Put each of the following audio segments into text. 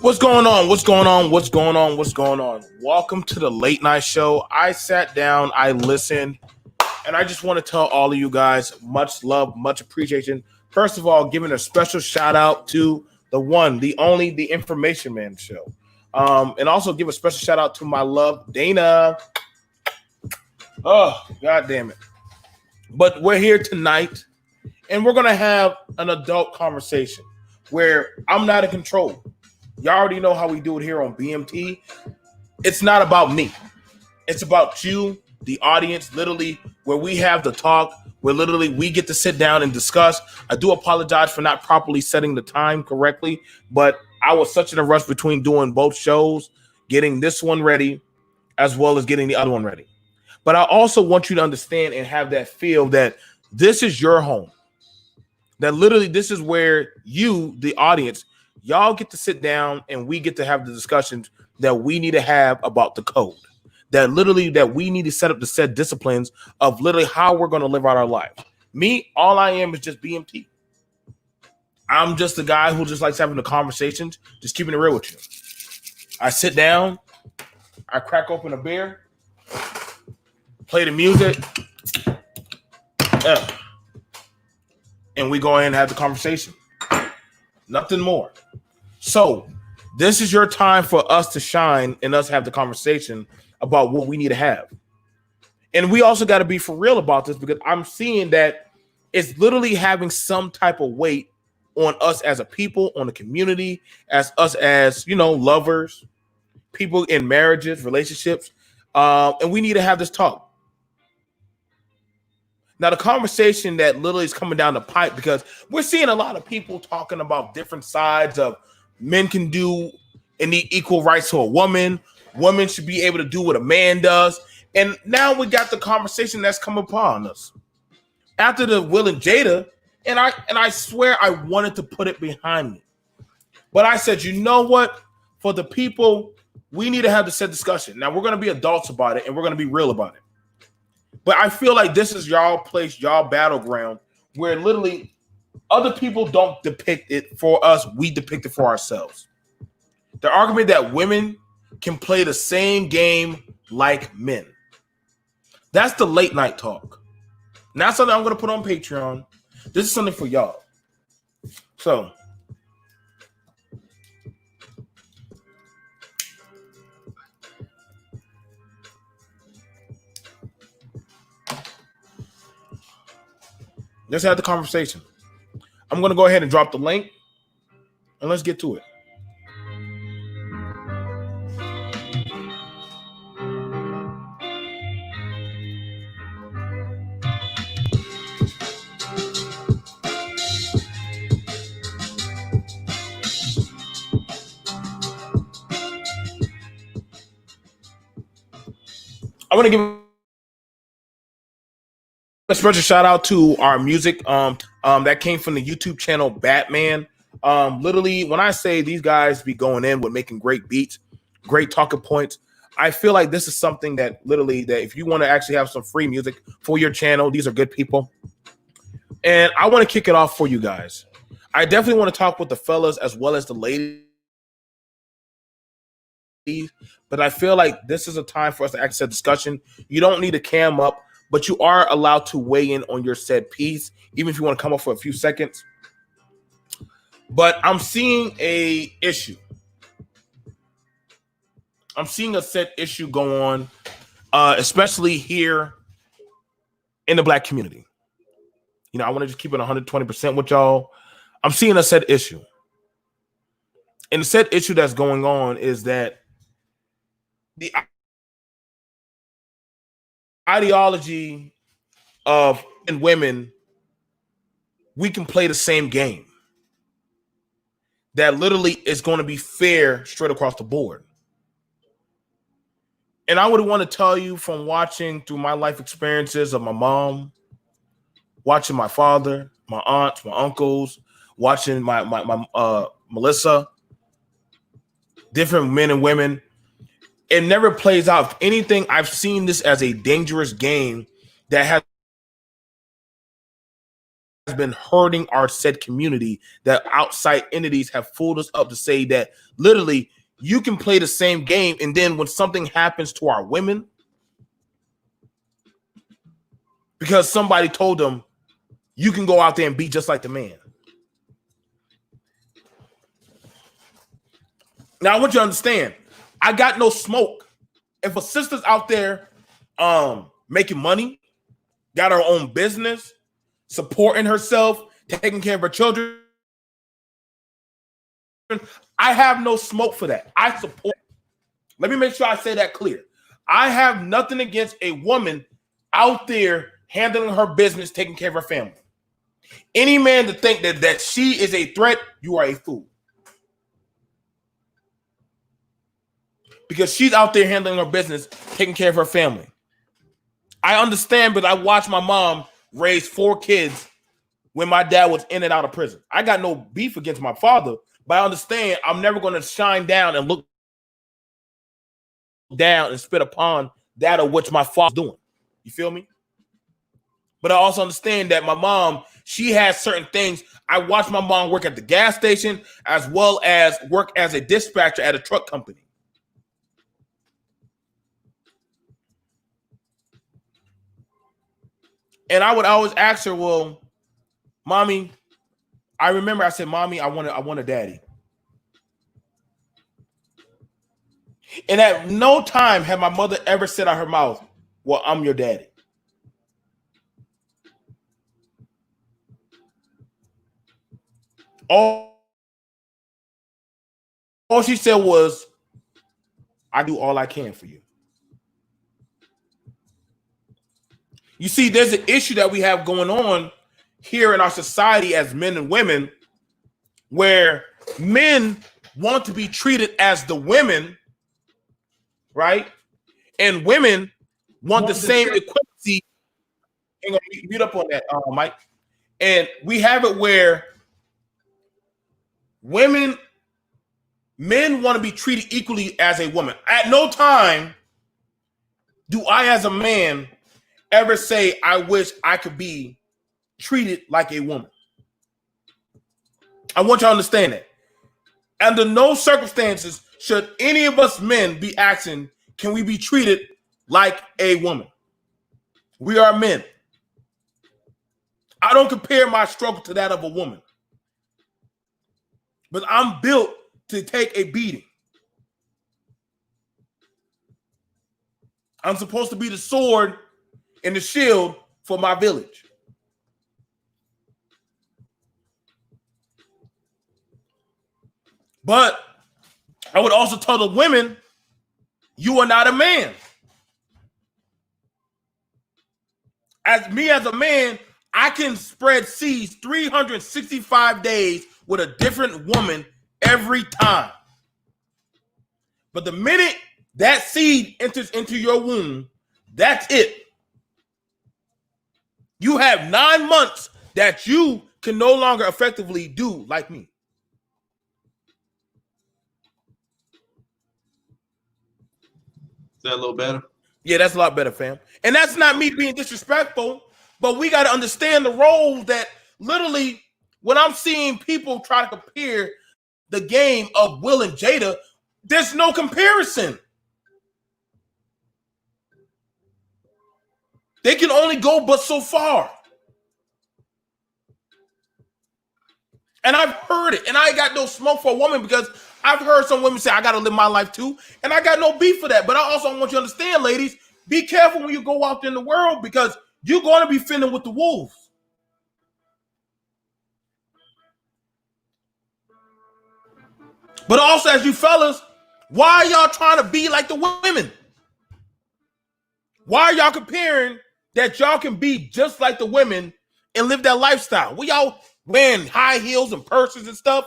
What's going on? What's going on? What's going on? What's going on? Welcome to the late night show. I sat down, I listened, and I just want to tell all of you guys much love, much appreciation. First of all, giving a special shout out to the one, the only, the Information Man show. And also give a special shout out to my love, Dana. Oh, God damn it. But we're here tonight, and we're going to have an adult conversation where I'm not in control. Y'all already know how we do it here on BMT. It's not about me. It's about you, the audience, literally, where we have the talk, where literally we get to sit down and discuss. I do apologize for not properly setting the time correctly, but I was such in a rush between doing both shows, getting this one ready, as well as getting the other one ready. But I also want you to understand and have that feel that this is your home. That literally this is where you, the audience, y'all get to sit down and we get to have the discussions that we need to have about the code. That literally that we need to set up the set disciplines of literally how we're going to live out our lives. Me, all I am is just BMT. I'm just a guy who just likes having the conversations, just keeping it real with you. I sit down, I crack open a beer, play the music, and we go ahead and have the conversation. Nothing more. So this is your time for us to shine and us have the conversation about what we need to have. And we also got to be for real about this because I'm seeing that it's literally having some type of weight on us as a people, on the community, as us as, lovers, people in marriages, relationships. And we need to have this talk. Now, the conversation that literally is coming down the pipe, because we're seeing a lot of people talking about different sides of men can do and need equal rights to a woman. Women should be able to do what a man does. And now we got the conversation that's come upon us. After the Will and Jada, and I swear I wanted to put it behind me. But I said, you know what? For the people, we need to have the set discussion. Now, we're going to be adults about it, and we're going to be real about it. But I feel like this is y'all place, y'all battleground, where literally other people don't depict it for us. We depict it for ourselves. The argument that women can play the same game like men. That's the late night talk. Not something I'm going to put on Patreon. This is something for y'all. So, let's have the conversation. I'm going to go ahead and drop the link, and let's get to it. I want to give a special shout out to our music that came from the YouTube channel Batman. Literally, when I say these guys be going in with making great beats, great talking points, I feel like this is something that literally that if you want to actually have some free music for your channel, these are good people. And I want to kick it off for you guys. I definitely want to talk with the fellas as well as the ladies, but I feel like this is a time for us to access a discussion. You don't need to cam up, but you are allowed to weigh in on your said piece, even if you want to come up for a few seconds. But I'm seeing a issue. I'm seeing a set issue go on, especially here in the Black community. You know, I want to just keep it 120% with y'all. I'm seeing a set issue. And the set issue that's going on is that the ideology of men women, we can play the same game. That literally is going to be fair straight across the board. And I would want to tell you from watching through my life experiences of my mom, watching my father, my aunts, my uncles, watching my Melissa, different men and women, it never plays out. If anything, I've seen this as a dangerous game that has been hurting our said community, that outside entities have fooled us up to say that literally you can play the same game, and then when something happens to our women, because somebody told them you can go out there and be just like the man. Now, I want you to understand, I got no smoke. If a sister's out there making money, got her own business, supporting herself, taking care of her children, I have no smoke for that. I support. Let me make sure I say that clear. I have nothing against a woman out there handling her business, taking care of her family. Any man to think that she is a threat, you are a fool. Because she's out there handling her business, taking care of her family. I understand, but I watched my mom raise 4 kids when my dad was in and out of prison. I got no beef against my father, but I understand I'm never going to shine down and look down and spit upon that of which my father's doing. You feel me? But I also understand that my mom, she has certain things. I watched my mom work at the gas station as well as work as a dispatcher at a truck company. And I would always ask her, well, mommy, I remember I said, mommy, I want a daddy. And at no time had my mother ever said out her mouth, well, I'm your daddy. All she said was, I do all I can for you. You see, there's an issue that we have going on here in our society as men and women, where men want to be treated as the women, right? And women want the same equality. Hang on, mute up on that, Mike. And we have it where men want to be treated equally as a woman. At no time do I, as a man, ever say I wish I could be treated like a woman. I want you to understand that. Under no circumstances should any of us men be asking, can we be treated like a woman? We are men. I don't compare my struggle to that of a woman. But I'm built to take a beating. I'm supposed to be the sword and the shield for my village. But I would also tell the women, you are not a man. As a man, I can spread seeds 365 days with a different woman every time. But the minute that seed enters into your womb, that's it. You have 9 months that you can no longer effectively do like me. Is that a little better? Yeah, that's a lot better, fam. And that's not me being disrespectful, but we got to understand the roles that literally, when I'm seeing people try to compare the game of Will and Jada, there's no comparison. They can only go but so far. And I've heard it, and I ain't got no smoke for a woman because I've heard some women say, I got to live my life too, and I got no beef for that. But I also want you to understand, ladies, be careful when you go out there in the world because you're going to be fending with the wolves. But also, as you fellas, why are y'all trying to be like the women? Why are y'all comparing that y'all can be just like the women and live that lifestyle? We y'all wearing high heels and purses and stuff,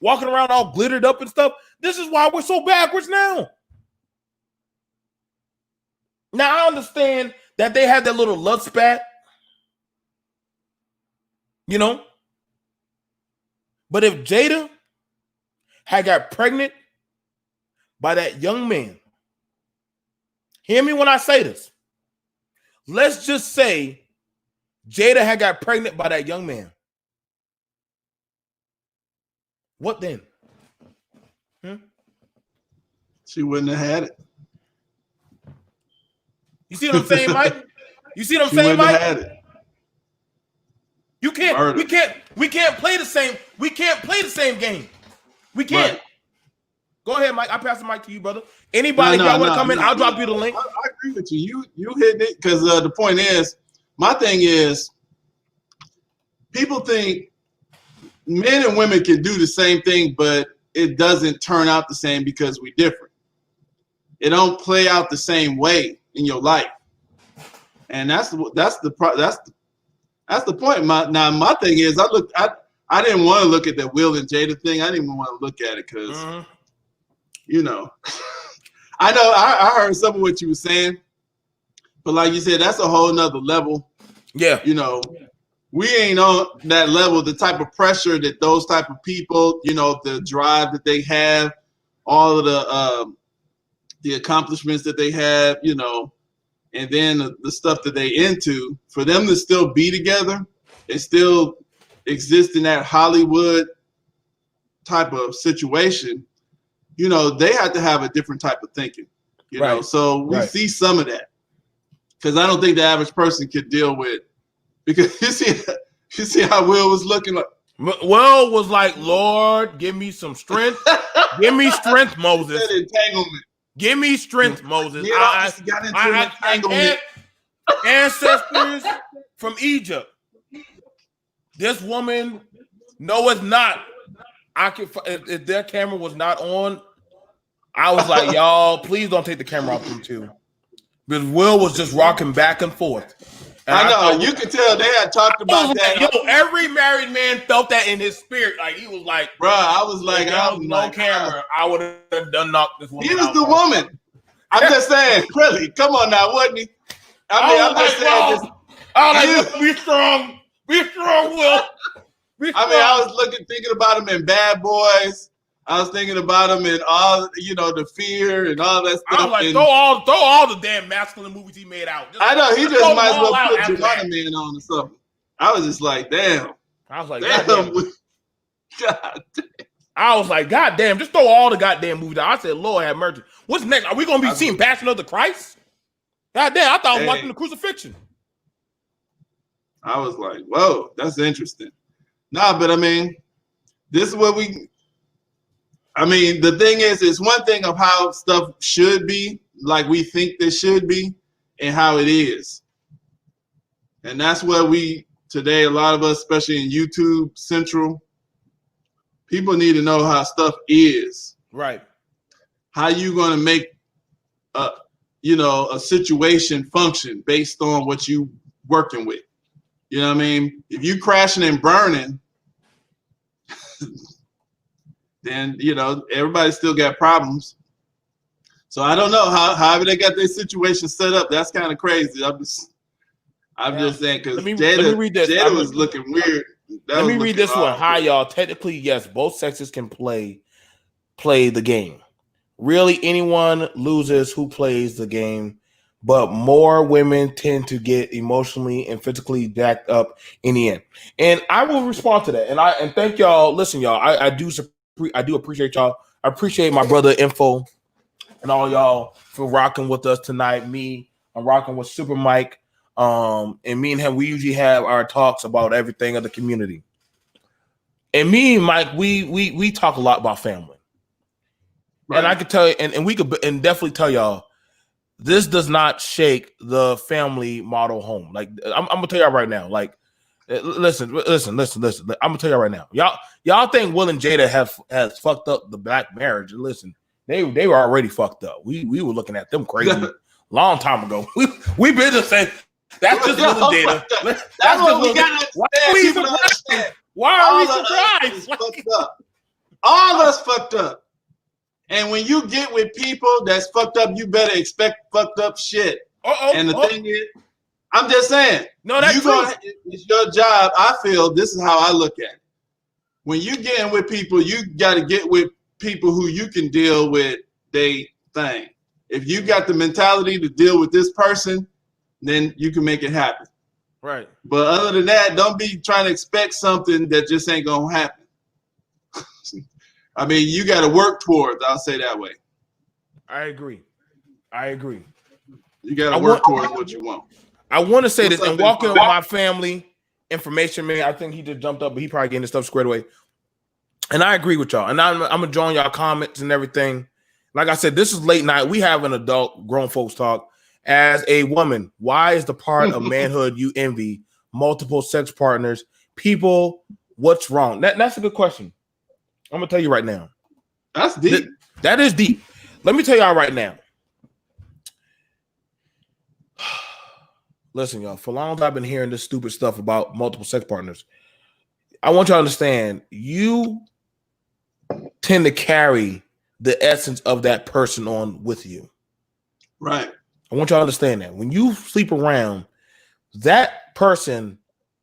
walking around all glittered up and stuff. This is why we're so backwards now. Now, I understand that they have that little love spat, you know. But if Jada had got pregnant by that young man, hear me when I say this. Let's just say Jada had got pregnant by that young man. What then? She wouldn't have had it. You see what I'm saying, Mike? You see what I'm She saying, wouldn't Mike? have had it. You can't. Murder. We can't play the same. We can't play the same game. We can't. Right. Go ahead, Mike. I pass the mic to you, brother. Anybody, if y'all want to come in, I'll drop you the link. I agree with you. You hit it because the point is, my thing is, people think men and women can do the same thing, but it doesn't turn out the same because we're different. It don't play out the same way in your life, and that's the point. My thing is, I didn't want to look at the Will and Jada thing. I didn't even want to look at it because, you know, I know I heard some of what you were saying, but like you said, that's a whole nother level. Yeah, you know, we ain't on that level. The type of pressure that those type of people, you know, the drive that they have, all of the accomplishments that they have, you know, and then the stuff that they into, for them to still be together and still exist in that Hollywood type of situation, you know, they have to have a different type of thinking, you know. So we see some of that because I don't think the average person could deal with, because you see how Will was looking like. Will was like, Lord, give me some strength. Give me strength, Moses. That entanglement. Give me strength, Moses. I ancestors from Egypt. This woman, no, it's not. If their camera was not on, I was like, y'all, please don't take the camera off them too. Because Will was just rocking back and forth. And I know, you could tell they had talked about that. Yo, every married man felt that in his spirit. Like, he was like, bro, I was like, camera, I would have done knocked this woman. He was the woman. I'm just saying, really, come on now, wasn't he? I'm just saying, be strong, Will. I was thinking about him in Bad Boys. I was thinking about him in all, you know, the Fear and all that stuff. I was like, throw all the damn masculine movies he made out. I know, he just might as well put Giovanna Man on or something. I was just like, damn. I was like, damn. God damn. I was like, God damn, just throw all the goddamn movies out. I said, Lord have mercy. What's next? Are we going to be seeing Passion of the Christ? God damn, I thought I was watching the crucifixion. I was like, whoa, that's interesting. Nah, but I mean, this is what the thing is, it's one thing of how stuff should be, like we think they should be, and how it is. And that's where today, a lot of us, especially in YouTube Central, people need to know how stuff is. Right. How you going to make a situation function based on what you working with. You know what I mean? If you crashing and burning, then, you know, everybody still got problems. So I don't know however they got their situation set up. That's kind of crazy. I'm just saying, because Jada was looking weird. Let me read this one. Hi, y'all. Technically, yes, both sexes can play the game. Really, anyone loses who plays the game. but more women tend to get emotionally and physically jacked up in the end. And I will respond to that. And thank y'all. Listen, y'all, I do appreciate y'all. I appreciate my brother Info and all y'all for rocking with us tonight. I'm rocking with Super Mike. And me and him, we usually have our talks about everything of the community. And me and Mike, we talk a lot about family. Right. And I could tell you, and we could and definitely tell y'all, this does not shake the family model home. Like I'm gonna tell y'all right now. Like, listen. I'm gonna tell y'all right now. Y'all think Will and Jada has fucked up the black marriage? Listen, they were already fucked up. We were looking at them crazy long time ago. We been just saying that's just Will and Jada. That's what we gotta understand. Why are we surprised? All us fucked up. And when you get with people that's fucked up, you better expect fucked up shit. And the thing is, I'm just saying, no, that's true. It's your job. I feel this is how I look at it. When you getting with people, you got to get with people who you can deal with they thing. If you got the mentality to deal with this person, then you can make it happen. Right. But other than that, don't be trying to expect something that just ain't gonna happen. I mean, you got to work towards. I'll say that way. I agree. You got to work towards what you want. I want to say this and walking with my family information, man. I think he just jumped up, but he probably getting this stuff squared away. And I agree with y'all. And I'm enjoying y'all comments and everything. Like I said, this is late night. We have an adult grown folks talk. As a woman, why is the part of manhood you envy multiple sex partners? People, what's wrong? That's a good question. I'm gonna tell you right now. That's deep. That is deep. Let me tell y'all right now. Listen, y'all, for long I've been hearing this stupid stuff about multiple sex partners. I want y'all to understand, you tend to carry the essence of that person on with you. Right. I want y'all to understand that. When you sleep around, that person,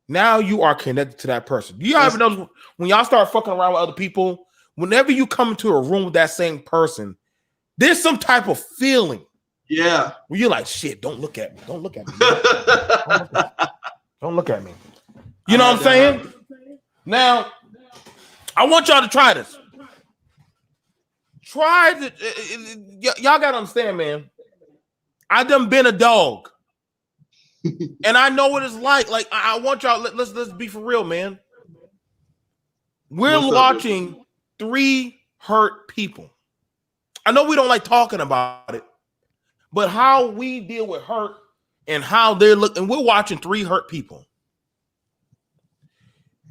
now you are connected to that person. You ever know when y'all start fucking around with other people, whenever you come into a room with that same person, there's some type of feeling. Yeah. Where you're like, shit, don't look at me. Don't look at me. Don't look at me. You know what I'm saying? Now, I want y'all to try this. Y'all got to understand, man. I done been a dog. And I know what it's like. Like, I want y'all, let's be for real, man. We're watching 3 hurt people. I know we don't like talking about it, but how we deal with hurt and how they're looking, we're watching 3 hurt people.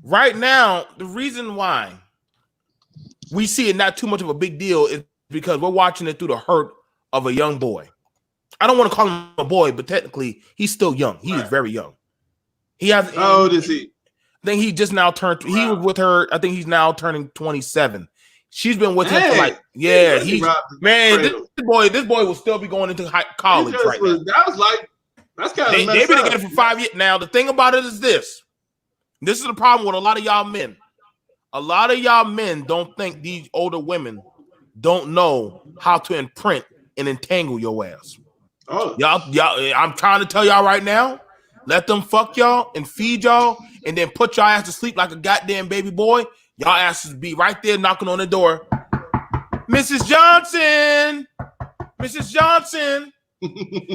Right now, the reason why we see it not too much of a big deal is because we're watching it through the hurt of a young boy. I don't want to call him a boy, but technically he's still young. He is very young. How old is he? I think he just now turned. Wow. He was with her. I think he's now turning 27. She's been with him for like, yeah. This boy will still be going into college right now. That's kind of they've been together for 5 years. Now the thing about it is this. This is the problem with a lot of y'all men. A lot of y'all men don't think these older women don't know how to imprint and entangle your ass. Oh, y'all, I'm trying to tell y'all right now, let them fuck y'all and feed y'all and then put y'all ass to sleep like a goddamn baby boy. Y'all asses be right there knocking on the door. Mrs. Johnson.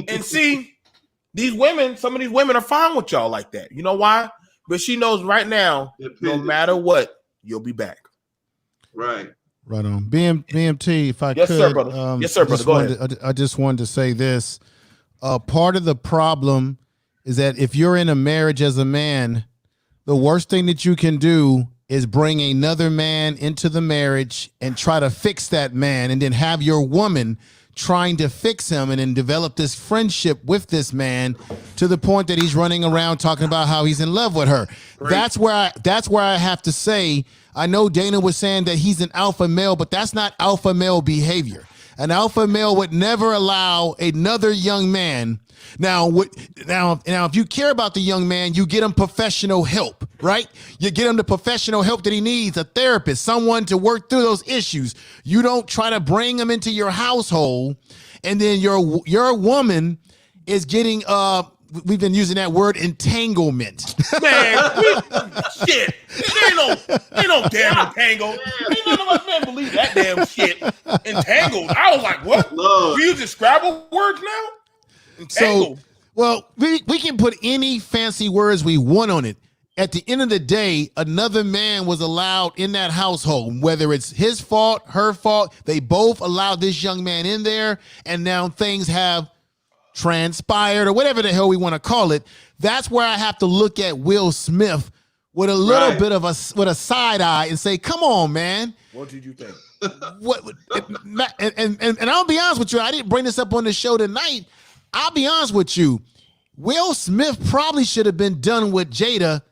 And see, some of these women are fine with y'all like that. You know why? But she knows right now, no matter what, you'll be back. Right. Right on. BMT, if I yes, could. Sir, brother. Yes, sir, brother. Go ahead. I just wanted to say this. Part of the problem is that if you're in a marriage as a man, the worst thing that you can do is bring another man into the marriage and try to fix that man and then have your woman trying to fix him and then develop this friendship with this man to the point that he's running around talking about how he's in love with her. Great. That's where I have to say, I know Dana was saying that he's an alpha male, but that's not alpha male behavior. An alpha male would never allow another young man. Now, if you care about the young man, you get him professional help, right? You get him the professional help that he needs, a therapist, someone to work through those issues. You don't try to bring him into your household, and then your woman is getting we've been using that word entanglement. Man, shit. Ain't no damn entangled. Ain't none of us men believe that damn shit. Entangled. I was like, what? Lord. We using Scrabble words now? Entangled. So, well, we can put any fancy words we want on it. At the end of the day, another man was allowed in that household, whether it's his fault, her fault. They both allowed this young man in there, and now things have transpired or whatever the hell we want to call it. That's where I have to look at Will Smith with a little bit of a side eye and say, come on, man. What did you think? And I'll be honest with you, I didn't bring this up on the show tonight. I'll be honest with you. Will Smith probably should have been done with Jada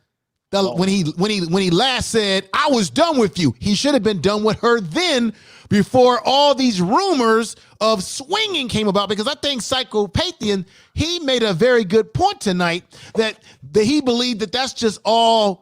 when he last said, I was done with you. He should have been done with her then, before all these rumors of swinging came about, because I think Psychopathian, he made a very good point tonight that he believed that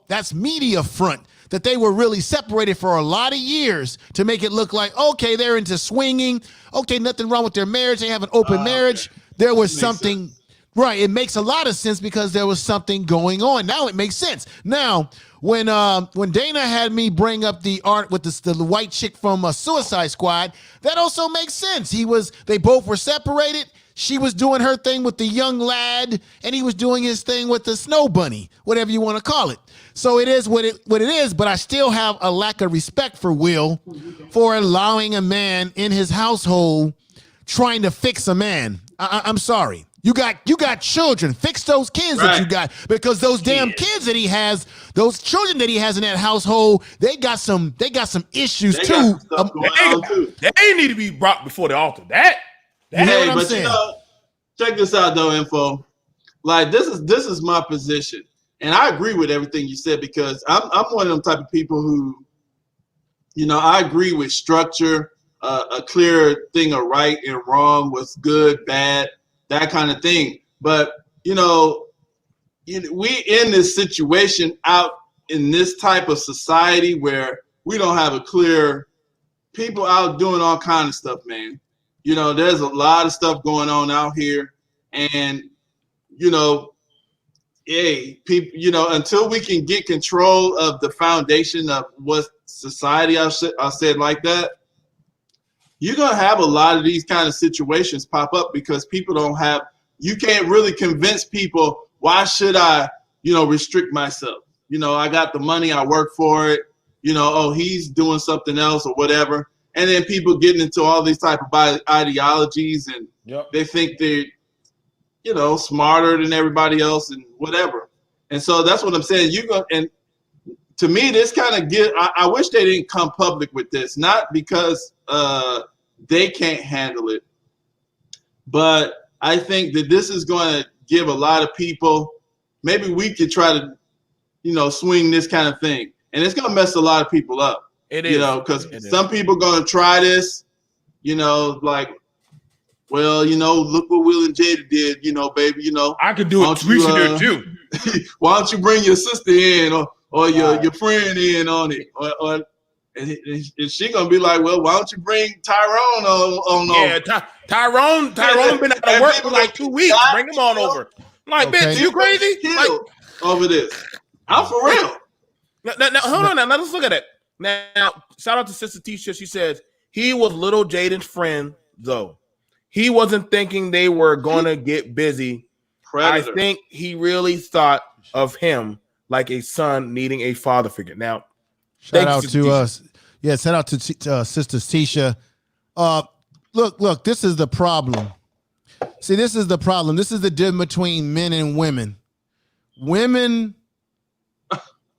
that's media front, that they were really separated for a lot of years to make it look like, okay, they're into swinging. Okay, nothing wrong with their marriage. They have an open marriage. There was something. Right, it makes a lot of sense because there was something going on. Now it makes sense. Now, when Dana had me bring up the art with the white chick from Suicide Squad, that also makes sense. They both were separated. She was doing her thing with the young lad, and he was doing his thing with the snow bunny, whatever you want to call it. So it is what it is. But I still have a lack of respect for Will for allowing a man in his household trying to fix a man. I'm sorry. You got children. Fix those kids that you got, because those damn kids that he has, those children that he has in that household, they got some issues too. They need to be brought before the altar. Hey, but saying? Check this out though, Info. Like this is my position, and I agree with everything you said, because I'm one of them type of people who, I agree with structure, a clear thing of right and wrong, what's good, bad, that kind of thing. But, we in this situation out in this type of society where we don't have a clear, people out doing all kind of stuff, man. There's a lot of stuff going on out here. And, people, until we can get control of the foundation of what society, I said like that, you're going to have a lot of these kind of situations pop up, because people you can't really convince people, why should I, restrict myself? I got the money, I work for it, he's doing something else or whatever. And then people getting into all these type of ideologies, and they think they're, smarter than everybody else and whatever. And so that's what I'm saying. And to me, this kind of I wish they didn't come public with this, not because they can't handle it, but I think that this is going to give a lot of people, maybe we could try to, swing this kind of thing, and it's going to mess a lot of people up. It is, because some people are going to try this, like, well, look what Will and Jada did, baby, I could do it. We should do it too. Why don't you bring your sister in or your friend in on it, or and she gonna be like, well, why don't you bring Tyrone on over? Yeah, Tyrone been out of work for like 2 weeks. Bring him on over. Like, bitch, you crazy? Like, over this. I'm for real. Now, hold on. Now, let's look at it. Now, shout out to Sister Tisha. She says he was little Jaden's friend, though. He wasn't thinking they were gonna get busy. Predator. I think he really thought of him like a son needing a father figure. Now, shout out to us. Yeah, shout out to Sister Tisha. Look, this is the problem. See, this is the problem. This is the difference between men and women. Women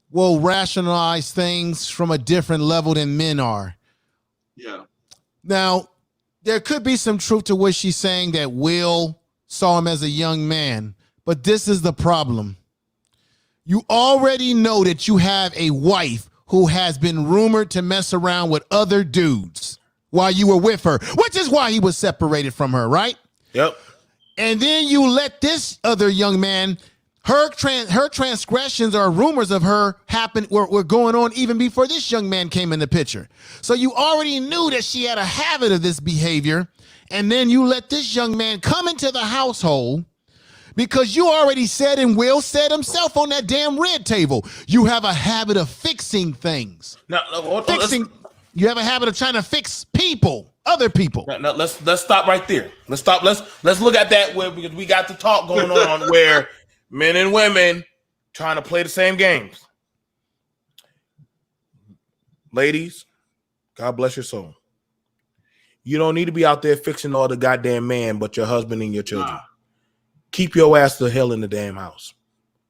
will rationalize things from a different level than men are. Yeah. Now, there could be some truth to what she's saying, that Will saw him as a young man, but this is the problem. You already know that you have a wife who has been rumored to mess around with other dudes while you were with her, which is why he was separated from her, right? Yep. And then you let this other young man, her transgressions or rumors of her were going on even before this young man came in the picture. So you already knew that she had a habit of this behavior, and then you let this young man come into the household Because you already said, and Will said himself on that damn red table, you have a habit of fixing things. Now, You have a habit of trying to fix people, other people. Now, let's stop right there. Let's stop. Let's look at that because we got the talk going on where men and women trying to play the same games. Ladies, God bless your soul. You don't need to be out there fixing all the goddamn man, but your husband and your children. Nah. Keep your ass the hell in the damn house.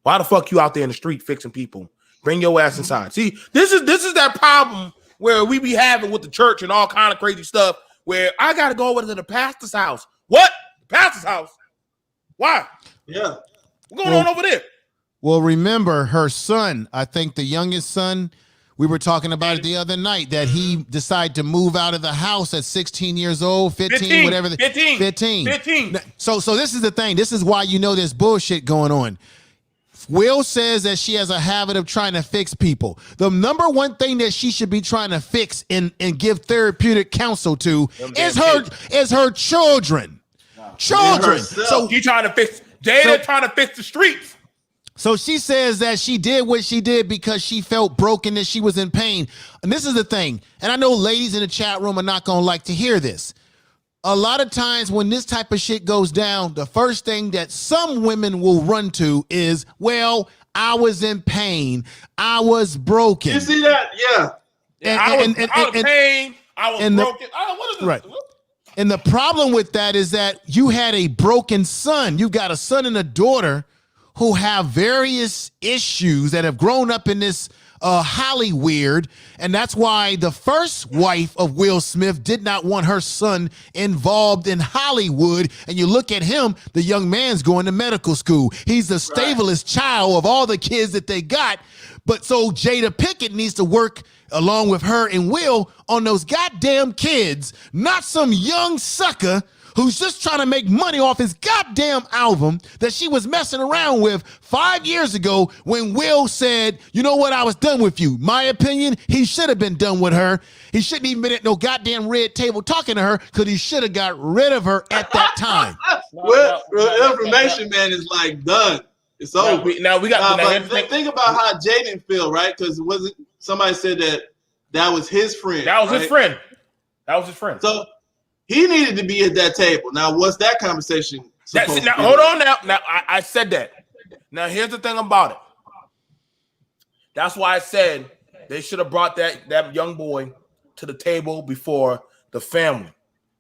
Why the fuck you out there in the street fixing people? Bring your ass inside. See, this is that problem where we be having with the church and all kind of crazy stuff where I got to go over to the pastor's house. What? The pastor's house? Why? Yeah. What's going on over there? Well, remember her son, I think the youngest son, we were talking about it the other night, that he decided to move out of the house at 16 years old, 15, whatever. 15. So this is the thing. This is why you know there's bullshit going on. Will says that she has a habit of trying to fix people. The number one thing that she should be trying to fix and give therapeutic counsel to is her children. Children. So she trying to fix Jada trying to fix the streets. So she says that she did what she did because she felt broken, that she was in pain. And this is the thing. And I know ladies in the chat room are not going to like to hear this. A lot of times when this type of shit goes down, the first thing that some women will run to is, well, I was in pain. I was broken. You see that? Yeah. I was in pain. I was broken. What is this? Right. And the problem with that is that you had a broken son. You got a son and a daughter who have various issues that have grown up in this Hollywood, and that's why the first wife of Will Smith did not want her son involved in Hollywood. And you look at him, the young man's going to medical school. He's the stablest child of all the kids that they got. But so Jada Pinkett needs to work along with her and Will on those goddamn kids, not some young sucker who's just trying to make money off his goddamn album that she was messing around with 5 years ago when Will said, you know what, I was done with you. My opinion, he should have been done with her. He shouldn't even been at no goddamn red table talking to her because he should have got rid of her at that time. Well, information, man, is like done. It's over. Now we got think about how Jaden feel, right? Because wasn't somebody said that was his friend. That was his friend. That was his friend. So he needed to be at that table. Now, what's that conversation supposed to be? Hold on now. Now, I said that. Now, here's the thing about it. That's why I said they should have brought that young boy to the table before the family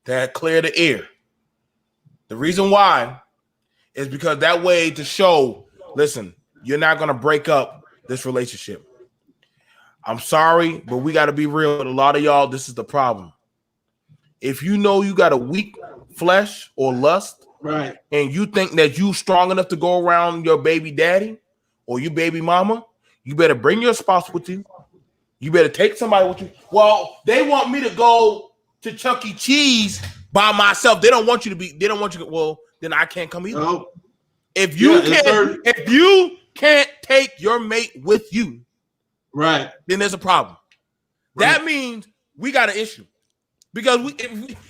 that cleared the air. The reason why is because that way to show, listen, you're not going to break up this relationship. I'm sorry, but we got to be real with a lot of y'all. This is the problem. If you know you got a weak flesh or lust, right, and you think that you strong enough to go around your baby daddy or your baby mama, you better bring your spouse with you. You better take somebody with you. Well, they want me to go to Chuck E. Cheese by myself. They don't want you to. Well, then I can't come either. Oh. If you can't take your mate with you, right, then there's a problem. Right. That means we got an issue. Because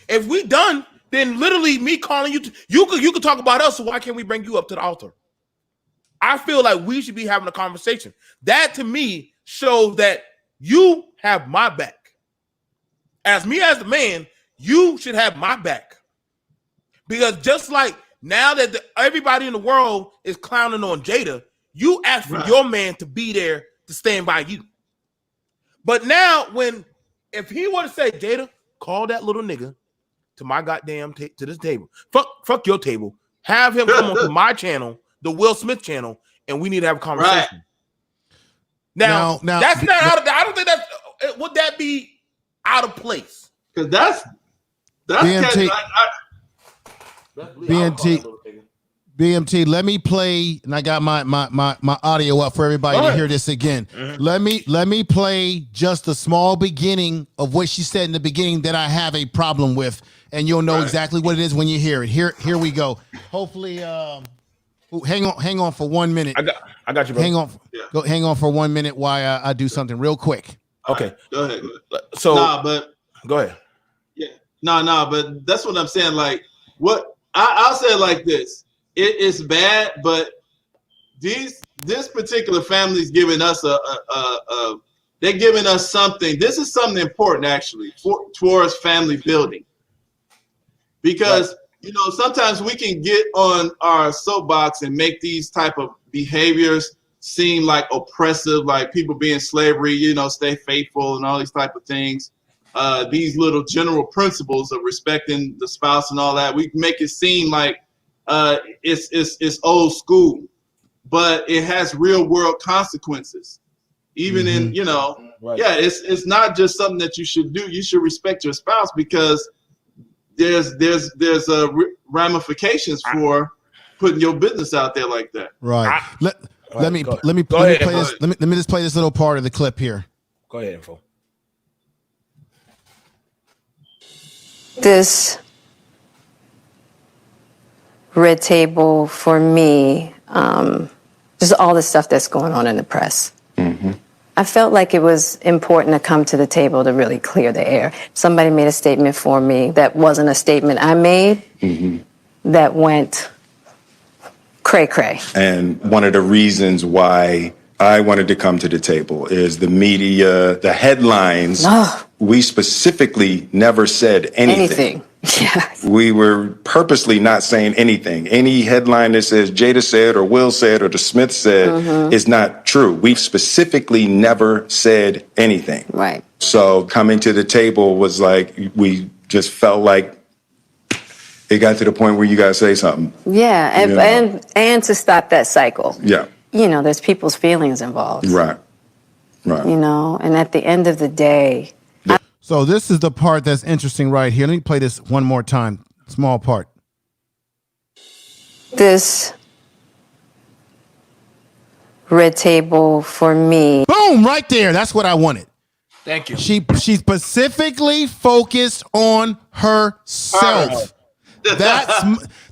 if we done, then literally me calling you, you could talk about us. So why can't we bring you up to the altar? I feel like we should be having a conversation. That to me shows that you have my back. As me as the man, you should have my back. Because just like now that everybody in the world is clowning on Jada, you ask for your man to be there to stand by you. But now if he were to say, Jada, call that little nigga to my goddamn to this table. Fuck your table. Have him come onto my channel, the Will Smith channel, and we need to have a conversation. Right. Now that's not out of. I don't think that's. Would that be out of place? Because that's BMT. BMT, let me play, and I got my audio up for everybody to hear this again. Mm-hmm. Let me play just a small beginning of what she said in the beginning that I have a problem with, and you'll know exactly what it is when you hear it. Here we go. Hopefully, hang on for 1 minute. I got you, bro. Hang on for 1 minute while I do something real quick. Okay, go ahead. So, go ahead. Yeah, but that's what I'm saying. Like, what I'll say it like this. it's bad, but this particular family is giving us they're giving us something. This is something important actually towards family building, because sometimes we can get on our soapbox and make these type of behaviors seem like oppressive, like people being slavery, stay faithful and all these type of things. These little general principles of respecting the spouse and all that, we make it seem like it's old school, but it has real world consequences. Even in Right. yeah, it's not just something that you should do. You should respect your spouse, because there's ramifications for putting your business out there like that. Right. Let me play this. Let me just play this little part of the clip here. Go ahead, Info. This red table for me, just all the stuff that's going on in the press. Mm-hmm. I felt like it was important to come to the table to really clear the air. Somebody made a statement for me that wasn't a statement I made, that went cray-cray. And one of the reasons why I wanted to come to the table is the media, the headlines. We specifically never said anything. Yeah. We were purposely not saying anything. Any headline that says Jada said or Will said or the Smith said is not true. We've specifically never said anything. Right. So coming to the table was like, we just felt like it got to the point where you got to say something. Yeah, and to stop that cycle. Yeah. There's people's feelings involved. Right. And at the end of the day. So this is the part that's interesting right here. Let me play this one more time. Small part. This red table for me. Boom, right there. That's what I wanted. Thank you. She specifically focused on herself.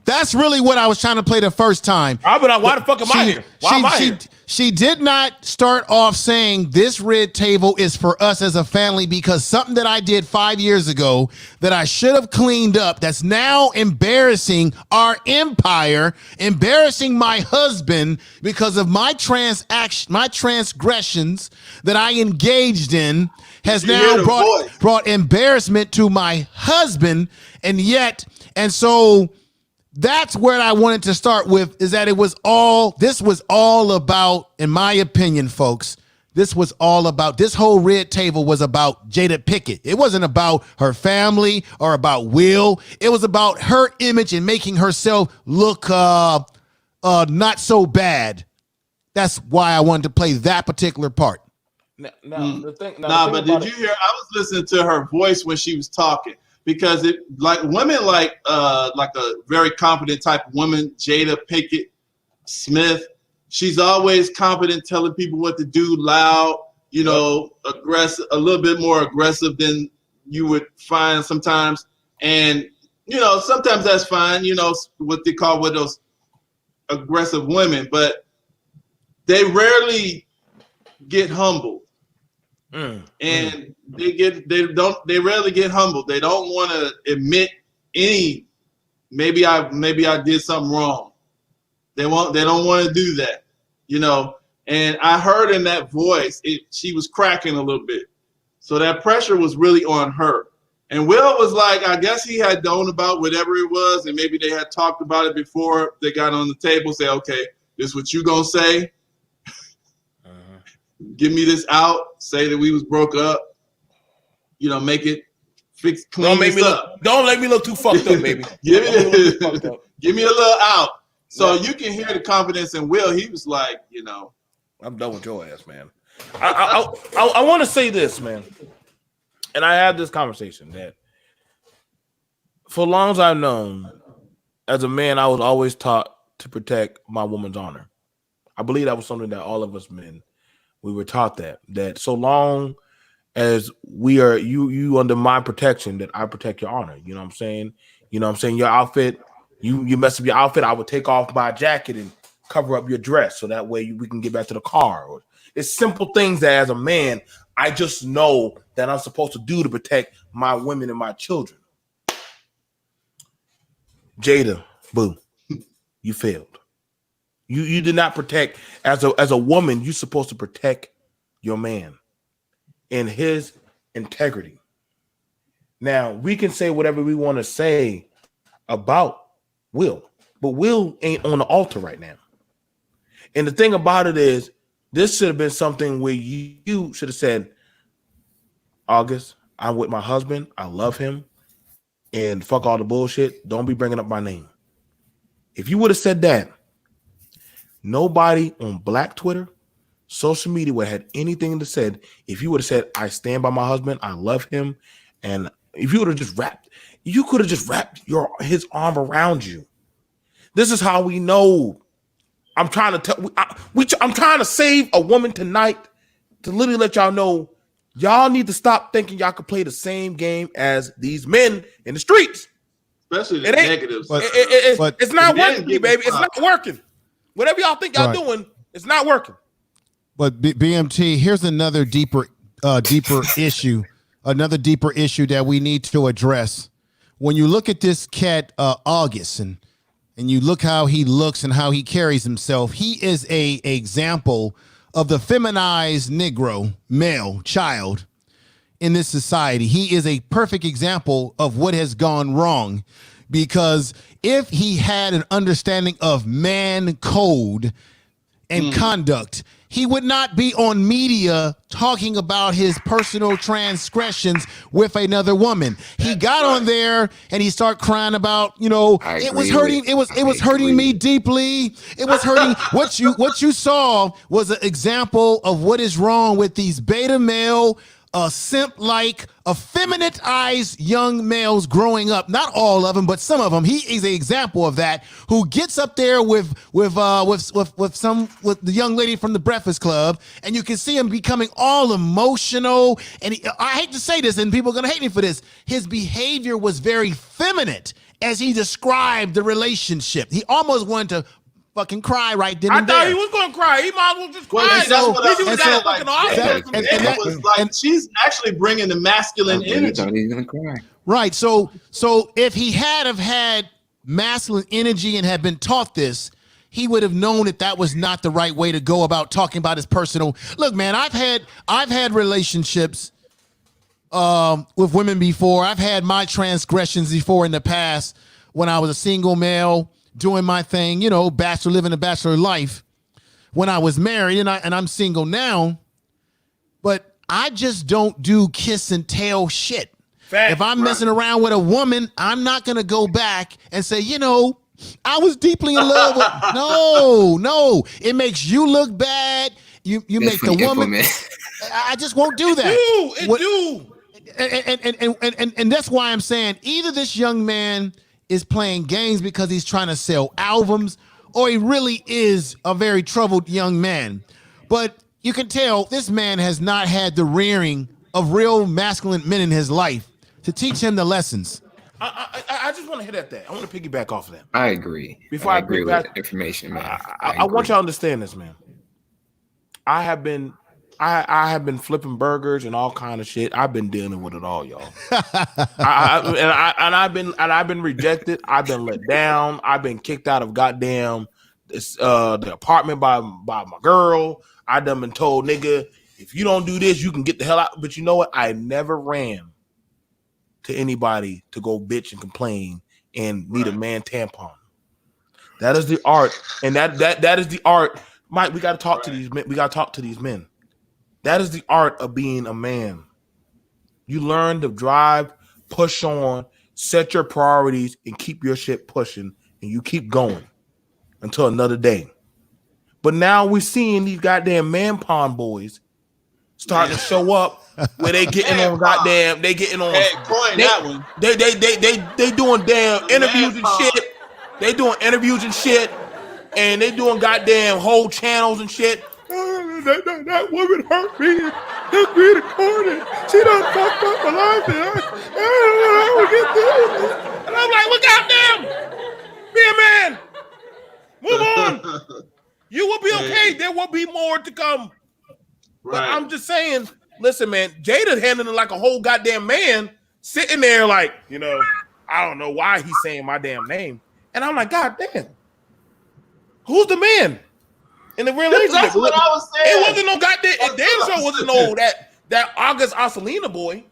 That's really what I was trying to play the first time. Why the fuck am I here? Why am I here? She did not start off saying this red table is for us as a family because something that I did 5 years ago that I should have cleaned up, that's now embarrassing our empire, embarrassing my husband because of my transgressions that I engaged in, has now brought embarrassment to my husband. And so that's where I wanted to start with, is that this was all about, in my opinion, folks, this whole red table was about Jada Pinkett. It wasn't about her family or about Will. It was about her image and making herself look not so bad. That's why I wanted to play that particular part. But did you hear? I was listening to her voice when she was talking. Because women like a very confident type of woman, Jada Pinkett Smith, she's always confident, telling people what to do, loud, aggressive, a little bit more aggressive than you would find sometimes. And, sometimes that's fine, what they call those aggressive women, but they rarely get humbled. And they rarely get humbled. They don't want to admit maybe I did something wrong. They don't want to do that, And I heard in that voice, she was cracking a little bit. So that pressure was really on her. And Will was like, I guess he had known about whatever it was, and maybe they had talked about it before they got on the table. Say, okay, this is what you gonna say. Give me this out. Say that we was broke up. Make it fix, clean this up. Don't make me look too fucked up, baby. Give me a little out. So you can hear the confidence in Will. He was like, I'm done with your ass, man. I want to say this, man. And I had this conversation that for long as I've known, as a man, I was always taught to protect my woman's honor. I believe that was something that all of us men, we were taught that so long as we are you under my protection, that I protect your honor. You know what I'm saying? Your outfit, you mess up your outfit, I would take off my jacket and cover up your dress so that way we can get back to the car. It's simple things that as a man, I just know that I'm supposed to do to protect my women and my children. Jada, boo. you failed. You did not protect as a woman. You're supposed to protect your man and his integrity. Now we can say whatever we want to say about Will, but Will ain't on the altar right now. And the thing about it is, this should have been something where you should have said, August, I'm with my husband. I love him. And fuck all the bullshit. Don't be bringing up my name. If you would have said that, nobody on Black Twitter, social media would have had anything to say. If you would have said, I stand by my husband, I love him. And if you would have just wrapped, you could have just wrapped his arm around you. This is how we know. I'm trying to tell. I'm trying to save a woman tonight to literally let y'all know. Y'all need to stop thinking y'all could play the same game as these men in the streets. Especially the negatives. It's not working, baby. It's not working. Whatever y'all think y'all doing, it's not working. But BMT, here's another deeper issue. Another deeper issue that we need to address. When you look at this cat, August, and you look how he looks and how he carries himself, he is a example of the feminized Negro male child in this society. He is a perfect example of what has gone wrong, because if he had an understanding of man code and conduct, he would not be on media talking about his personal transgressions with another woman. He got on there and he started crying about, it was hurting me deeply. It was hurting. What you saw was an example of what is wrong with these beta male, simp-like, effeminate-eyed young males growing up. Not all of them, but some of them. He is an example of that. Who gets up there with the young lady from the Breakfast Club, and you can see him becoming all emotional. And I hate to say this, and people are gonna hate me for this. His behavior was very feminine as he described the relationship. He almost wanted to fucking cry right then and there. I thought he was going to cry. He might as well just cry. She's actually bringing the masculine energy. Thought he was gonna cry. Right. So if he had have had masculine energy and had been taught this, he would have known that was not the right way to go about talking about his personal. Look, man, I've had relationships with women before. I've had my transgressions before in the past when I was a single male, doing my thing, living a bachelor life. When I was married, and I'm single now, but I just don't do kiss and tell shit. If I'm messing around with a woman, I'm not gonna go back and say, I was deeply in love with. No, it makes you look bad. You make the woman. I just won't do that. And that's why I'm saying either this young man is playing games because he's trying to sell albums, or he really is a very troubled young man. But you can tell this man has not had the rearing of real masculine men in his life to teach him the lessons. I just want to hit at that. I want to piggyback off of that. I agree. Before I agree with the information, man. I want y'all to understand this, man. I have been flipping burgers and all kind of shit. I've been dealing with it all, y'all. I've been rejected. I've been let down. I've been kicked out of goddamn the apartment by my girl. I done been told, nigga, if you don't do this, you can get the hell out. But you know what? I never ran to anybody to go bitch and complain and need a man tampon. That is the art, and that is the art. Mike, we got to talk to these men. We got to talk to these men. That is the art of being a man. You learn to drive, push on, set your priorities, and keep your shit pushing, and you keep going until another day. But now we're seeing these goddamn man pond boys starting to show up where they getting on goddamn. They getting on. Hey, coin that one. They doing damn interviews and shit. They doing interviews and shit, and they doing goddamn whole channels and shit. That woman hurt me. That's being recorded. She done fucked up my life. And I'm like, look out, them. Be a man. Move on. You will be okay. There will be more to come. But I'm just saying, listen, man, Jada handling it like a whole goddamn man, sitting there like, I don't know why he's saying my damn name. And I'm like, God damn. Who's the man in the relationship? That's what I was saying. It wasn't no goddamn. And damn sure wasn't no that August Alsina boy.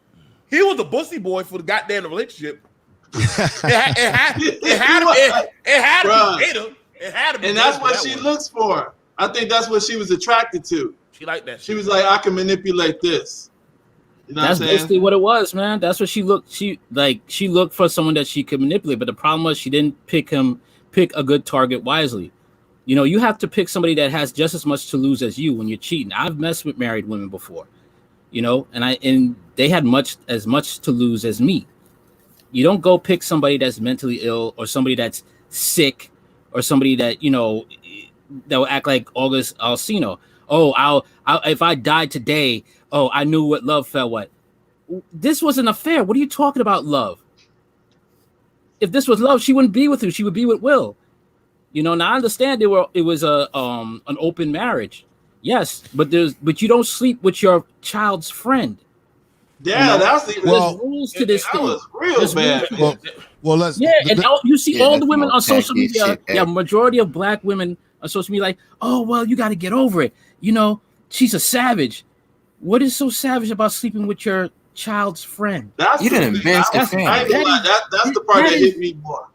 He was a bussy boy for the goddamn relationship. It had to be Jada. It had to be. And that's what she looks for. I think that's what she was attracted to. She liked that. She was like, I can manipulate this. You know That's what I'm saying? basically what it was, man. That's what she looked. She looked for someone that she could manipulate. But the problem was she didn't pick a good target wisely. You know, you have to pick somebody that has just as much to lose as you when you're cheating. I've messed with married women before, you know, and they had as much to lose as me. You don't go pick somebody that's mentally ill or somebody that's sick or somebody that, you know, that will act like August Alsina. Oh, I'll if I died today, oh, I knew what love felt like. This wasn't affair. What are you talking about, love? If this was love, she wouldn't be with you. She would be with Will. You know, now I understand it was an open marriage. Yes, but you don't sleep with your child's friend. Yeah, that's the there's rules to this that thing. was real bad. Well, let's. You see all the women on social tacky media. shit, Majority of black women on social media like, oh well, you got to get over it. You know, she's a savage. What is so savage about sleeping with your child's friend? You didn't embarrass the family. I ain't gonna lie, that's the part that hit me more.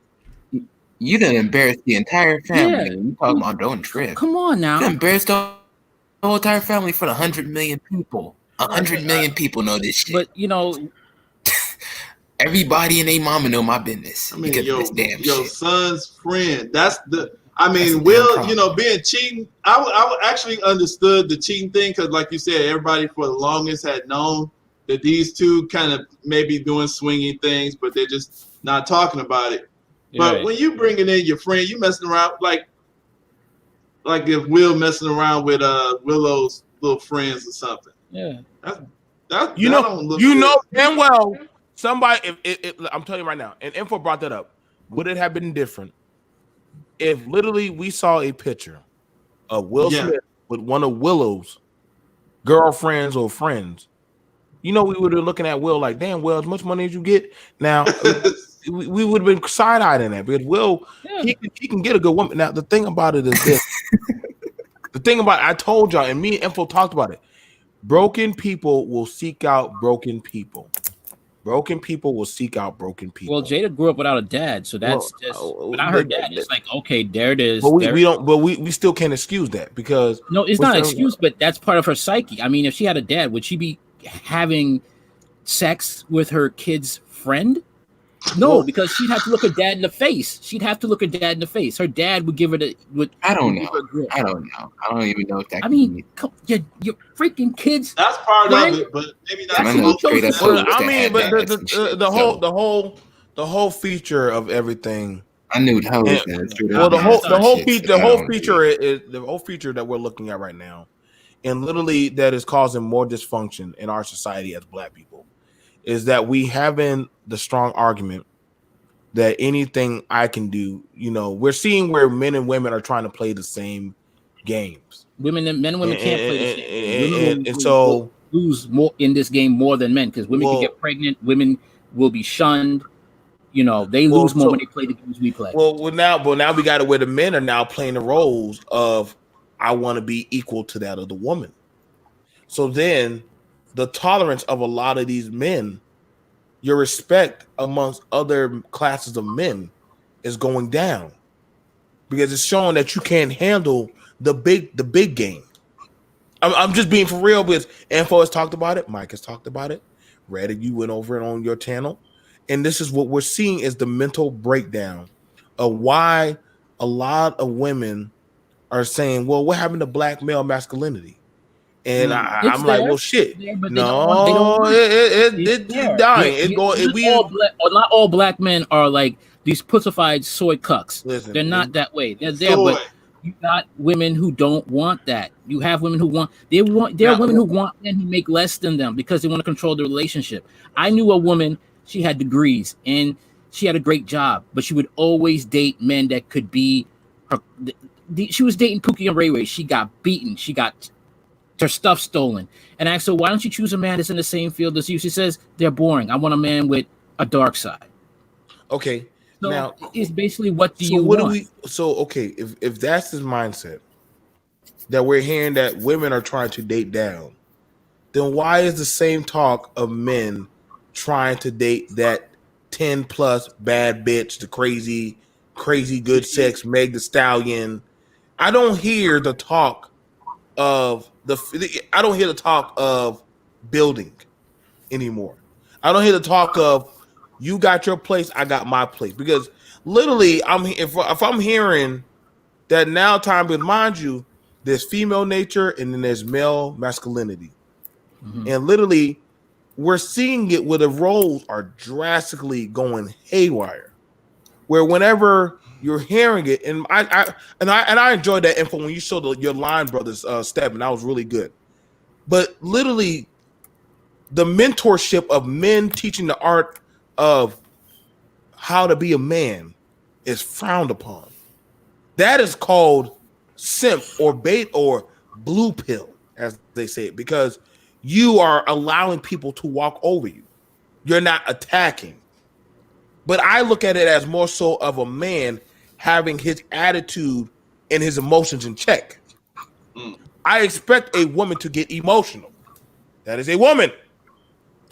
You didn't embarrass the entire family. Yeah. You talking about don't trip. Come on now. You embarrassed the whole entire family for 100 million people. 100 million people know this shit. But you know, everybody and their mama know my business. I mean, because of this damn your shit. son's friend. That's the. I mean, That's the Will, damn you know, being cheating. I actually understood the cheating thing because, like you said, everybody for the longest had known that these two kind of maybe doing swinging things, but they're just not talking about it. But right. when you bringing in your friend, you messing around like if Will messing around with Willow's little friends or something. Yeah. That You that know, don't look you good. know damn well somebody. If I'm telling you right now, and Info brought that up, would it have been different if literally we saw a picture of Will Smith with one of Willow's girlfriends or friends? You know, we would have been looking at Will like, damn, Will, as much money as you get now. We would have been side-eyeing that because Will, he can get a good woman. Now, the thing about it is this. The thing about it, I told y'all, and me and Info talked about it. Broken people will seek out broken people. Broken people will seek out broken people. Well, Jada grew up without a dad, so that's just. When I heard that, it's like, okay, there it is. But we don't. But we still can't excuse that because No, it's not an excuse, but that's part of her psyche. I mean, if she had a dad, would she be having sex with her kid's friend? No, because she'd have to look her dad in the face. Her dad would give her the. I don't know. I don't even know if that. I mean, your freaking kids. That's part friend? of it, but maybe not. That's I know what straight up chose- hoes I that mean, had but dads and shit, the whole feature of everything. I knew hoes Yeah. that straight Well, up the had whole shit, feature, so I don't is the whole feature that we're looking at right now, and literally that is causing more dysfunction in our society as Black people, is that we having the strong argument that anything I can do, you know, we're seeing where men and women are trying to play the same games. Men and women can't play the same. Women And so lose more in this game more than men because women can get pregnant. Women will be shunned. You know, they lose more when they play the games we play. Well, now we got it where the men are now playing the roles of I want to be equal to that of the woman. So then the tolerance of a lot of these men, your respect amongst other classes of men is going down because it's showing that you can't handle the big game. I'm just being for real because Info has talked about it. Mike has talked about it. Reddit, you went over it on your channel. And this is what we're seeing is the mental breakdown of why a lot of women are saying, well, what happened to Black male masculinity? And I'm like, well, shit. No, it's dying. Not all Black men are like these pussified soy cucks. Listen, they're not that way. They're there, but you got women who don't want that. You have women who want. There are women who want men who make less than them because they want to control the relationship. I knew a woman. She had degrees and she had a great job, but she would always date men that could be her. She was dating Pookie and Ray Ray. She got beaten. She got her stuff stolen. And I asked her, why don't you choose a man that's in the same field as you? She says, they're boring. I want a man with a dark side. Okay. So Now, it's basically what do so you what do want? we? So okay, if that's his mindset, that we're hearing that women are trying to date down, then why is the same talk of men trying to date that 10 plus bad bitch, the crazy good sex, Meg the Stallion? I don't hear the talk of I don't hear the talk of building anymore. I don't hear the talk of you got your place, I got my place. Because literally, if I'm hearing that now time, but mind you, there's female nature and then there's male masculinity. Mhm. And literally, we're seeing it where the roles are drastically going haywire. Where whenever you're hearing it, and I enjoyed that info when you showed your line brothers step, and that was really good. But literally, the mentorship of men teaching the art of how to be a man is frowned upon. That is called simp or bait or blue pill, as they say it, because you are allowing people to walk over you. You're not attacking. But I look at it as more so of a man having his attitude and his emotions in check. I expect a woman to get emotional. That is a woman.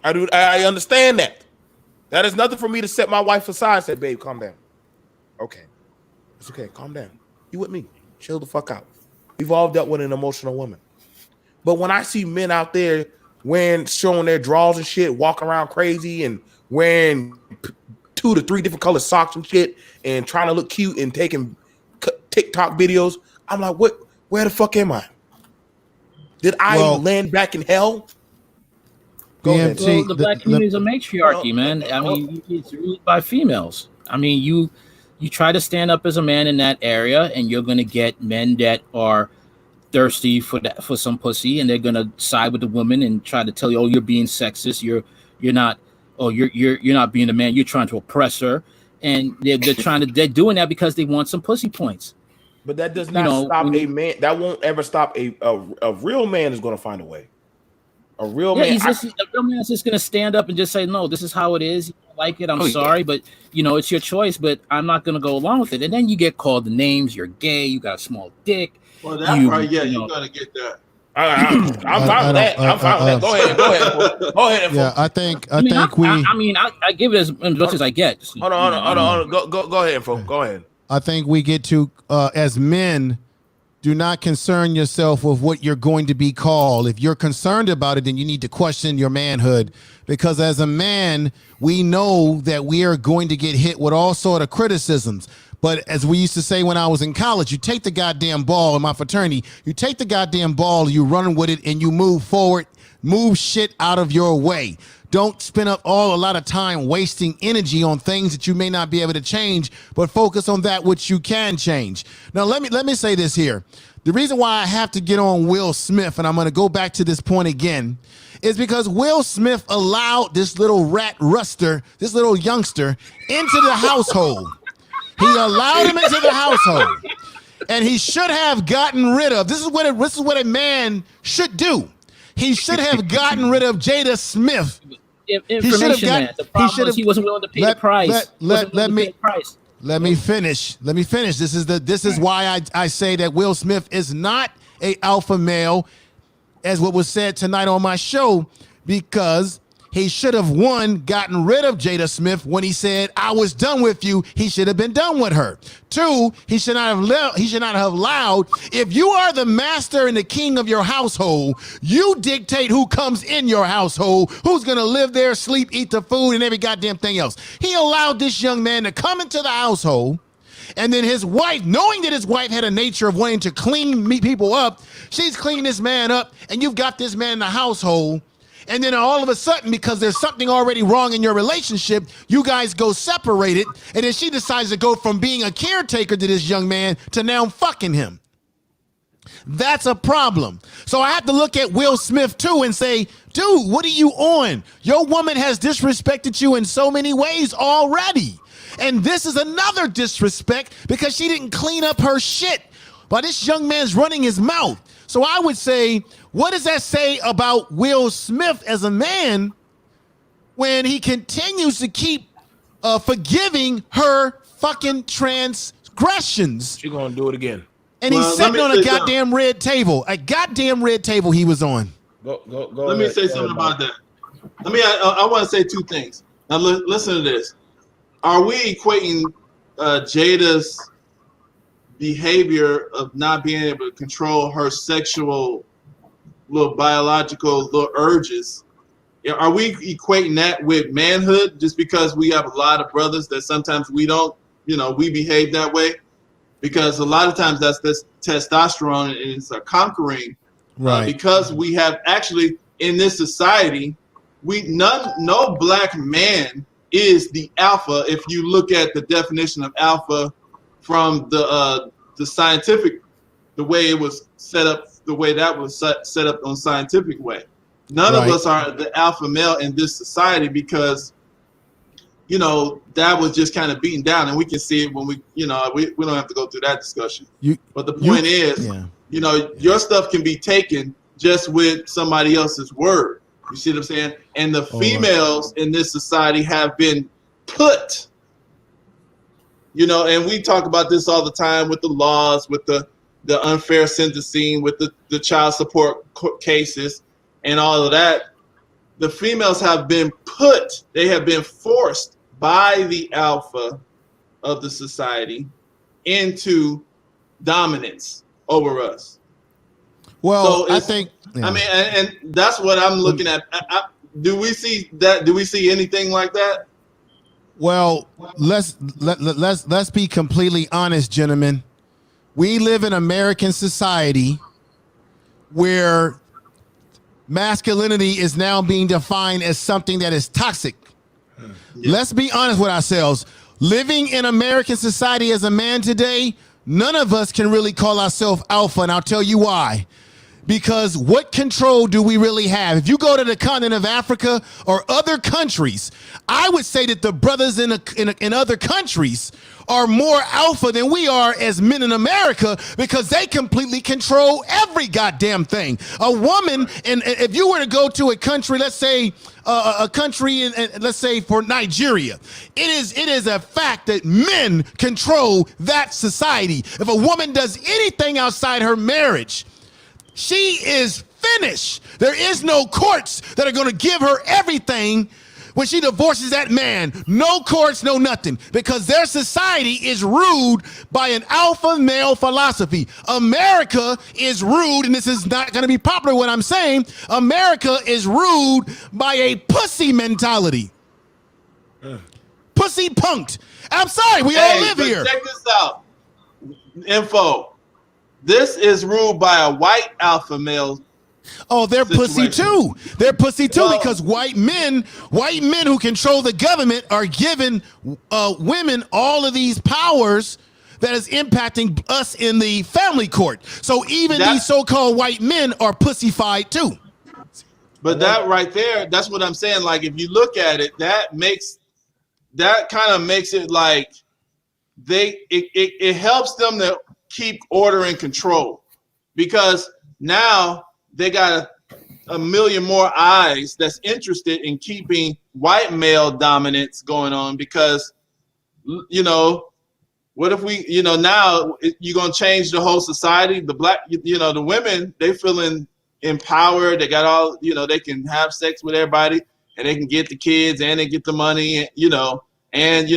I understand that. That is nothing for me to set my wife aside and say, babe, calm down. Okay. It's okay. Calm down. You with me. Chill the fuck out. We've all dealt with an emotional woman. But when I see men out there showing their drawers and shit, walking around crazy and wearing 2 to 3 different color socks and shit and trying to look cute and taking TikTok videos, I'm like, what? Where the fuck am I? Did I land back in hell? Go ahead. Well, the black community is a matriarchy, man. I mean, it's ruled by females. I mean, you try to stand up as a man in that area, and you're gonna get men that are thirsty for some pussy, and they're gonna side with the woman and try to tell you, oh, you're being sexist. You're not. Oh, you're not being a man. You're trying to oppress her, and they're doing that because they want some pussy points. But that does not stop a man. That won't ever stop a real man is going to find a way. A real man. A real man's just gonna stand up and just say, no, this is how it is. You don't like it. I'm sorry, but it's your choice. But I'm not gonna go along with it. And then you get called the names. You're gay. You got a small dick. Well, that's right. Yeah, you're gonna get that. I'm fine with that. I'm fine with that. Go ahead. Yeah, I think I give it as much as I get. Hold on. Go ahead, folks. Go ahead. I think we get to as men, do not concern yourself with what you're going to be called. If you're concerned about it, then you need to question your manhood, because as a man, we know that we are going to get hit with all sort of criticisms. But as we used to say when I was in college, you take the goddamn ball in my fraternity, you take the goddamn ball, you run with it, and you move forward, move shit out of your way. Don't spend up a lot of time wasting energy on things that you may not be able to change, but focus on that which you can change. Now, let me say this here. The reason why I have to get on Will Smith, and I'm going to go back to this point again, is because Will Smith allowed this little this little youngster into the household. He allowed him into the household, and he should have gotten rid of. This is what a man should do. He should have gotten rid of Jada Smith. Information man. The problem was he wasn't willing to pay the price. Let me finish. This is why I say that Will Smith is not a alpha male, as what was said tonight on my show, because he should have gotten rid of Jada Smith when he said, I was done with you. He should have been done with her. 2, he should not have allowed, if you are the master and the king of your household, you dictate who comes in your household, who's going to live there, sleep, eat the food, and every goddamn thing else. He allowed this young man to come into the household, and then his wife, knowing that his wife had a nature of wanting to clean people up, she's cleaning this man up, and you've got this man in the household. And then all of a sudden, because there's something already wrong in your relationship, you guys go separated. And then she decides to go from being a caretaker to this young man to now fucking him. That's a problem. So I have to look at Will Smith too and say, dude, what are you on? Your woman has disrespected you in so many ways already. And this is another disrespect because she didn't clean up her shit while this young man's running his mouth. So I would say, what does that say about Will Smith as a man when he continues to keep forgiving her fucking transgressions. She gonna do it again. And he's sitting on a goddamn red table. A goddamn red table he was on. Go. Let me say something about that. I want to say two things. Now listen to this. Are we equating Jada's behavior of not being able to control her sexual biological little urges? Are we equating that with manhood just because we have a lot of brothers that sometimes we don't, we behave that way? Because a lot of times that's this testosterone and it's a conquering. Right. Because we have actually in this society, no black man is the alpha. If you look at the definition of alpha from the scientific, the way it was set up, the way that was set up on scientific way. None of us are the alpha male in this society because, that was just kind of beaten down, and we can see it when we don't have to go through that discussion. But the point is, your stuff can be taken just with somebody else's word. You see what I'm saying? And the females in this society have been put, and we talk about this all the time with the laws, with the unfair sentencing, with the child support cases and all of that. The females have been they have been forced by the alpha of the society into dominance over us. Well, so I think, I mean, and that's what I'm looking at. Do we see that? Do we see anything like that? Well, let's be completely honest, gentlemen. We live in American society where masculinity is now being defined as something that is toxic. Yeah. Let's be honest with ourselves. Living in American society as a man today, none of us can really call ourselves alpha, and I'll tell you why. Because what control do we really have? If you go to the continent of Africa or other countries, I would say that the brothers in other countries are more alpha than we are as men in America because they completely control every goddamn thing. A woman, and if you were to go to a country, let's say a country, let's say for Nigeria, it is a fact that men control that society. If a woman does anything outside her marriage, she is finished. There is no courts that are going to give her everything when she divorces that man. No courts, no nothing, because their society is ruled by an alpha male philosophy. America is ruled, and this is not going to be popular what I'm saying, America is ruled by a pussy mentality. Pussy punked. I'm sorry, we all live here. Check this out. Info. This is ruled by a white alpha male. Oh, they're pussy too. They're pussy too because white men who control the government are giving women all of these powers that is impacting us in the family court. So even these so-called white men are pussyfied too. But that right there, that's what I'm saying. Like if you look at it, that kind of makes it like it helps them to keep order and control, because now they got a million more eyes that's interested in keeping white male dominance going on. Because what if we now you're gonna change the whole society? The black the women, they feeling empowered, they got all they can have sex with everybody and they can get the kids and they get the money and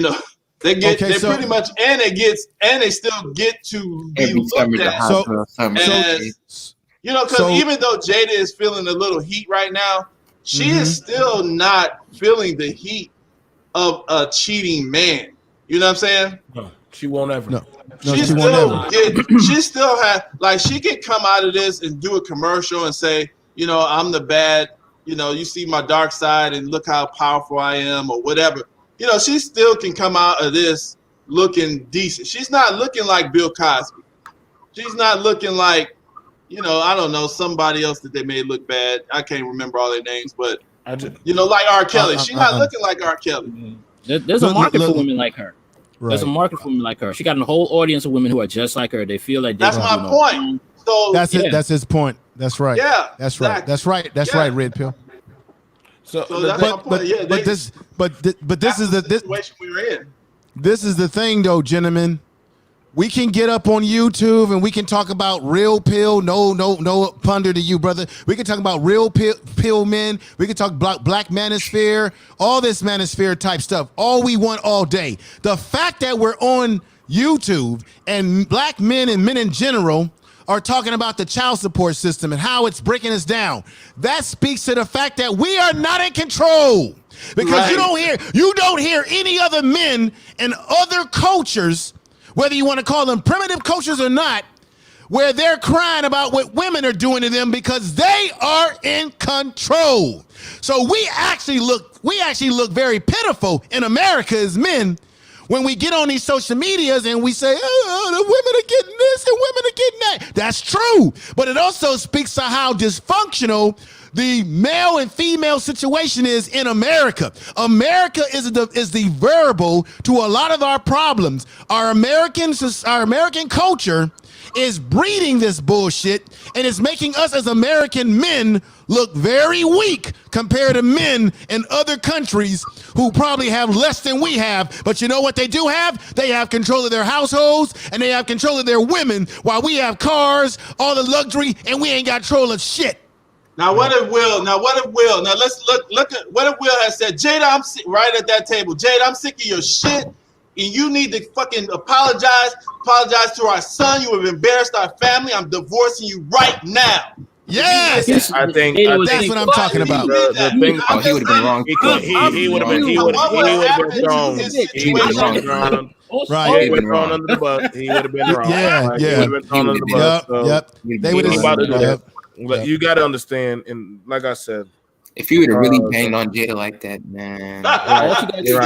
they get pretty much, and they still get to be looked at. Because even though Jada is feeling a little heat right now, she is still not feeling the heat of a cheating man. You know what I'm saying? No, she won't ever. No, she still has, like, she can come out of this and do a commercial and say, I'm the bad, you see my dark side and look how powerful I am or whatever. She still can come out of this looking decent. She's not looking like Bill Cosby. She's not looking like, I don't know, somebody else that they made look bad. I can't remember all their names, but, like R. Kelly. She's not looking like R. Kelly. There's a market for women like her. Right. There's a market for women like her. She got a whole audience of women who are just like her. They feel like that's my point. So that's it. That's his point. That's right. Yeah. That's right. That's right. That's right. Red Pill. So that's my point. Yeah, this is the situation we're in. This is the thing, though, gentlemen. We can get up on YouTube and we can talk about real pill. No plunder to you, brother. We can talk about real pill men. We can talk black manosphere, all this manosphere type stuff. All we want all day. The fact that we're on YouTube and black men and men in general are talking about the child support system and how it's breaking us down. That speaks to the fact that we are not in control. Because you don't hear any other men in other cultures, whether you want to call them primitive cultures or not, where they're crying about what women are doing to them because they are in control. So we actually look very pitiful in America as men when we get on these social medias and we say, oh, the women are getting this and women are getting that. That's true. But it also speaks to how dysfunctional the male and female situation is in America. America is the variable to a lot of our problems. Our American culture is breeding this bullshit, and it's making us as American men look very weak compared to men in other countries who probably have less than we have. But you know what they do have? They have control of their households and they have control of their women, while we have cars, all the luxury, and we ain't got control of shit. Now what if Will? Now let's look at what if Will has said, Jada, I'm right at that table. Jada, I'm sick of your shit, and you need to fucking apologize to our son. You have embarrassed our family. I'm divorcing you right now. Yes, I think that's what I'm talking about. He would have been wrong. He would have been thrown. He would have been thrown. Right. He would have been thrown under the bus. He would have been wrong. Yeah. He would have been thrown under the bus. Yep. They would have. But you got to understand, and like I said, if you would have really banged on Jada like that, man. He would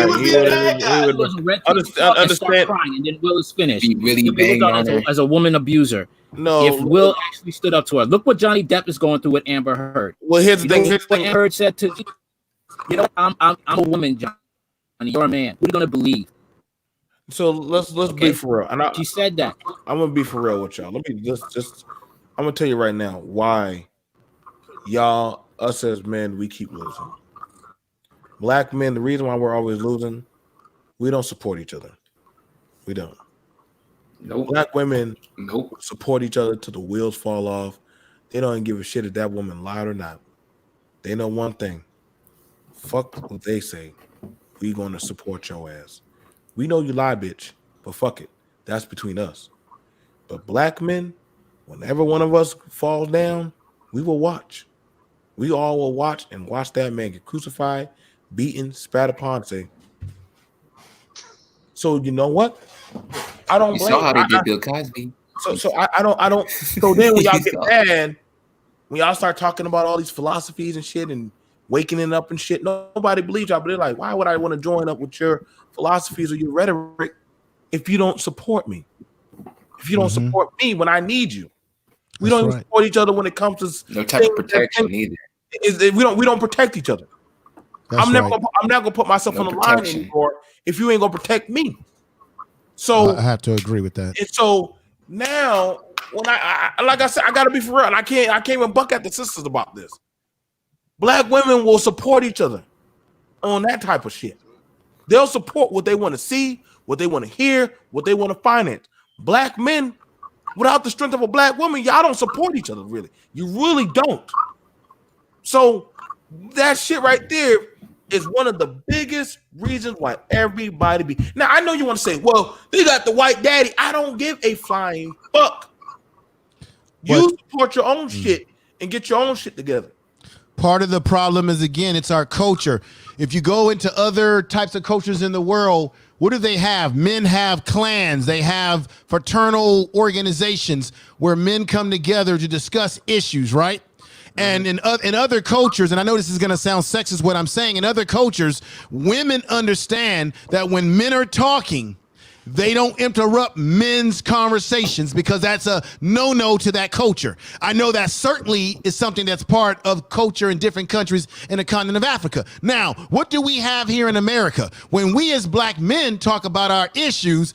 understand. Crying, and then Will is finished. He really banged on her as a woman abuser. No, if Will actually stood up to her, look what Johnny Depp is going through with Amber Heard. Well, here's the thing. What Amber Heard said to, I'm a woman, Johnny. You're a man. Who are you gonna believe? So let's be for real. And she said that. I'm gonna be for real with y'all. Let me just. I'm gonna tell you right now why us as men, we keep losing. Black men, the reason why we're always losing, we don't support each other. We don't. Nope. Black women support each other till the wheels fall off. They don't even give a shit if that woman lied or not. They know one thing. Fuck what they say. We gonna support your ass. We know you lie, bitch, but fuck it. That's between us. But black men, whenever one of us falls down, we will watch. We all will watch that man get crucified, beaten, spat upon, say. So you know what? I don't blame. You saw how they did Bill Cosby. So I don't. So then when y'all get mad, when y'all start talking about all these philosophies and shit and waking it up and shit, nobody believes y'all. But they're like, why would I want to join up with your philosophies or your rhetoric if you don't support me? If you don't support me when I need you. We don't even support each other when it comes to no type of protection either. We don't protect each other. I'm not gonna put myself on the line anymore if you ain't gonna protect me. So I have to agree with that. And so now, when I like I said, I gotta be for real. And I can't even buck at the sisters about this. Black women will support each other on that type of shit. They'll support what they want to see, what they want to hear, what they want to finance. Black men, without the strength of a black woman, y'all don't support each other, really. You really don't. So that shit right there is one of the biggest reasons why everybody be. Now, I know you want to say, well, they got the white daddy. I don't give a flying fuck. You support your own shit and get your own shit together. Part of the problem is, again, it's our culture. If you go into other types of cultures in the world, what do they have? Men have clans. They have fraternal organizations where men come together to discuss issues, right? And in other cultures, and I know this is going to sound sexist what I'm saying, in other cultures, women understand that when men are talking, they don't interrupt men's conversations because that's a no-no to that culture. I know that certainly is something that's part of culture in different countries in the continent of Africa. Now, what do we have here in America? When we as black men talk about our issues,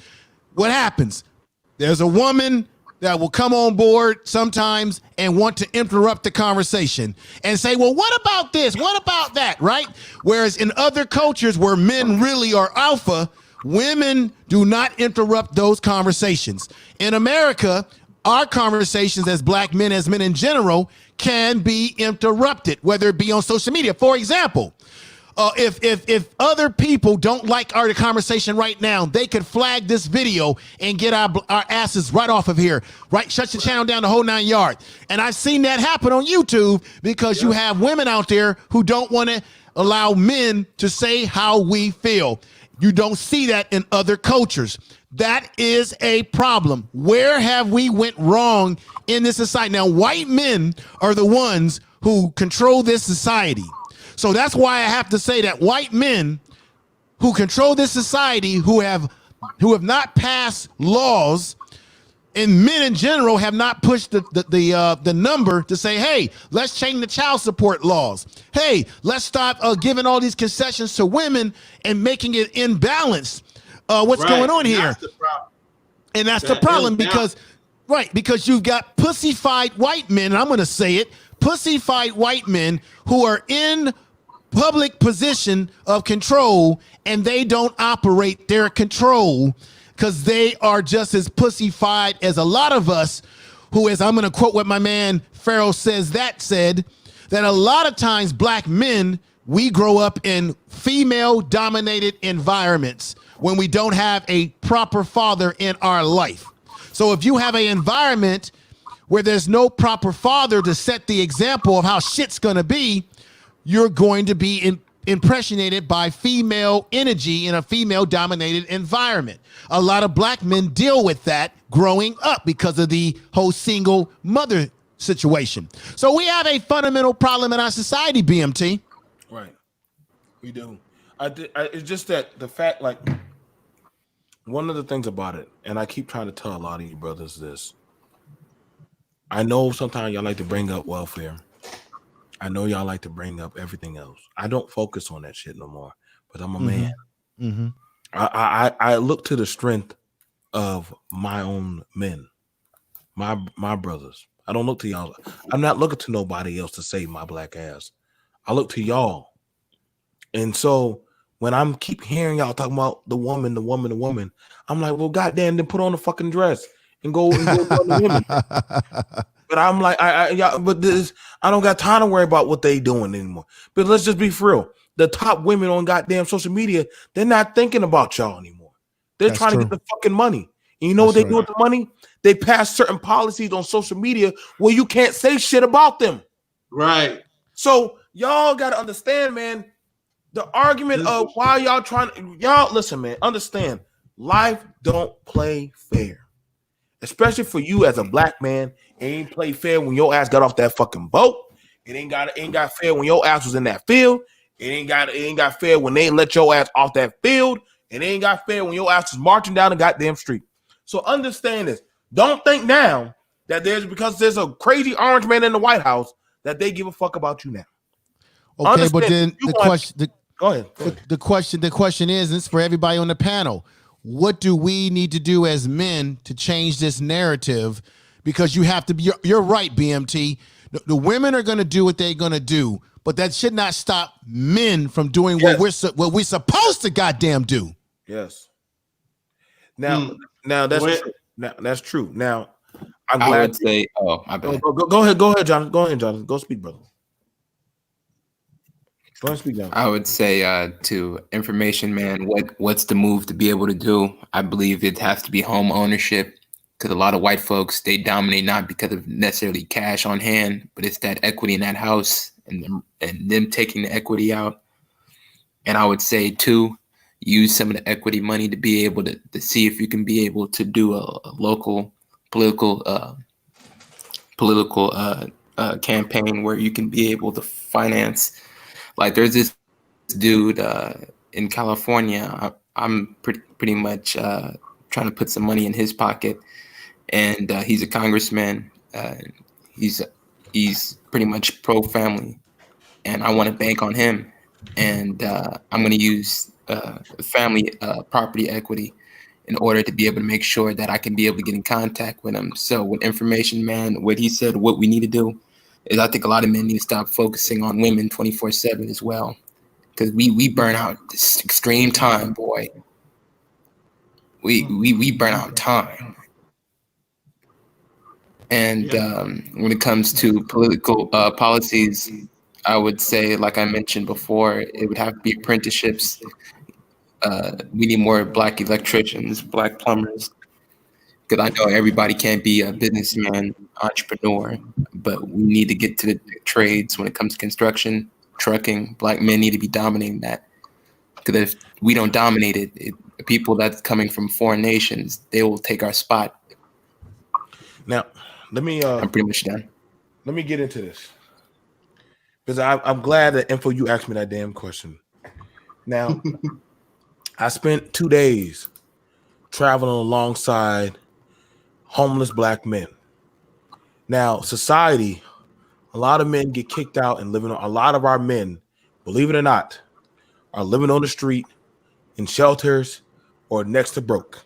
what happens? There's a woman that will come on board sometimes and want to interrupt the conversation and say, well, what about this? What about that? Right? Whereas in other cultures where men really are alpha, women do not interrupt those conversations. In America, our conversations as black men, as men in general, can be interrupted, whether it be on social media. For example, if other people don't like our conversation right now, they could flag this video and get our asses right off of here, right? Shut the channel down the whole 9 yards. And I've seen that happen on YouTube because you have women out there who don't want to allow men to say how we feel. You don't see that in other cultures. That is a problem. Where have we went wrong in this society? Now, white men are the ones who control this society. So that's why I have to say that white men who control this society, who have not passed laws, and men in general have not pushed the number to say, hey, let's change the child support laws. Hey, let's stop giving all these concessions to women and making it imbalanced. What's going on here? And that's the problem because you've got pussyfied white men, and I'm going to say it, pussyfied white men who are in public position of control, and they don't operate their control because they are just as pussyfied as a lot of us who, as I'm going to quote what my man Pharaoh said, that a lot of times black men, we grow up in female-dominated environments when we don't have a proper father in our life. So if you have an environment where there's no proper father to set the example of how shit's going to be, you're going to be impressionated by female energy in a female-dominated environment. A lot of black men deal with that growing up because of the whole single mother situation. So we have a fundamental problem in our society, BMT. Right. We do. It's just that the fact, like, one of the things about it, and I keep trying to tell a lot of you brothers this, I know sometimes y'all like to bring up welfare. I know y'all like to bring up everything else. I don't focus on that shit no more, but I'm a man. Mm-hmm. I look to the strength of my own men, my brothers. I don't look to y'all. I'm not looking to nobody else to save my black ass. I look to y'all. And so when I'm keep hearing y'all talking about the woman, I'm like, well, goddamn, then put on the fucking dress and go tell the women. But I'm like, I don't got time to worry about what they doing anymore. But let's just be for real. The top women on goddamn social media, they're not thinking about y'all anymore. They're trying to get the fucking money. And you know what they do with the money? They pass certain policies on social media where you can't say shit about them. Right. So y'all got to understand, man, the argument of why y'all listen, man, understand, life don't play fair. Especially for you as a black man, it ain't play fair when your ass got off that fucking boat. It ain't got fair when your ass was in that field. It ain't got fair when they let your ass off that field. It ain't got fair when your ass was marching down the goddamn street. So understand this. Don't think now that because there's a crazy orange man in the White House that they give a fuck about you now. Okay, understand, but then go ahead. The question is, and it's for everybody on the panel, what do we need to do as men to change this narrative? Because you have to be, you're right, BMT. The women are going to do what they're going to do, but that should not stop men from doing what we're supposed to goddamn do. Yes. Now that's true. Now I would say, my bad. Go ahead, Jonathan. Go ahead, Jonathan. Go speak, brother. Go ahead, speak, Jonathan. I would say to information man, what's the move to be able to do? I believe it has to be home ownership, because a lot of white folks, they dominate not because of necessarily cash on hand, but it's that equity in that house and them taking the equity out. And I would say too, use some of the equity money to be able to see if you can be able to do a local political campaign where you can be able to finance. Like there's this dude in California. I'm pretty much trying to put some money in his pocket, and he's a congressman. He's pretty much pro-family, and I want to bank on him. And I'm going to use family property equity in order to be able to make sure that I can be able to get in contact with them. So with Information Man, what he said, what we need to do is I think a lot of men need to stop focusing on women 24/7 as well. Because we burn out this extreme time, boy. We burn out time. And when it comes to political policies, I would say, like I mentioned before, it would have to be apprenticeships. We need more Black electricians, Black plumbers, because I know everybody can't be a businessman, entrepreneur, but we need to get to the trades when it comes to construction, trucking. Black men need to be dominating that, because if we don't dominate it, people that's coming from foreign nations, they will take our spot. Now, let me. I'm pretty much done. Let me get into this, because I'm glad that Info you asked me that damn question. Now, I spent 2 days traveling alongside homeless Black men. Now, society, a lot of men get kicked out and living on. A lot of our men, believe it or not, are living on the street, in shelters, or next to broke.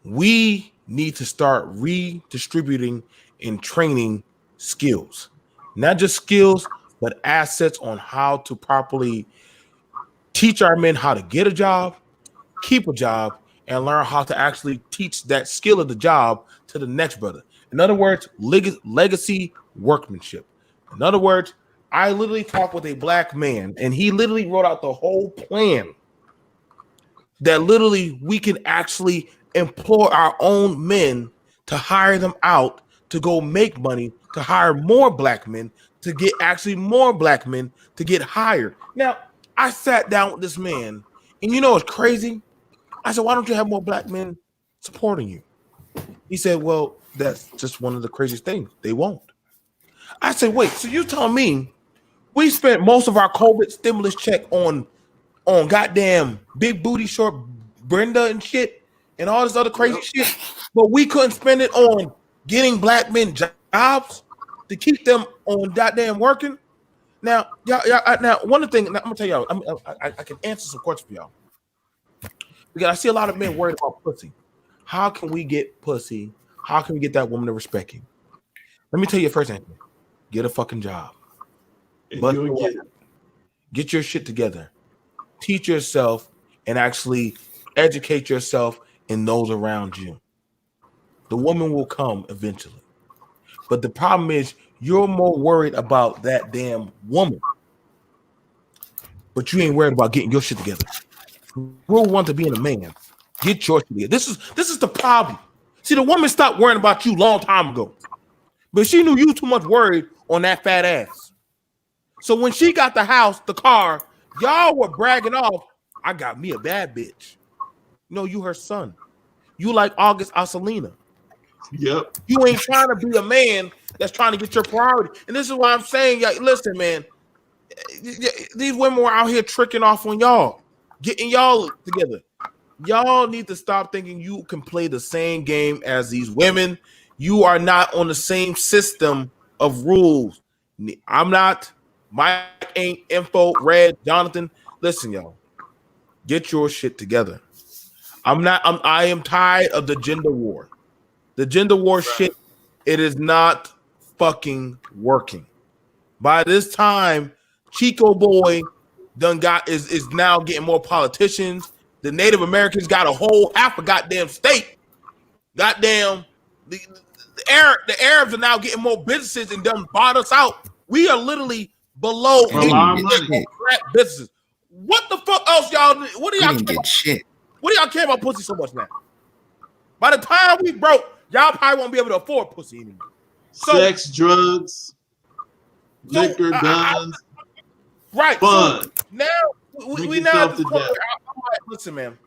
We need to start redistributing and training skills, not just skills, but assets on how to properly teach our men how to get a job, keep a job, and learn how to actually teach that skill of the job to the next brother. In other words, legacy workmanship. In other words, I literally talked with a Black man, and he literally wrote out the whole plan that literally we can actually employ our own men to hire them out to go make money, to hire more Black men, to get actually more Black men to get hired. Now, I sat down with this man, and you know what's crazy? I said, why don't you have more Black men supporting you? He said, well, that's just one of the craziest things. They won't. I said, wait, so you telling me we spent most of our COVID stimulus check on goddamn big booty short Brenda and shit and all this other crazy shit, but we couldn't spend it on getting Black men jobs to keep them on goddamn working? Now, now one of the things I'm gonna tell y'all, I can answer some questions for y'all. Because I see a lot of men worried about pussy. How can we get pussy? How can we get that woman to respect you? Let me tell you first, Anthony. Get a fucking job. But get your shit together. Teach yourself and actually educate yourself and those around you. The woman will come eventually. But the problem is you're more worried about that damn woman. But you ain't worried about getting your shit together. Rule one to being a man. Get your shit together. This is the problem. See, the woman stopped worrying about you a long time ago. But she knew you too much worried on that fat ass. So when she got the house, the car, y'all were bragging off, I got me a bad bitch. No, you her son. You like August Alsina. Yep. You ain't trying to be a man that's trying to get your priority. And this is why I'm saying, listen, man, these women were out here tricking off on y'all, getting y'all together. Y'all need to stop thinking you can play the same game as these women. You are not on the same system of rules. I'm not. Mike ain't. Info, Red, Jonathan. Listen, y'all. Get your shit together. I am tired of the gender war. The gender war shit, it is not fucking working. By this time, Chico Boy is now getting more politicians. The Native Americans got a whole half a goddamn state. Goddamn, the Arabs are now getting more businesses and done bought us out. We are literally below businesses. What the fuck else, y'all? What do y'all get shit? What do y'all care about pussy so much now? By the time we broke, y'all probably won't be able to afford pussy anymore. Sex, drugs, liquor, guns, right? Fun. So now we now listen, man.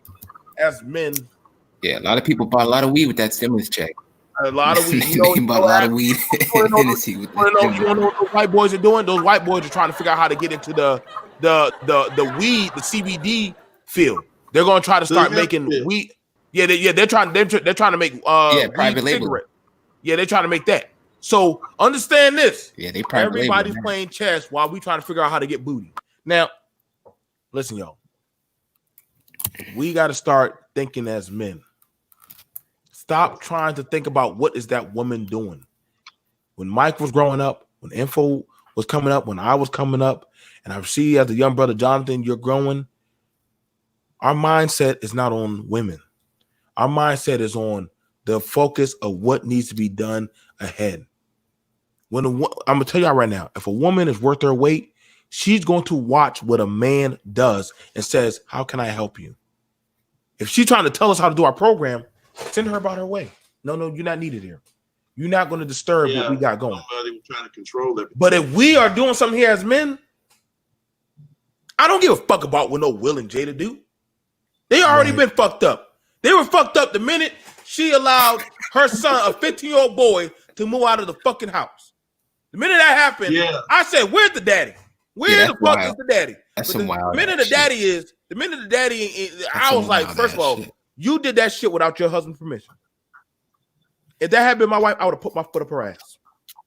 As men, yeah, a lot of people bought a lot of weed with that stimulus check. A lot of weed. They bought a lot of weed. You want to know what those white boys are doing? Those white boys are trying to figure out how to get into the weed, the CBD field. They're going to try to start making weed. Yeah, they're trying to make private label. Cigarette. Yeah, they're trying to make that. So understand this. Yeah, they private everybody's label, playing chess while we trying to figure out how to get booty. Now, listen, y'all. We got to start thinking as men. Stop trying to think about what is that woman doing. When Mike was growing up, when Info was coming up, when I was coming up, and I see as a young brother, Jonathan, you're growing, our mindset is not on women. Our mindset is on the focus of what needs to be done ahead. I'm going to tell y'all right now, if a woman is worth her weight, she's going to watch what a man does and says, how can I help you? If she's trying to tell us how to do our program, send her about her way. No, you're not needed here. You're not going to disturb what we got going. Nobody was trying to control it. But if we are doing something here as men, I don't give a fuck about what no Will and Jada do. They already been fucked up. They were fucked up the minute she allowed her son, a 15-year-old boy, to move out of the fucking house. The minute that happened, I said, where's the daddy? Where the fuck is the daddy? That's some wild. The minute the daddy is, I was like, first of all, you did that shit without your husband's permission. If that had been my wife, I would have put my foot up her ass.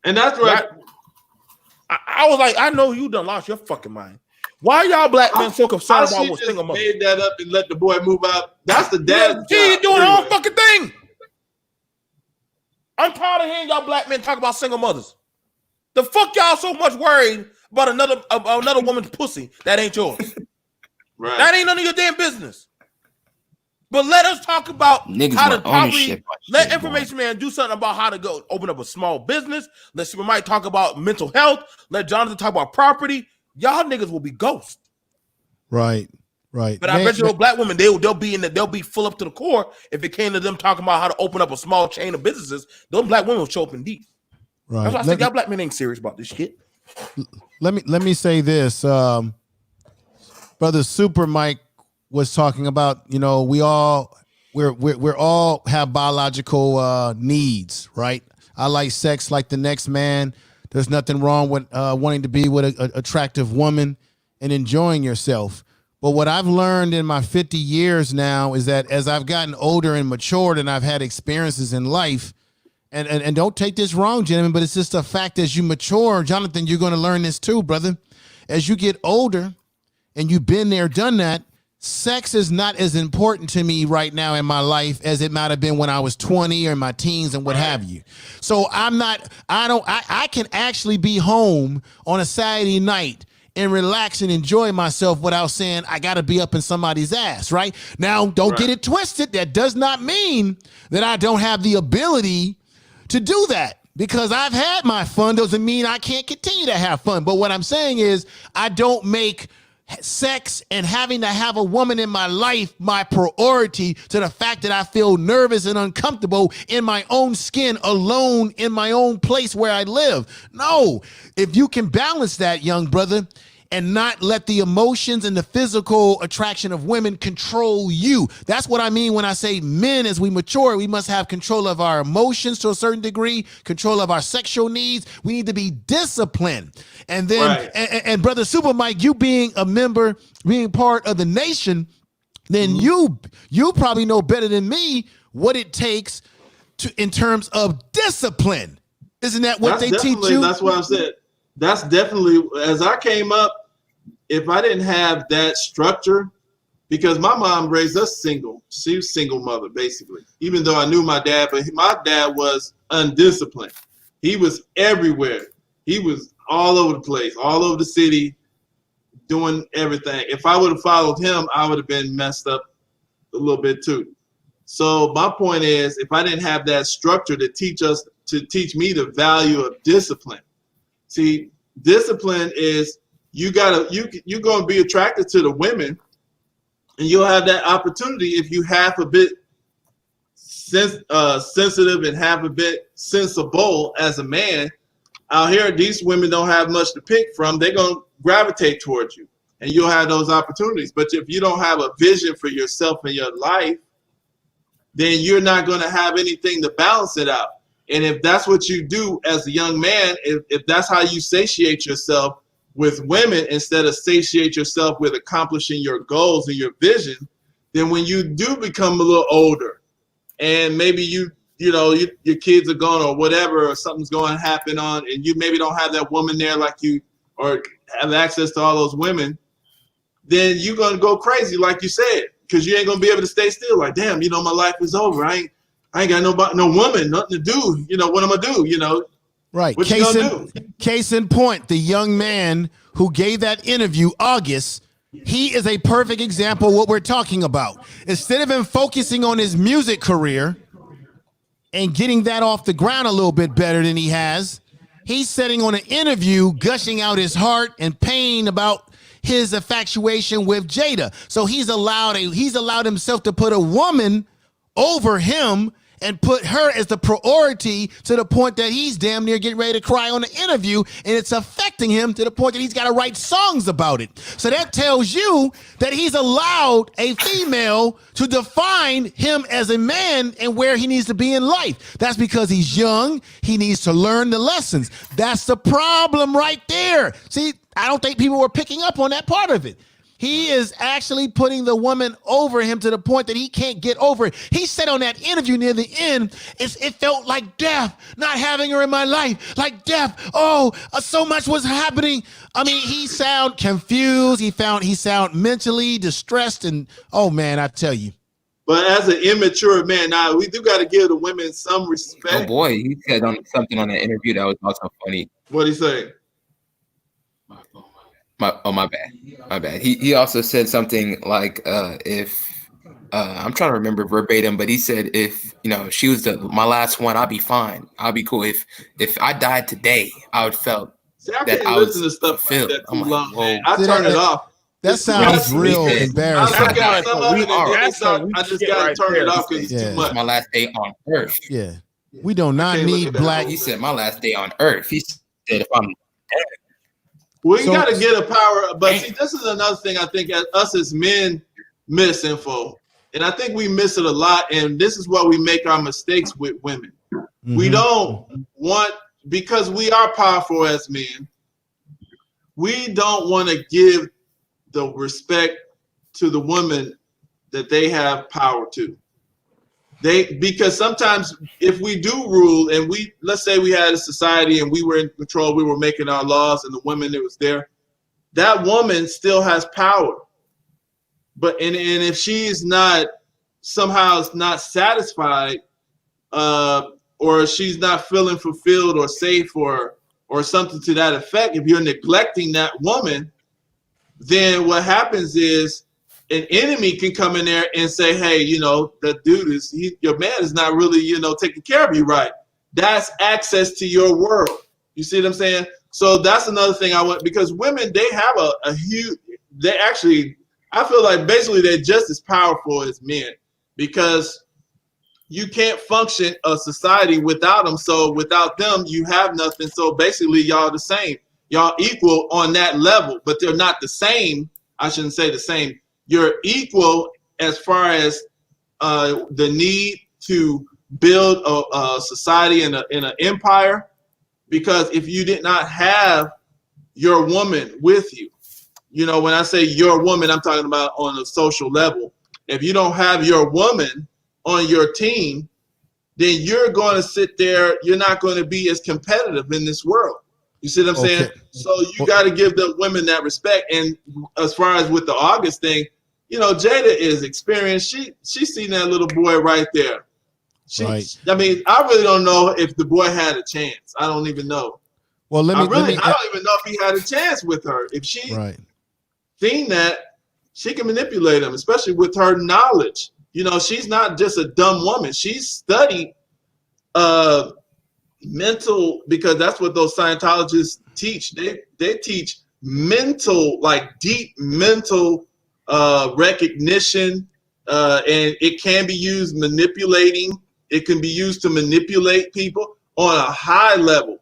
And that's right. I was like, I know you done lost your fucking mind. Why y'all black men so concerned about what single mother? Made that up and let the boy move out. That's the dad. She doing her own fucking thing. I'm tired of hearing y'all black men talk about single mothers. The fuck y'all so much worried about another woman's pussy that ain't yours? Right. That ain't none of your damn business. But let us talk about niggas how to probably let information man do something about how to go open up a small business. Let Super Mike talk about mental health. Let Jonathan talk about property. Y'all niggas will be ghosts. Right. But I bet you those black women, they'll be full up to the core if it came to them talking about how to open up a small chain of businesses. Those black women will show up in deep. Right. That's why I said y'all black men ain't serious about this shit. Let me say this. Brother Super Mike was talking about, we're all have biological needs, right? I like sex like the next man. There's nothing wrong with wanting to be with an attractive woman and enjoying yourself. But what I've learned in my 50 years now is that as I've gotten older and matured and I've had experiences in life, and don't take this wrong, gentlemen, but it's just a fact as you mature, Jonathan, you're going to learn this too, brother. As you get older and you've been there, done that, sex is not as important to me right now in my life as it might have been when I was 20 or in my teens and what have you. So I can actually be home on a Saturday night and relax and enjoy myself without saying I got to be up in somebody's ass, right? Now, don't get it twisted. That does not mean that I don't have the ability to do that. Because I've had my fun doesn't mean I can't continue to have fun. But what I'm saying is I don't make sex and having to have a woman in my life my priority to the fact that I feel nervous and uncomfortable in my own skin, alone in my own place where I live. No, if you can balance that, young brother, and not let the emotions and the physical attraction of women control you. That's what I mean when I say men, as we mature, we must have control of our emotions to a certain degree, control of our sexual needs. We need to be disciplined. And then, and Brother Super Mike, you being a member, being part of the nation, then you probably know better than me what it takes in terms of discipline. Isn't that what they teach you? That's what I said. That's definitely, as I came up, if I didn't have that structure, because my mom raised us single. She was single mother, basically. Even though I knew my dad, but my dad was undisciplined. He was everywhere. He was all over the place, all over the city, doing everything. If I would have followed him, I would have been messed up a little bit too. So my point is, if I didn't have that structure to teach me the value of discipline. See, discipline is you're going to be attracted to the women, and you'll have that opportunity if you half a bit sensitive and half a bit sensible as a man. Out here, these women don't have much to pick from. They're going to gravitate towards you, and you'll have those opportunities. But if you don't have a vision for yourself and your life, then you're not going to have anything to balance it out. And if that's what you do as a young man, if that's how you satiate yourself with women instead of satiate yourself with accomplishing your goals and your vision, then when you do become a little older and maybe your kids are gone or whatever, or something's going to happen and you maybe don't have that woman there like you, or have access to all those women, then you're going to go crazy, like you said. because you ain't gonna be able to stay still. Like, damn, you know, my life is over. I ain't got no woman, nothing to do. You know, what I'm gonna do? You know, Right. what you gonna do? Case in point, the young man who gave that interview, August, he is a perfect example of what we're talking about. Instead of him focusing on his music career and getting that off the ground a little bit better than he has, he's sitting on an interview gushing out his heart and pain about his infatuation with Jada. So he's allowed himself to put a woman over him and put her as the priority to the point that he's damn near getting ready to cry on the interview, and it's affecting him to the point that he's got to write songs about it. So that tells you that he's allowed a female to define him as a man and where he needs to be in life. That's because he's young. He needs to learn the lessons. That's the problem right there. See, I don't think people were picking up on that part of it. He is actually putting the woman over him to the point that he can't get over it. He said on that interview near the end, it felt like death, not having her in my life, like death. Oh, so much was happening. I mean, he sound confused. He sound mentally distressed. And oh man, I tell you. But as an immature man, now we do got to give the women some respect. Oh boy, he said something on the interview that was also funny. What'd he say? My bad. He also said something like, if I'm trying to remember verbatim, but he said, if you know she was my last one, I'll be fine. I'll be cool. If I died today, I would felt I that can't I was listen to stuff fulfilled. like that too I'm like, long, whoa. man. I turn it off. That sounds real embarrassing. I got some of it, I just got to turn it off because it's too much. My last day on earth. Yeah, we do not need black. He said my last day on earth. He said if I'm dead. We got to get a power, but see, this is another thing I think us as men miss, info, and I think we miss it a lot. And this is where we make our mistakes with women. Mm-hmm. We don't want, because we are powerful as men, we don't want to give the respect to the woman that they have power to. Because sometimes if we do rule and let's say we had a society and we were in control, we were making our laws and the woman that was there, that woman still has power. But and if she's not somehow not satisfied, or she's not feeling fulfilled or safe or something to that effect, if you're neglecting that woman, then what happens is an enemy can come in there and say, hey, you know, that dude your man is not really, you know, taking care of you right. That's access to your world. You see what I'm saying? So that's another thing I want, because women, they have a huge, I feel like basically they're just as powerful as men, because you can't function a society without them. So without them, you have nothing. So basically y'all the same. Y'all equal on that level, but they're not the same. I shouldn't say the same. You're equal as far as the need to build a society and an empire, because if you did not have your woman with you, you know, when I say your woman, I'm talking about on a social level. If you don't have your woman on your team, then you're going to sit there. You're not going to be as competitive in this world. You see what I'm saying? So you got to give the women that respect. And as far as with the August thing, you know, Jada is experienced. She's seen that little boy right there. Right. I mean, I really don't know if the boy had a chance. I don't even know. Well, I don't even know if he had a chance with her. If she seen that, she can manipulate him, especially with her knowledge. You know, she's not just a dumb woman. She's studied mental, because that's what those Scientologists teach. They teach mental, like deep mental recognition, and it can be used manipulating. It can be used to manipulate people on a high level,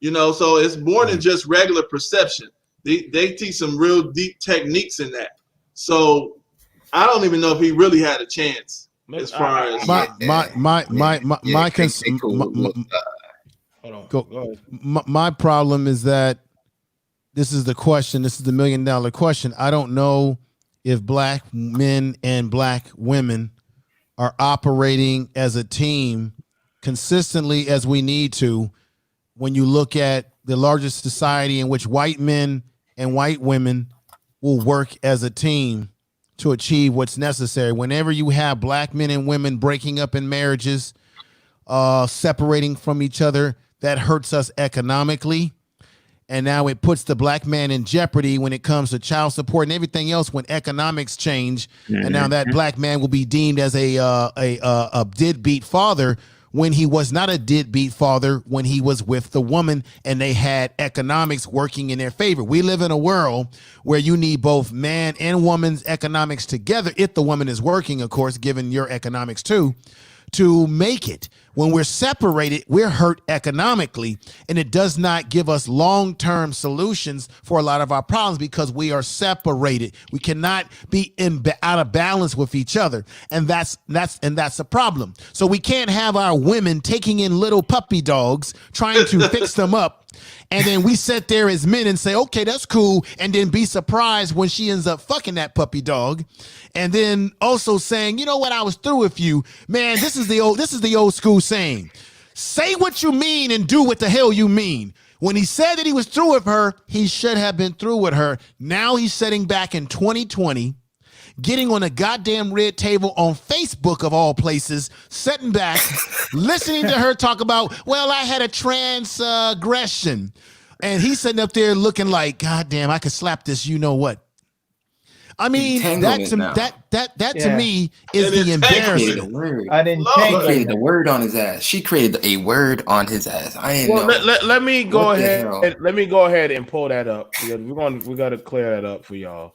you know. So it's more than just regular perception. They teach some real deep techniques in that. So I don't even know if he really had a chance as far as my problem is that this is the question. This is the $1 million question. I don't know if black men and black women are operating as a team consistently as we need to. When you look at the largest society in which white men and white women will work as a team to achieve what's necessary. Whenever you have black men and women breaking up in marriages, separating from each other, that hurts us economically. And now it puts the black man in jeopardy when it comes to child support and everything else when economics change. And now that black man will be deemed as a deadbeat father when he was not a deadbeat father when he was with the woman and they had economics working in their favor. We live in a world where you need both man and woman's economics together, if the woman is working, of course, given your economics too, to make it. When we're separated, we're hurt economically, and it does not give us long-term solutions for a lot of our problems because we are separated. We cannot be out of balance with each other, and that's a problem. So we can't have our women taking in little puppy dogs, trying to fix them up, and then we sit there as men and say, okay, that's cool, and then be surprised when she ends up fucking that puppy dog, and then also saying, you know what, I was through with you, man. This is the old school saying, say what you mean and do what the hell you mean. When he said that he was through with her, he should have been through with her. Now he's sitting back in 2020, getting on a goddamn red table on Facebook of all places, sitting back, listening to her talk about, well, I had a transgression. And he's sitting up there looking like, God damn, I could slap this, you know what? I mean, that to me is the embarrassment. I didn't create the word on his ass. She created a word on his ass. I ain't know. Let me go ahead. Let me go ahead and pull that up. We got to clear that up for y'all.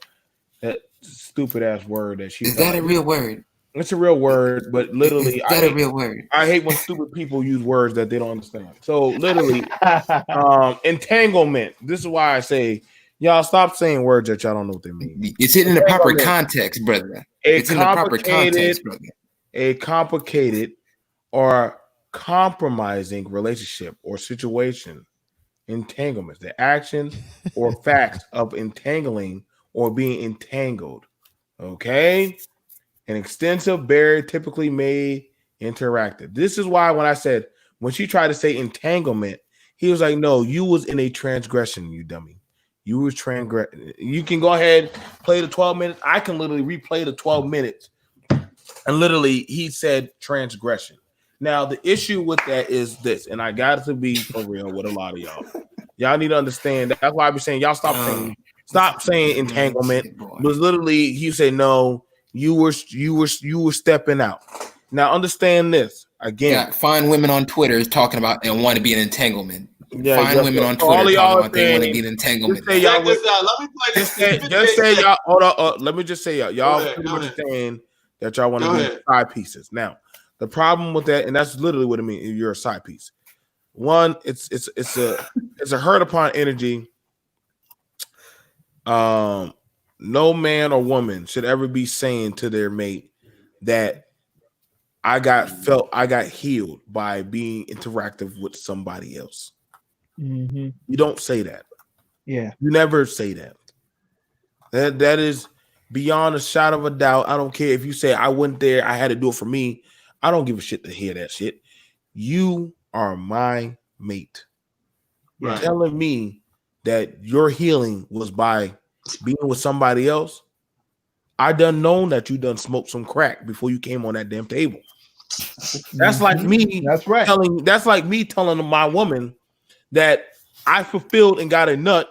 That stupid ass word that she. Is that a real word? It's a real word, but literally, is that a real word? I hate when stupid people use words that they don't understand. So literally, entanglement. This is why I say. Y'all stop saying words that y'all don't know what they mean. It's in the proper context, brother. It's in the proper context, brother. A complicated or compromising relationship or situation, entanglement, the action or fact of entangling or being entangled. Okay? An extensive barrier typically made interactive. This is why when I said, when she tried to say entanglement, he was like, no, you was in a transgression, you dummy. You was transgressing. You can go ahead, play the 12 minutes. I can literally replay the 12 minutes. And literally, he said transgression. Now, the issue with that is this, and I got to be for real with a lot of y'all. Y'all need to understand that. That's why I be saying, y'all stop saying entanglement. But literally, he said, no, you were stepping out. Now, understand this again. Find women on Twitter talking about and want to be an entanglement. Find women on Twitter talking about they want to be an entanglement. Check this out. Let me play this. Just say y'all. Hold on. Let me just say y'all understand that y'all want to be side pieces. Now, the problem with that, and that's literally what it means. You're a side piece. One, it's a hurt upon energy. No man or woman should ever be saying to their mate that I got healed by being interactive with somebody else. Mm-hmm. You don't say that. Yeah. You never say that. That is beyond a shadow of a doubt. I don't care if you say I went there, I had to do it for me. I don't give a shit to hear that shit. You are my mate. You're telling me that your healing was by being with somebody else. I done known that you done smoked some crack before you came on that damn table. That's like me. That's right. That's like me telling my woman that I fulfilled and got a nut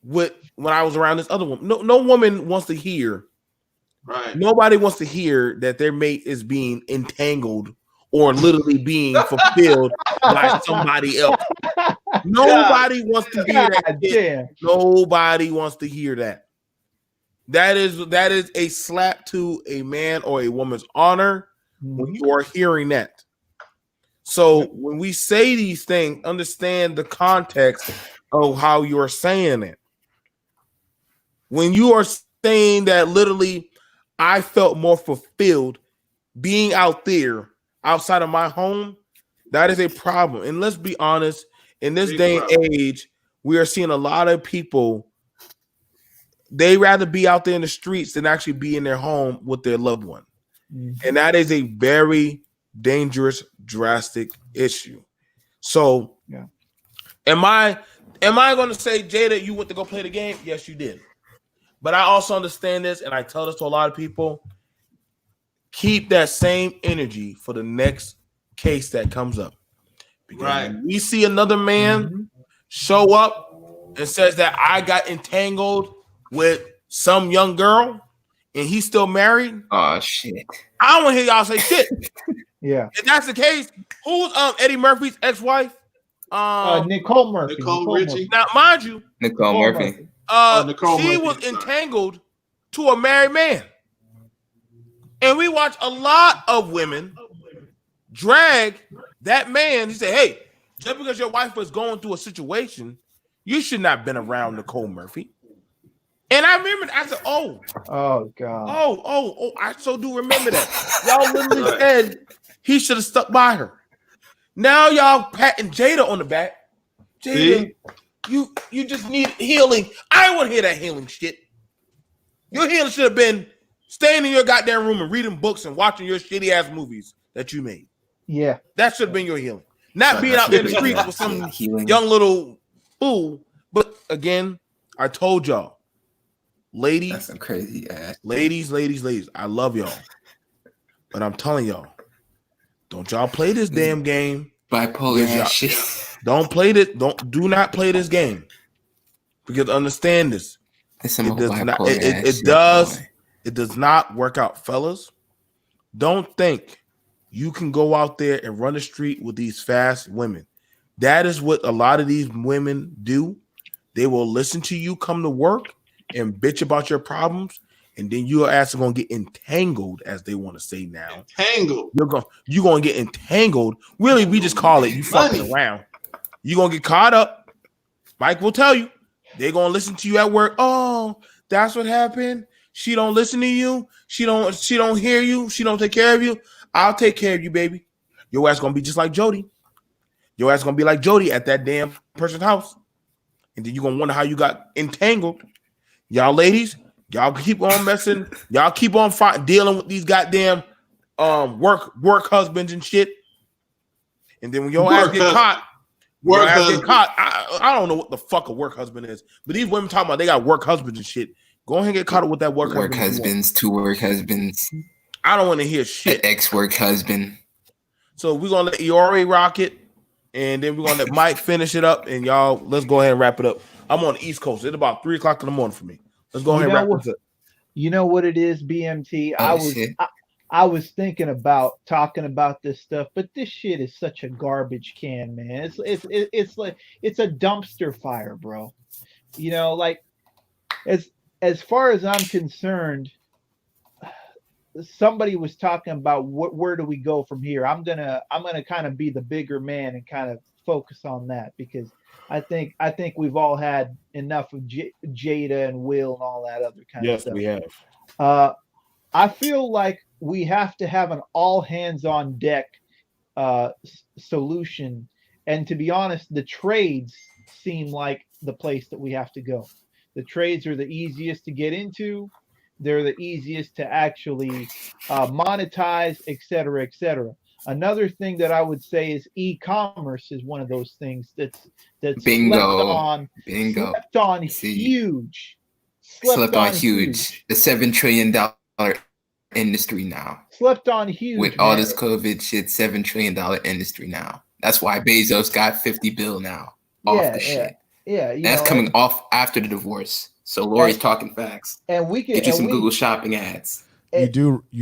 with when I was around this other woman. No woman wants to hear. Right. Nobody wants to hear that their mate is being entangled or literally being fulfilled by somebody else. Nobody wants to hear that. Yeah. Nobody wants to hear that. That is a slap to a man or a woman's honor when you are hearing that. So when we say these things, understand the context of how you're saying it. When you are saying that literally, I felt more fulfilled being out there outside of my home, that is a problem. And let's be honest, in this day and age, we are seeing a lot of people, they rather be out there in the streets than actually be in their home with their loved one. And that is a very dangerous, drastic issue. So, am I going to say, Jada, you went to go play the game? Yes, you did. But I also understand this, and I tell this to a lot of people. Keep that same energy for the next case that comes up. Because when we see another man show up and says that I got entangled with some young girl and he's still married. Oh shit. I don't want to hear y'all say shit. Yeah. If that's the case, who's Eddie Murphy's ex-wife? Nicole Murphy. Nicole Richie. Now, mind you, Nicole Murphy. Nicole she Murphy, was sorry. entangled to a married man. And we watch a lot of women drag that man. He said, hey, just because your wife was going through a situation, you should not have been around Nicole Murphy. And I remember, I said, oh God. Oh, I so do remember that. Y'all literally said he should have stuck by her. Now y'all patting Jada on the back. Jada, you just need healing. I don't want to hear that healing shit. Your healing should have been staying in your goddamn room and reading books and watching your shitty ass movies that you made. Yeah. That should have been your healing. Not being out there in the streets with some young little fool. But again, I told y'all. Ladies, that's some crazy ass. Ladies, I love y'all. But I'm telling y'all, don't y'all play this damn game. Bipolar ass shit. Don't play this. Do not play this game. Because understand this. It does not work out, fellas. Don't think you can go out there and run the street with these fast women. That is what a lot of these women do. They will listen to you come to work and bitch about your problems, and then your ass are gonna get entangled, as they want to say now. Entangled. You're gonna get entangled. Really, we just call it you fucking around. You're gonna get caught up. Mike will tell you. They're gonna listen to you at work. Oh, that's what happened. She don't listen to you. She don't hear you. She don't take care of you. I'll take care of you, baby. Your ass gonna be just like Jody. Your ass gonna be like Jody at that damn person's house. And then you're gonna wonder how you got entangled. Y'all ladies, y'all keep on messing. Y'all keep on dealing with these goddamn work husbands and shit. And then when your ass get caught, I don't know what the fuck a work husband is. But these women talking about they got work husbands and shit. Go ahead and get caught up with that work husbands, two work husbands. I don't want to hear shit. An ex-work husband. So we're gonna let Iori rock it, and then we're gonna let Mike finish it up. And y'all, let's go ahead and wrap it up. I'm on the East Coast. It's about 3:00 in the morning for me. Let's go ahead and wrap this up. You know what it is, BMT? I was thinking about talking about this stuff, but this shit is such a garbage can, man. It's like it's a dumpster fire, bro. You know, like as far as I'm concerned, somebody was talking about where do we go from here. I'm gonna kind of be the bigger man and kind of focus on that, because I think we've all had enough of Jada and Will and all that other kind of stuff. Yes, we have. I feel like we have to have an all hands on deck solution. And to be honest, the trades seem like the place that we have to go. The trades are the easiest to get into. They're the easiest to actually monetize, et cetera, et cetera. Another thing that I would say is e-commerce is one of those things that's Bingo. Slept on huge. Slept on huge. The $7 trillion industry now. Slept on huge. With all this COVID shit, $7 trillion industry now. That's why Bezos got 50 bill now off the shit. Yeah, that's coming off after the divorce. So Lori's talking facts. And we can get you some Google Shopping ads. You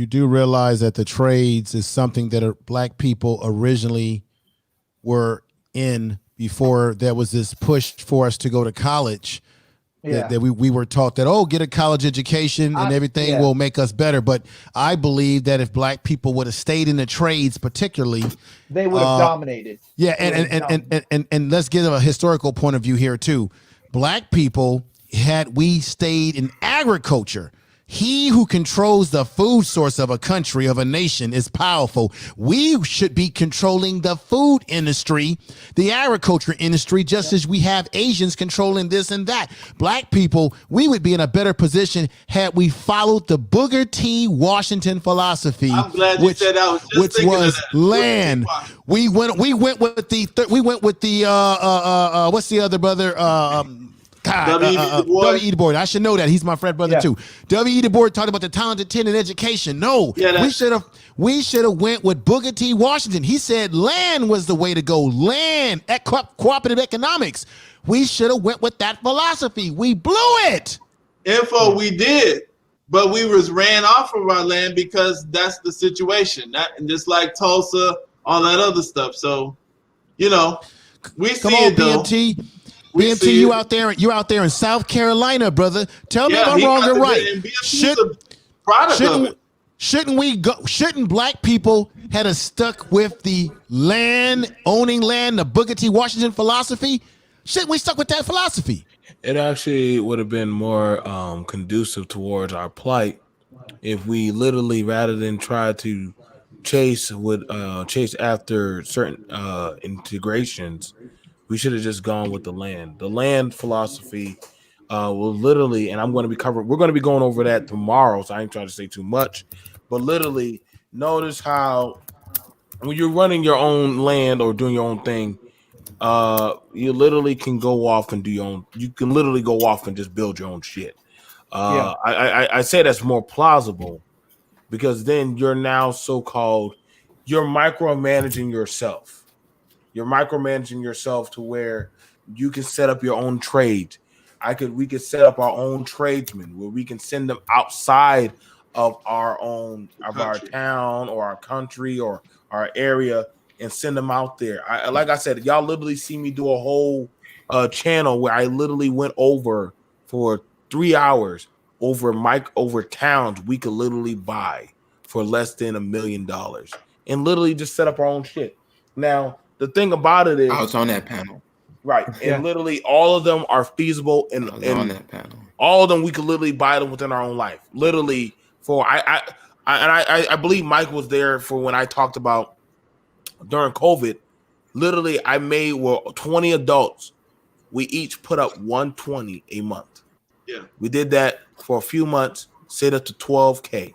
do realize that the trades is something that black people originally were in before there was this push for us to go to college. Yeah. That we were taught that, get a college education and everything will make us better. But I believe that if black people would have stayed in the trades, particularly, they would have dominated. Yeah, and let's give a historical point of view here too. Black people, had we stayed in agriculture, he who controls the food source of a country, of a nation, is powerful. We should be controlling the food industry, the agriculture industry, just as we have Asians controlling this and that. Black people, we would be in a better position had we followed the Booker T. Washington philosophy. I'm glad you said that. Which was land. We went with the what's the other brother? God, W.E. Du Bois. W.E. Du Bois. I should know that. He's my frat brother too. W.E. Du Bois talked about the talented 10 in education. No, we should have went with Booker T. Washington. He said land was the way to go. Land at cooperative economics. We should have went with that philosophy. We blew it. We did, but we was ran off of our land because that's the situation. That just like Tulsa, all that other stuff. So, we Come see on, it though. BMT. BMT, you out there in South Carolina, brother. Tell me if I'm wrong or right. Shouldn't black people had stuck with the owning land, the Booker T. Washington philosophy? Shouldn't we stuck with that philosophy? It actually would have been more conducive towards our plight if we literally, rather than try to chase after certain integrations, we should have just gone with the land. The land philosophy will literally, and we're going to be going over that tomorrow, so I ain't trying to say too much, but literally notice how when you're running your own land or doing your own thing, you literally can go off and you can literally go off and just build your own shit. I say that's more plausible because then you're now you're micromanaging yourself. You're micromanaging yourself to where you can set up your own trade. We could set up our own tradesmen where we can send them outside of our town or our country or our area and send them out there. Like I said, y'all literally see me do a whole channel where I literally went over for 3 hours over towns we could literally buy for less than $1 million and literally just set up our own shit. Now, the thing about it is, I was on that panel. Right. And literally all of them are feasible and on that panel. All of them we could literally buy them within our own life. Literally I believe Mike was there for when I talked about during COVID. Literally I made 20 adults. We each put up $120 a month. Yeah. We did that for a few months, set up to $12K.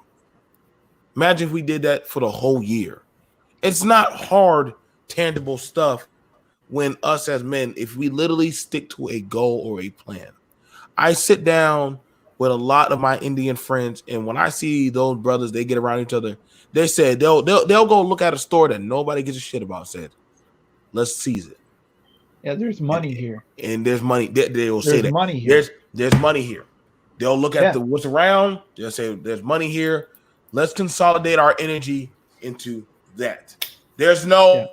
Imagine if we did that for the whole year. It's not hard, tangible stuff when us as men, if we literally stick to a goal or a plan. I sit down with a lot of my Indian friends, and when I see those brothers, they get around each other. They said they'll go look at a store that nobody gives a shit about. Said, let's seize it. Yeah, there's money here. And there's money. They will say that money here. There's money here. They'll look at what's around. They'll say there's money here. Let's consolidate our energy into that. There's no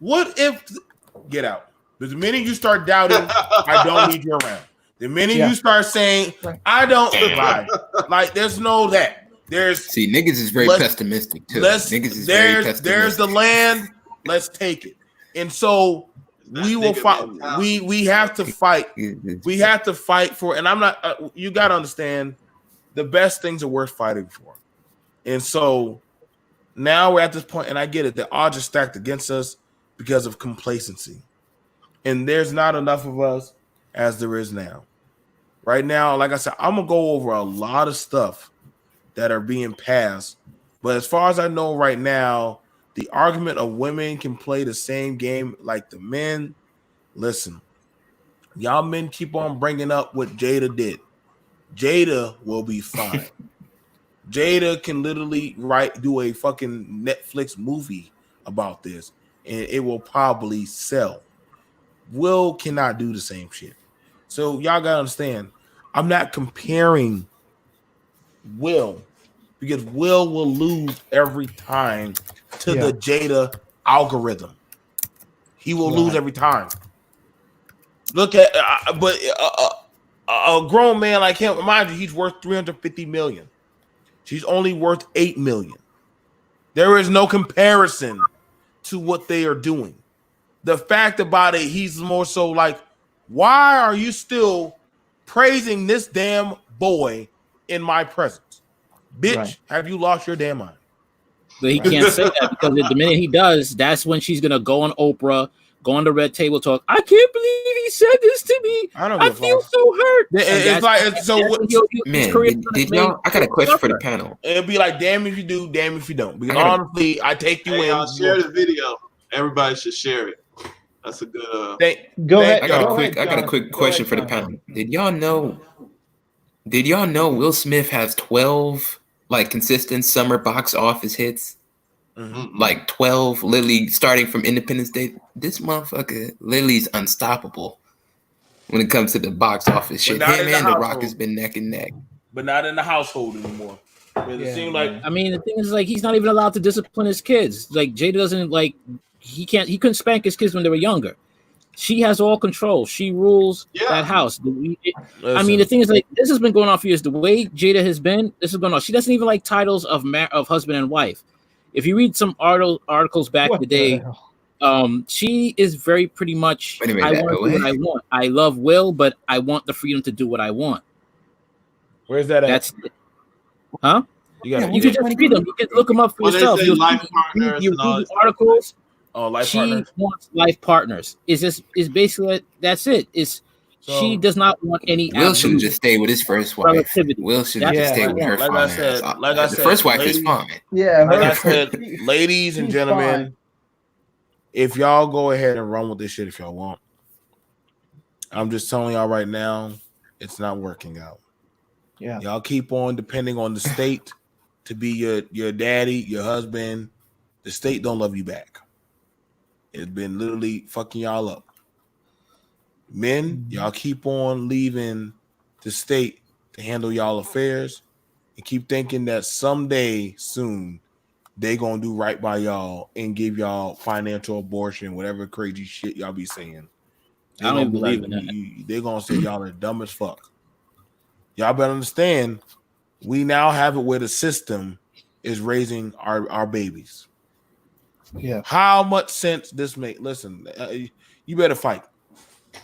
what if. Get out. But the minute you start doubting, I don't need you around. The minute you start saying, I don't survive, like there's no that. Niggas is very pessimistic too. There's the land. Let's take it. And so we will fight. We have to fight. We have to fight for. And I'm not. You got to understand, the best things are worth fighting for. And so now we're at this point, and I get it. The odds are stacked against us because of complacency. And there's not enough of us as there is now. Right now, like I said, I'm going to go over a lot of stuff that are being passed. But as far as I know right now, the argument of women can play the same game like the men. Listen, y'all men keep on bringing up what Jada did. Jada will be fine. Jada can literally do a fucking Netflix movie about this, and it will probably sell. Will cannot do the same shit. So y'all gotta understand, I'm not comparing Will, because will lose every time to the Jada algorithm. He will lose every time. Look at a grown man like him, mind you, he's worth $350 million. She's only worth $8 million. There is no comparison to what they are doing. The fact about it, he's more so like, why are you still praising this damn boy in my presence? Bitch, have you lost your damn mind? But he can't say that because the minute he does, that's when she's going to go on Oprah, go on the Red Table Talk. I can't believe he said this to me. I feel so hurt. It's like, so man, did y'all? I got a question for the panel. It'll be like, damn if you do, damn if you don't. Because honestly, I take you in. I'll share the video. Everybody should share it. That's a good. Go ahead. I got Go a quick. ahead, I got a Jonathan. quick Go question ahead, for the Jonathan. panel. Did y'all know Will Smith has 12 like consistent summer box office hits? Like 12, literally starting from Independence Day. This motherfucker literally's unstoppable when it comes to the box office shit. not in Him the and The Rock household. has been neck and neck. But not in the household anymore. It seemed like I mean, the thing is, like, he's not even allowed to discipline his kids. Like, Jada doesn't like. He couldn't spank his kids when they were younger. She has all control. She rules that house. I mean, the thing is, like, this has been going on for years. The way Jada has been, this is going on. She doesn't even like titles of husband and wife. If you read some articles back in the day, she is very pretty much. Wait a minute, I want to do what I want. I love Will, but I want the freedom to do what I want. Where's that at? That's it. Huh? You can just read them. You can look them up for yourself. You read the articles. Oh, life she partners. wants life partners. Is basically that's it. She does not want any. Will should have just stayed with his first wife. Relativity. Will should have just stayed with her. Like I said, the first wife is fine. Yeah, like I said, ladies and gentlemen, fine. if y'all go ahead and run with this shit if y'all want, I'm just telling y'all right now, it's not working out. Yeah, y'all keep on depending on the state to be your daddy, your husband. The state don't love you back. It's been literally fucking y'all up. Men, y'all keep on leaving the state to handle y'all affairs and keep thinking that someday soon they gonna do right by y'all and give y'all financial abortion, whatever crazy shit y'all be saying. I don't even believe in that. They're gonna say y'all are dumb as fuck. Y'all better understand, we now have it where the system is raising our babies. Yeah. How much sense this make? Listen, you better fight.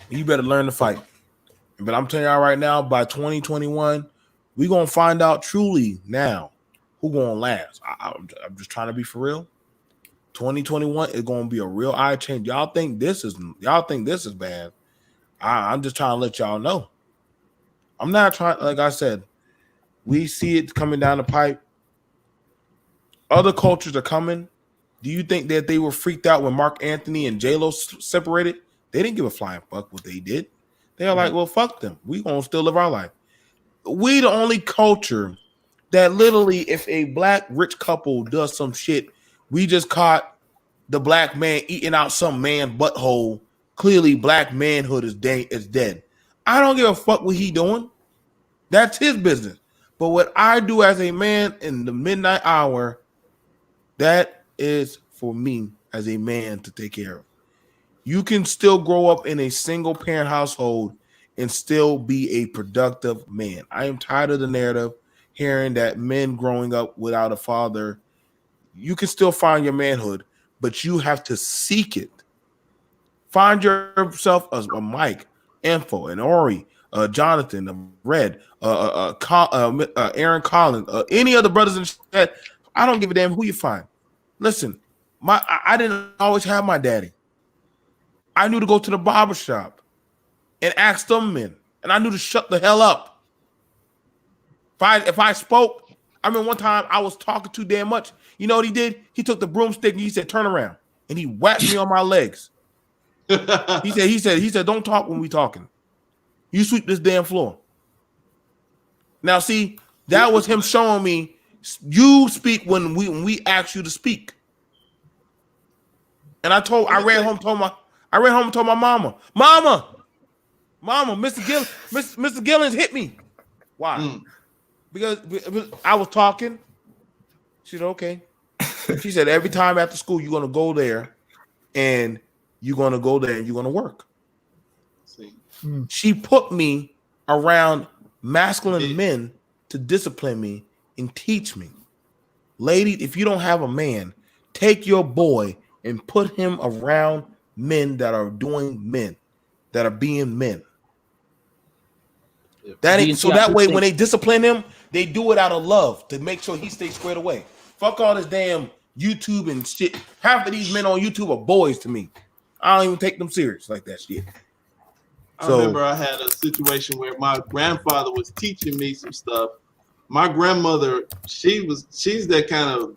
You better learn to fight. But I'm telling y'all right now, by 2021, we're going to find out truly now who going to last. I'm just trying to be for real. 2021 is going to be a real eye change. Y'all think this is bad. I'm just trying to let y'all know. I'm not trying, like I said, we see it coming down the pipe. Other cultures are coming. Do you think that they were freaked out when Mark Anthony and J-Lo separated? They didn't give a flying fuck what they did. They are like, well, fuck them. We gonna still live our life. We the only culture that literally, if a black rich couple does some shit, we just caught the black man eating out some man butthole. Clearly, black manhood is dead. I don't give a fuck what he doing. That's his business. But what I do as a man in the midnight hour, that is for me as a man to take care of. You can still grow up in a single parent household and still be a productive man. I am tired of the narrative hearing that men growing up without a father, you can still find your manhood, but you have to seek it. Find yourself a Mike, Info, and Ori, Jonathan, Red, Aaron Collins, any other brothers and shit. I don't give a damn who you find. Listen, I didn't always have my daddy. I knew to go to the barbershop and ask them men, and I knew to shut the hell up. If I spoke, I mean, one time I was talking too damn much. You know what he did? He took the broomstick and he said, "Turn around," and he whacked me on my legs. He said, "Don't talk when we talking. You sweep this damn floor." Now, see, that was him showing me you speak when we ask you to speak. And I ran home, told my mama, Mr. Gillens hit me. Why? Because I was talking. She said, okay. She said, every time after school, you're going to go there and you're going to work. She put me around masculine men to discipline me and teach me. Lady, if you don't have a man, take your boy and put him around men that are doing men, that are being men. That way, when they discipline him, they do it out of love to make sure he stays squared away. Fuck all this damn YouTube and shit. Half of these men on YouTube are boys to me. I don't even take them serious like that shit. I remember I had a situation where my grandfather was teaching me some stuff. My grandmother, she's that kind of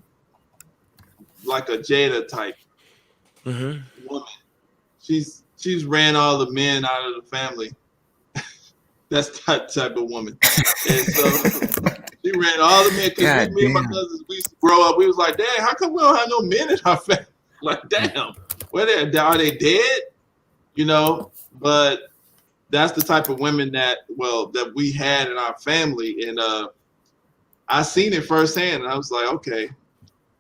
like a Jada type woman. she's ran all the men out of the family. That's that type of woman. And so she ran all the men because me and my cousins, we used to grow up. We was like, dang, how come we don't have no men in our family? Like, damn, where are they dead? You know, but that's the type of women that we had in our family. And I seen it firsthand. And I was like, okay.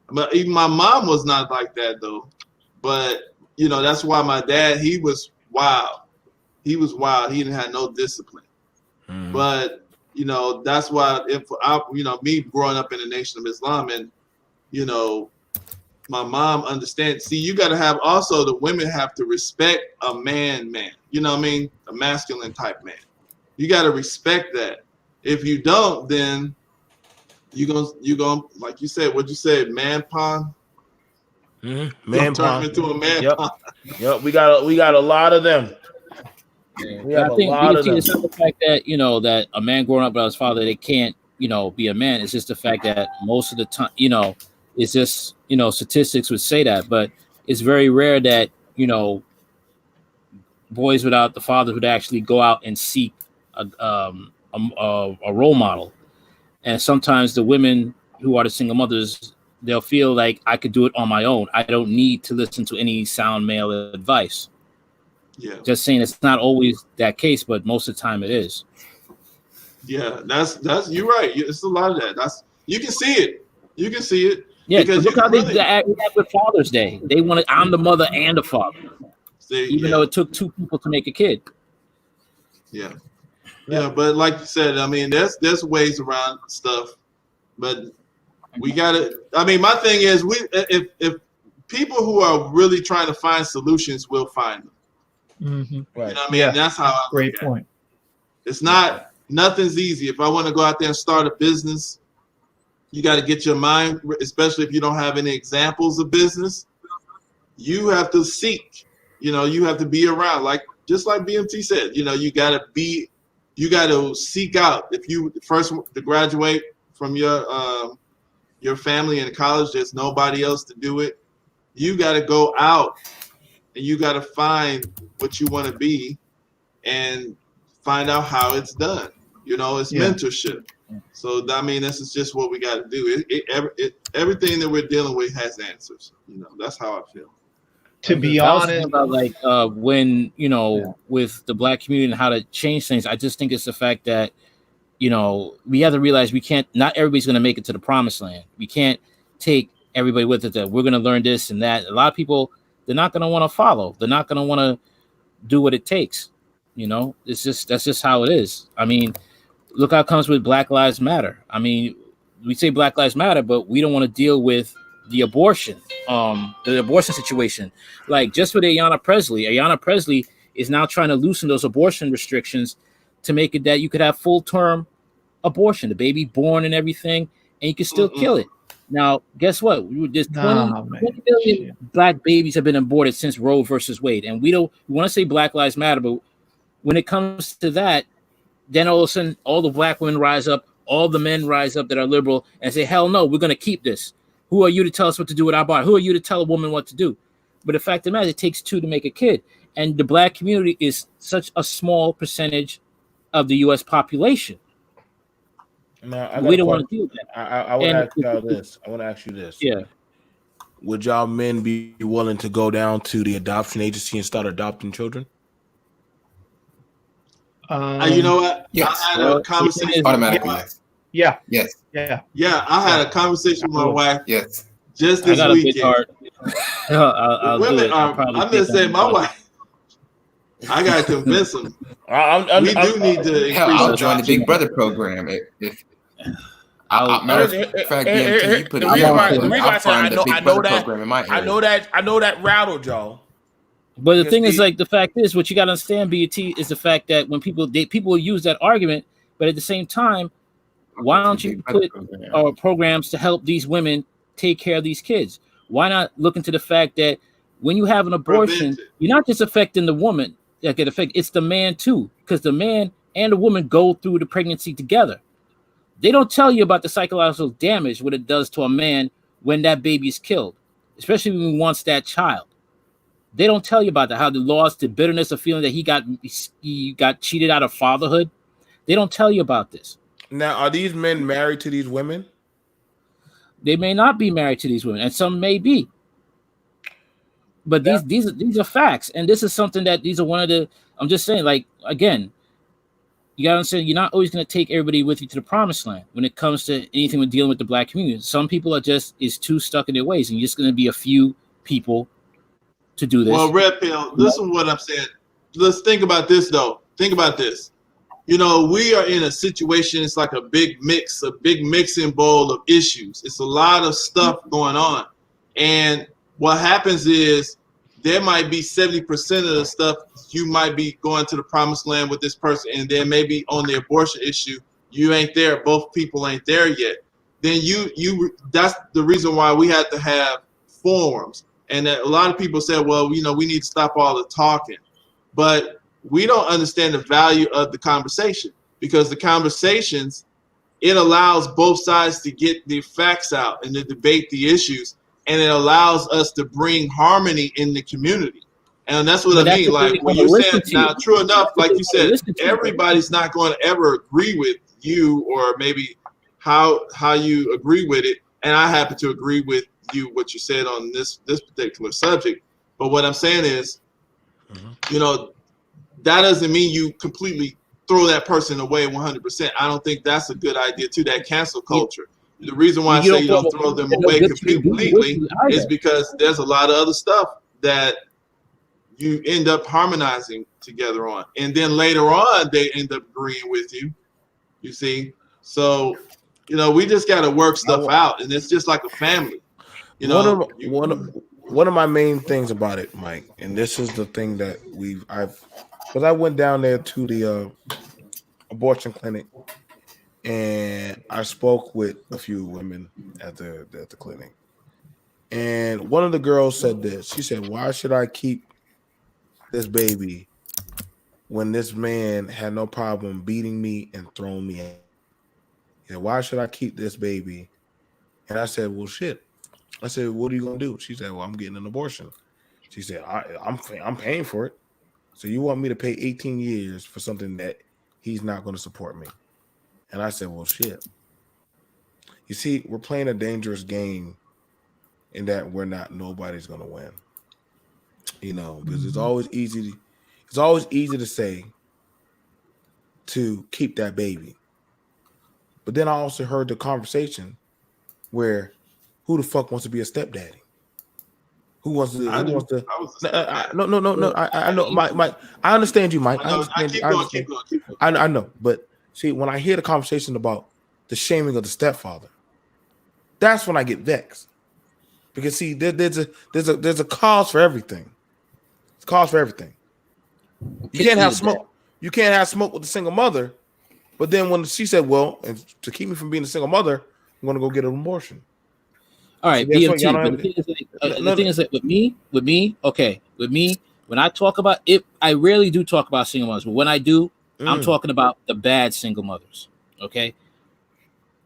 But even my mom was not like that though. But you know, that's why my dad, he was wild. He was wild. He didn't have no discipline. Mm-hmm. But you know, that's why me growing up in the Nation of Islam, and you know, my mom understands. See, you got to have also the women have to respect a man. You know what I mean? A masculine type man. You got to respect that. If you don't, then you gonna like you said, what'd you say, man pond? Mm-hmm. Man turn into a man pond. Yep, we got a lot of them. We have I think a lot of them. It's not the fact that that a man growing up without his father, they can't be a man. It's just the fact that most of the time it's just statistics would say that, but it's very rare that boys without the father would actually go out and seek a role model. And sometimes the women who are the single mothers, they'll feel like I could do it on my own. I don't need to listen to any sound male advice. Yeah. Just saying it's not always that case, but most of the time it is. Yeah, that's you're right. It's a lot of that. You can see it. You can see it. Yeah, because look how they act with Father's Day. They wanted I'm the mother and the father. Even though it took two people to make a kid. Yeah. Yeah, but like you said, I mean, there's ways around stuff, but we gotta. I mean, my thing is, if people who are really trying to find solutions will find them. Mm-hmm. Right. You know what I mean? Yeah. That's how I great point. It's nothing's easy. If I want to go out there and start a business, you got to get your mind, especially if you don't have any examples of business. You have to seek. You have to be around, just like BMT said. You got to seek out. If you first to graduate from your family in college, there's nobody else to do it. You got to go out and you got to find what you want to be and find out how it's done. It's mentorship. So, I mean, this is just what we got to do. Everything that we're dealing with has answers. That's how I feel. To be honest, about when with the black community and how to change things, I just think it's the fact that we have to realize not everybody's going to make it to the promised land. We can't take everybody with it that we're going to learn this and that. A lot of people, they're not going to want to follow. They're not going to want to do what it takes. That's just how it is. I mean, look how it comes with Black Lives Matter. I mean, we say Black Lives Matter, but we don't want to deal with the abortion situation. Like just with Ayanna Presley is now trying to loosen those abortion restrictions to make it that you could have full-term abortion, the baby born and everything, and you can still kill it. Now, guess what? There's 20 million black babies have been aborted since Roe versus Wade, and we want to say Black Lives Matter, but when it comes to that, then all of a sudden, all the black women rise up, all the men rise up that are liberal and say, hell no, we're going to keep this. Who are you to tell us what to do with our body? Who are you to tell a woman what to do? But the fact of the matter, it takes two to make a kid. And the black community is such a small percentage of the U.S. population. Now, we don't want to do that. I want to ask y'all this. I want to ask you this. Yeah. Would y'all men be willing to go down to the adoption agency and start adopting children? You know what? Yes. I had a conversation. Automatically. Yeah. Yes. Yeah. Yeah. I had a conversation with my wife. Yes. Just this weekend. I'll do it. I'm just saying, my wife. I gotta convince them. We do need to. Hell, I'll join the Big Brother program. Matter of fact, BMT, you put it I'll find the Big Brother program in my area. I know that rattled y'all. But the thing is, the fact is, what you got to understand, BT, is the fact that when people use that argument, but at the same time, why don't you put programs to help these women take care of these kids? Why not look into the fact that when you have an abortion, you're not just affecting the woman that get affected, it's the man too, because the man and the woman go through the pregnancy together. They don't tell you about the psychological damage, what it does to a man when that baby is killed, especially when he wants that child. They don't tell you about that, how the loss, the bitterness of feeling that he got cheated out of fatherhood. They don't tell you about this. Now, are these men married to these women? They may not be married to these women, and some may be. But these are facts, and this is something that these are one of the. I'm just saying, like, again, you gotta understand, you're not always going to take everybody with you to the promised land when it comes to anything with dealing with the black community. Some people are just too stuck in their ways, and you're just going to be a few people to do this. Well, Red Pill, listen to what I'm saying. Let's think about this, though. Think about this. You know, we are in a situation, it's like a big mixing bowl of issues. It's a lot of stuff going on. And what happens is there might be 70% of the stuff you might be going to the promised land with this person, and then maybe on the abortion issue, you ain't there. Both people ain't there yet. Then that's the reason why we had to have forums. And a lot of people said, well, you know, we need to stop all the talking. But we don't understand the value of the conversation, because the conversations, it allows both sides to get the facts out and to debate the issues. And it allows us to bring harmony in the community. And that's what I mean. Like when you said, now, true enough, like you said, everybody's not going to ever agree with you, or maybe how you agree with it. And I happen to agree with you, what you said on this particular subject. But what I'm saying is, you know, that doesn't mean you completely throw that person away 100%. I don't think that's a good idea too, that cancel culture. The reason why I say you don't throw them away completely is because there's a lot of other stuff that you end up harmonizing together on. And then later on, they end up agreeing with you, you see? So, you know, we just got to work stuff out, and it's just like a family. You know, one of my main things about it, Mike, and this is the thing that because I went down there to the abortion clinic, and I spoke with a few women at the clinic. And one of the girls said this. She said, why should I keep this baby when this man had no problem beating me and throwing me out? He said, why should I keep this baby? And I said, well, shit. I said, what are you going to do? She said, well, I'm getting an abortion. She said, I'm paying for it. So you want me to pay 18 years for something that he's not going to support me? And I said, well, shit. You see, we're playing a dangerous game in that nobody's going to win. You know, because it's always easy to say to keep that baby. But then I also heard the conversation where who the fuck wants to be a stepdaddy? Who wants to? I know, Mike. I understand you, Mike. I know, but see, when I hear the conversation about the shaming of the stepfather, that's when I get vexed. Because see, there's a cause for everything. It's a cause for everything. You can't have smoke. You can't have smoke with a single mother. But then when she said, "Well, and to keep me from being a single mother, I'm going to go get an abortion." All right, so BMT. But the thing is that with me, when I talk about it, I rarely do talk about single mothers. But when I do, I'm talking about the bad single mothers. Okay,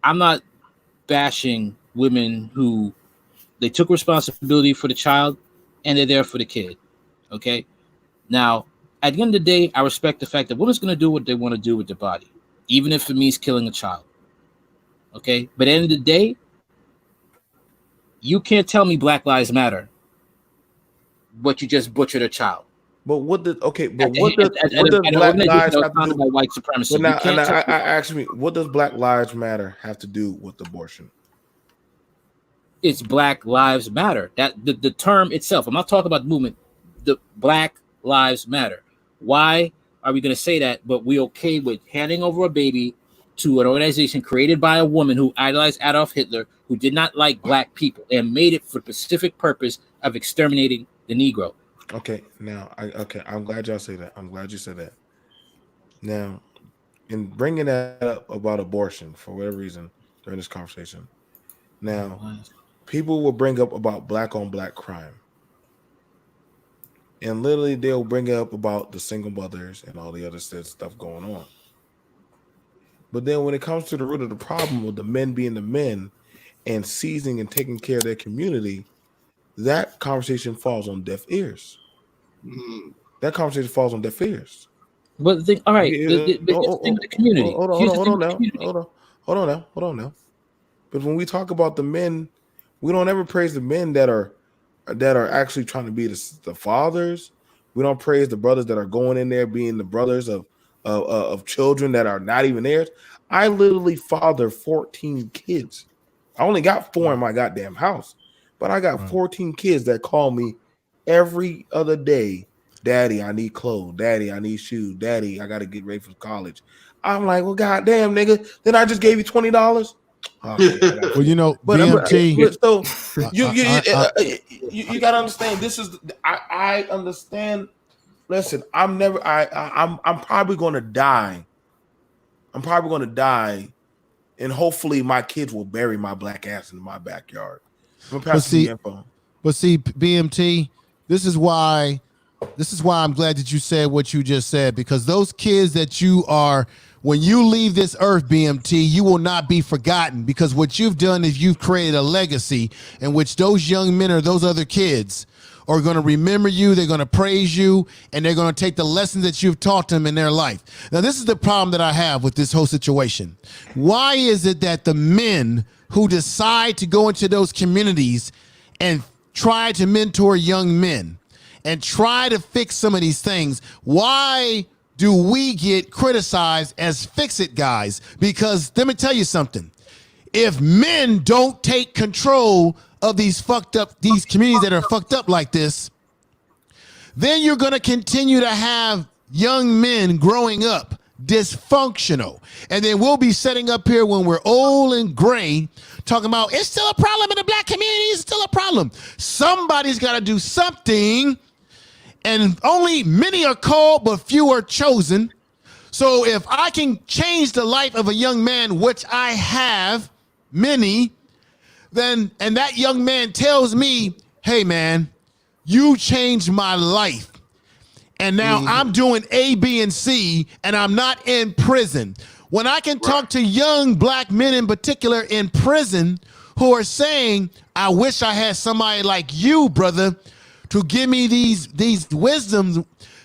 I'm not bashing women who they took responsibility for the child and they're there for the kid. Okay, now at the end of the day, I respect the fact that women's going to do what they want to do with their body, even if it means killing a child. Okay, but at the end of the day, you can't tell me Black Lives Matter, but you just butchered a child. But what does Black Lives have to do with white supremacy? But now, actually, what does Black Lives Matter have to do with abortion? It's Black Lives Matter. That the term itself. I'm not talking about the movement. The Black Lives Matter. Why are we going to say that? But we okay with handing over a baby to an organization created by a woman who idolized Adolf Hitler, who did not like black people, and made it for the specific purpose of exterminating the Negro. Okay, now, I'm glad y'all say that. I'm glad you said that. Now, in bringing that up about abortion, for whatever reason, during this conversation, now, people will bring up about black on black crime. And literally, they'll bring up about the single mothers and all the other stuff going on. But then when it comes to the root of the problem of the men being the men and seizing and taking care of their community, that conversation falls on deaf ears. That conversation falls on deaf ears. But the thing, all right, here's the thing with the community. Hold on now. But when we talk about the men, we don't ever praise the men that are actually trying to be the fathers. We don't praise the brothers that are going in there being the brothers of children that are not even theirs. I literally father 14 kids. I only got 4 in my goddamn house, but I got 14 kids that call me every other day. Daddy, I need clothes. Daddy, I need shoes. Daddy, I got to get ready for college. I'm like, well, goddamn, nigga. Then I just gave you $20. Okay, well, you know, but BMT. So you got to understand. This is I understand. Listen, I'm probably going to die. I'm probably going to die, and hopefully my kids will bury my black ass in my backyard. I'm gonna pass the info. But see, BMT, this is why I'm glad that you said what you just said, because those kids that you are, when you leave this earth, BMT, you will not be forgotten, because what you've done is you've created a legacy in which those young men or those other kids are going to remember you, they're going to praise you, and they're going to take the lessons that you've taught them in their life. Now, this is the problem that I have with this whole situation. Why is it that the men who decide to go into those communities and try to mentor young men and try to fix some of these things, why do we get criticized as fix-it guys? Because let me tell you something. If men don't take control of these communities that are fucked up like this, then you're going to continue to have young men growing up dysfunctional. And then we'll be sitting up here when we're old and gray talking about it's still a problem in the black community, it's still a problem. Somebody's got to do something, and only many are called but few are chosen. So if I can change the life of a young man, which I have many, then, and that young man tells me, hey man, you changed my life, and now I'm doing A, B, and C, and I'm not in prison. When I can talk to young black men in particular in prison who are saying, I wish I had somebody like you, brother, to give me these wisdoms,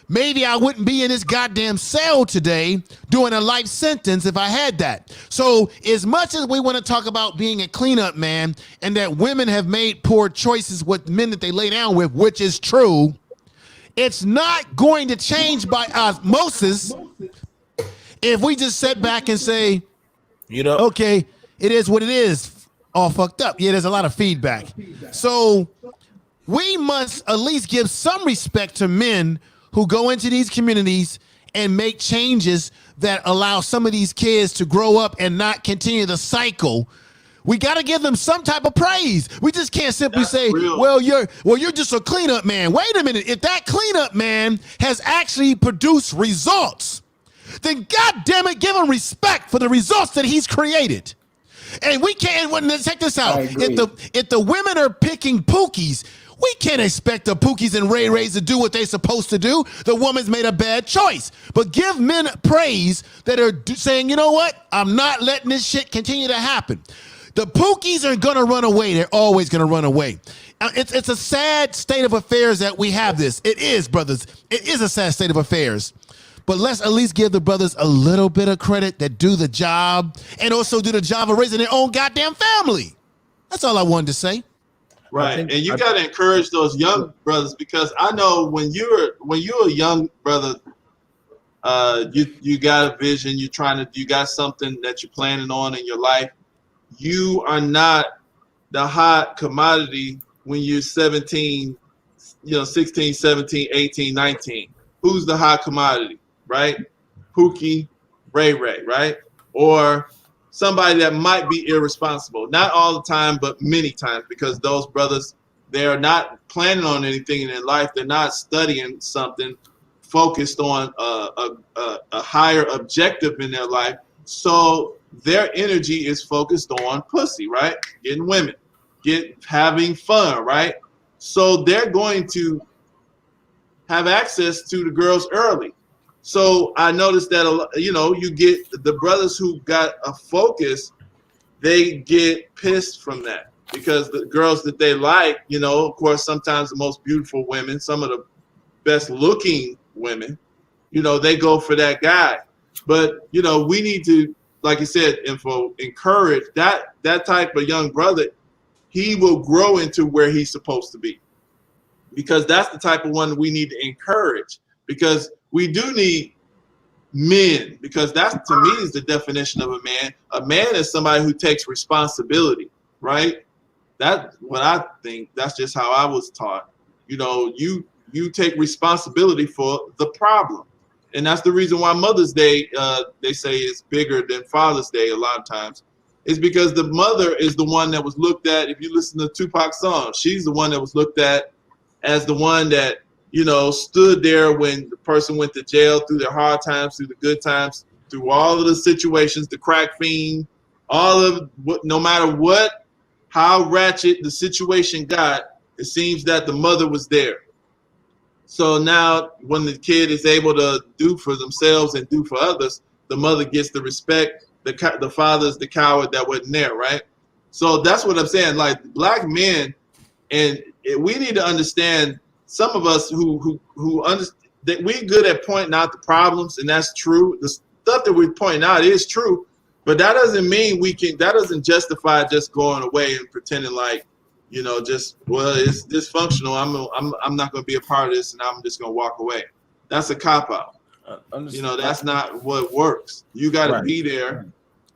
maybe I wouldn't be in this goddamn cell today doing a life sentence if I had that. So as much as we want to talk about being a cleanup man and that women have made poor choices with men that they lay down with, which is true, it's not going to change by osmosis if we just sit back and say, okay, it is what it is, all fucked up. Yeah, there's a lot of feedback. So we must at least give some respect to men who go into these communities and make changes that allow some of these kids to grow up and not continue the cycle. We got to give them some type of praise. We just can't simply say, well, you're just a cleanup man. Wait a minute. If that cleanup man has actually produced results, then God damn it, give him respect for the results that he's created. And we can't, check this out. If the women are picking pookies, we can't expect the Pookies and Ray Rays to do what they're supposed to do. The woman's made a bad choice. But give men praise that are saying, you know what? I'm not letting this shit continue to happen. The Pookies are going to run away. They're always going to run away. It's a sad state of affairs that we have this. It is, brothers. It is a sad state of affairs. But let's at least give the brothers a little bit of credit that do the job and also do the job of raising their own goddamn family. That's all I wanted to say. Right, and you got to encourage those young brothers, because I know when you're a young brother, you got a vision. You got something that you're planning on in your life. You are not the hot commodity when you're 17, 16, 17, 18, 19. Who's the hot commodity, right? Pookie, Ray Ray, right? Or somebody that might be irresponsible. Not all the time, but many times, because those brothers, they're not planning on anything in their life. They're not studying something focused on a higher objective in their life. So their energy is focused on pussy, right? Getting women, having fun, right? So they're going to have access to the girls early. So I noticed that, you get the brothers who got a focus, they get pissed from that, because the girls that they like, of course, sometimes the most beautiful women, some of the best looking women, you know, they go for that guy. But, you know, we need to, like you said, encourage that type of young brother. He will grow into where he's supposed to be, because that's the type of one we need to encourage, because we do need men, because that to me is the definition of a man. A man is somebody who takes responsibility, right? That's what I think. That's just how I was taught. You know, you take responsibility for the problem. And that's the reason why Mother's Day, they say, is bigger than Father's Day a lot of times. Is because the mother is the one that was looked at. If you listen to Tupac's song, she's the one that was looked at as the one that, you know, stood there when the person went to jail, through their hard times, through the good times, through all of the situations, the crack fiend, all of what, no matter what, how ratchet the situation got, it seems that the mother was there. So now when the kid is able to do for themselves and do for others, the mother gets the respect. The father's the coward that wasn't there, right? So that's what I'm saying. Like, black men, and we need to understand, some of us who understand that we're good at pointing out the problems, and that's true. The stuff that we're pointing out is true, but that doesn't mean that doesn't justify just going away and pretending like, you know, just, well, it's dysfunctional. I'm not going to be a part of this, and I'm just going to walk away. That's a cop out. You know, that's not what works. You got to be there,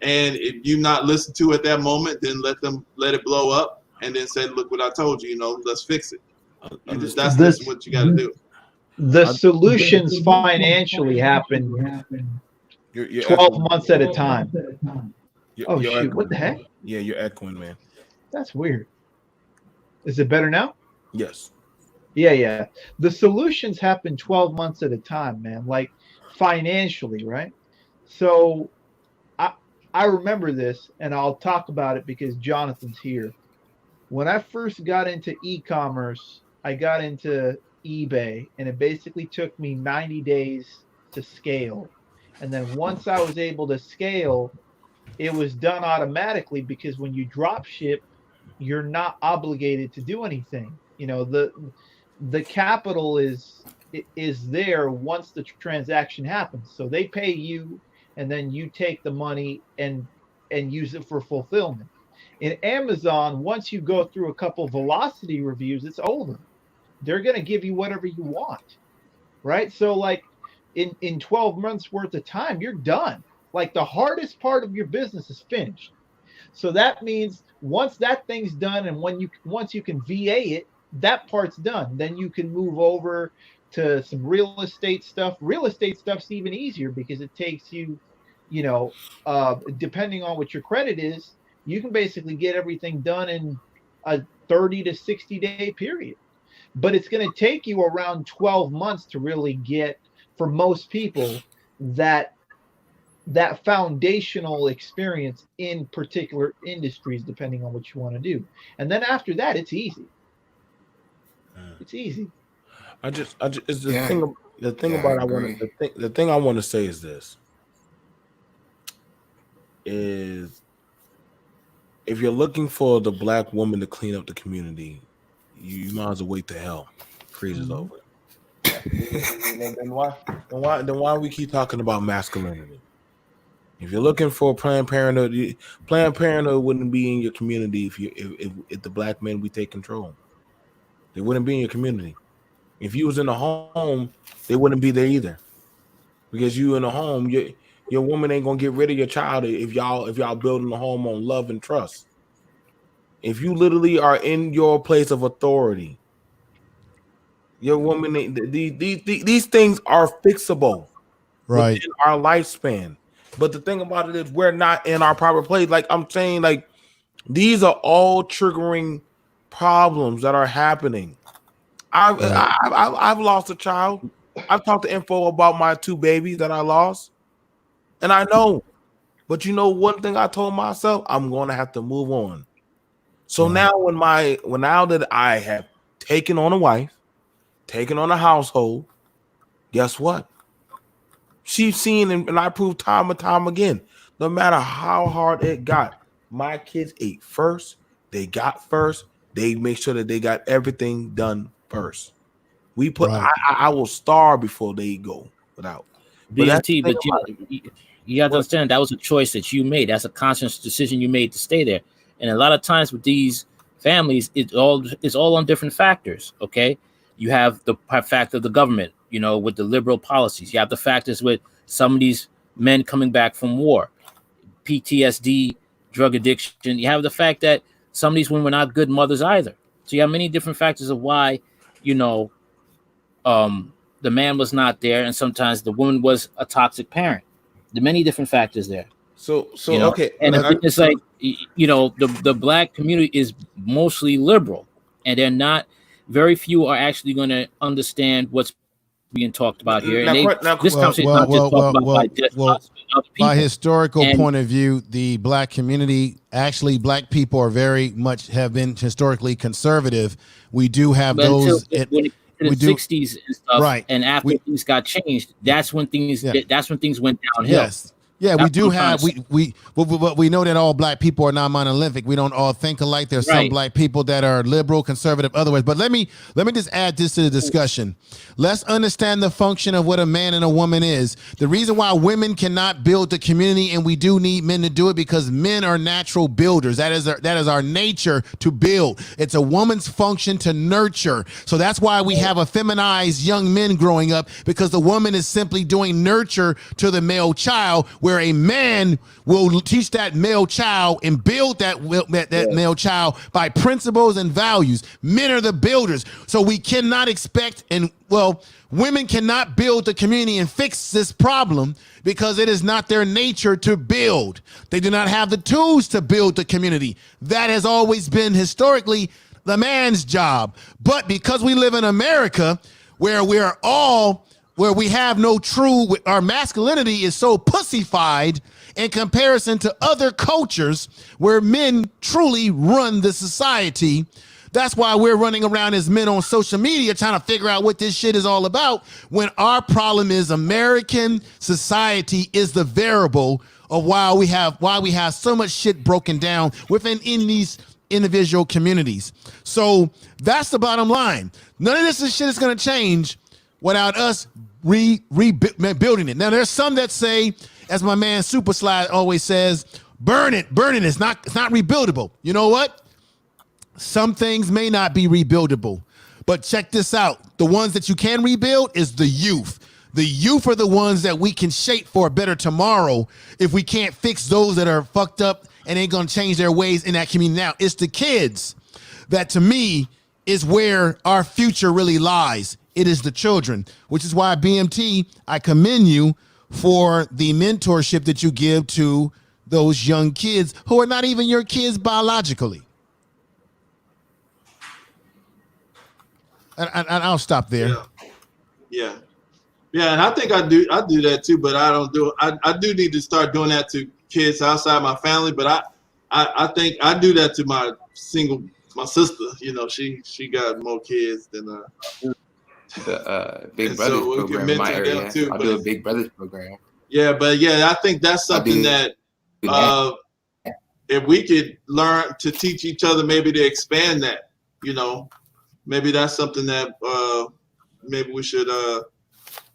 and if you not listen to at that moment, then let it blow up, and then say, look what I told you. You know, let's fix it. That's what you got to do. The solutions financially happen 12 months at a time. Oh, shoot. What the heck? Yeah, you're echoing, man. That's weird. Is it better now? Yes. Yeah. The solutions happen 12 months at a time, man. Like, financially, right? So I remember this, and I'll talk about it because Jonathan's here. When I first got into e-commerce, I got into eBay, and it basically took me 90 days to scale. And then once I was able to scale, it was done automatically, because when you drop ship, you're not obligated to do anything. You know, the capital is there once the transaction happens. So they pay you, and then you take the money and use it for fulfillment. In Amazon, once you go through a couple velocity reviews, it's over. They're going to give you whatever you want, right? So like in 12 months worth of time, you're done. Like, the hardest part of your business is finished. So that means once that thing's done, and once you can VA it, that part's done. Then you can move over to some real estate stuff. Real estate stuff's even easier, because it takes you, you know, depending on what your credit is, you can basically get everything done in a 30 to 60 day period. But it's going to take you around 12 months to really get, for most people, that foundational experience in particular industries, depending on what you want to do. And then after that, it's easy. It's easy. The thing I want to say is this: is if you're looking for the black woman to clean up the community, you might as well wait to hell. Freeze is over. Then why we keep talking about masculinity? If you're looking for Planned Parenthood, Planned Parenthood wouldn't be in your community if the black men we take control. They wouldn't be in your community. If you was in a home, they wouldn't be there either. Because you in a home, your woman ain't gonna get rid of your child if y'all building a home on love and trust. If you literally are in your place of authority, your woman, these things are fixable, Right. within our lifespan. But the thing about it is, we're not in our proper place. Like I'm saying, like these are all triggering problems that are happening. I've lost a child. I've talked to info about my 2 babies that I lost, and I know. But you know, one thing I told myself, I'm going to have to move on. So now, now that I have taken on a wife, taken on a household, guess what? She's seen, and I proved time and time again, no matter how hard it got, my kids ate first. They got first. They make sure that they got everything done first. We put. Right. I will starve before they go without. BMT, but you have to understand that was a choice that you made. That's a conscious decision you made to stay there. And a lot of times with these families, it's all on different factors. Okay, you have the fact of the government, you know, with the liberal policies. You have the factors with some of these men coming back from war, PTSD, drug addiction. You have the fact that some of these women were not good mothers either. So you have many different factors of why, you know, the man was not there, and sometimes the woman was a toxic parent. There are many different factors there. So you know? okay, And it's like, you know, the black community is mostly liberal, and they're not. Very few are actually going to understand what's being talked about here. And this conversation is not just talked about by just us, but other people. By historical point of view, the black community, actually, black people are very much have been historically conservative. We do have those. In the 60s and stuff, right? And after things got changed, that's when things went downhill. Yes. Yeah, we do have we know that all black people are not monolithic. We don't all think alike. There's some black people that are liberal, conservative, otherwise. But let me just add this to the discussion. Let's understand the function of what a man and a woman is. The reason why women cannot build the community, and we do need men to do it, because men are natural builders. That is our nature to build. It's a woman's function to nurture. So that's why we have effeminized young men growing up, because the woman is simply doing nurture to the male child, where a man will teach that male child and build that male child by principles and values. Men are the builders. So we cannot expect, women cannot build the community and fix this problem, because it is not their nature to build. They do not have the tools to build the community. That has always been historically the man's job. But because we live in America, where we have no our masculinity is so pussified in comparison to other cultures where men truly run the society. That's why we're running around as men on social media trying to figure out what this shit is all about, when our problem is American society is the variable of why we have so much shit broken down in these individual communities. So that's the bottom line. None of this shit is going to change without us rebuilding it. Now, there's some that say, as my man Super Slide always says, burn it. It's not rebuildable. You know what? Some things may not be rebuildable, but check this out. The ones that you can rebuild is the youth. The youth are the ones that we can shape for a better tomorrow if we can't fix those that are fucked up and ain't gonna change their ways in that community now. It's the kids that, to me, is where our future really lies. It is the children, which is why, BMT, I commend you for the mentorship that you give to those young kids who are not even your kids biologically. And I'll stop there. Yeah, and I think I do that too, but I don't do it. I do need to start doing that to kids outside my family, but I think I do that to my sister. You know, she got more kids than the Big Brothers program in my area. Too, I'll do a Big Brothers program. Yeah, but I think that's something that if we could learn to teach each other, maybe to expand that, you know, maybe that's something that maybe we should,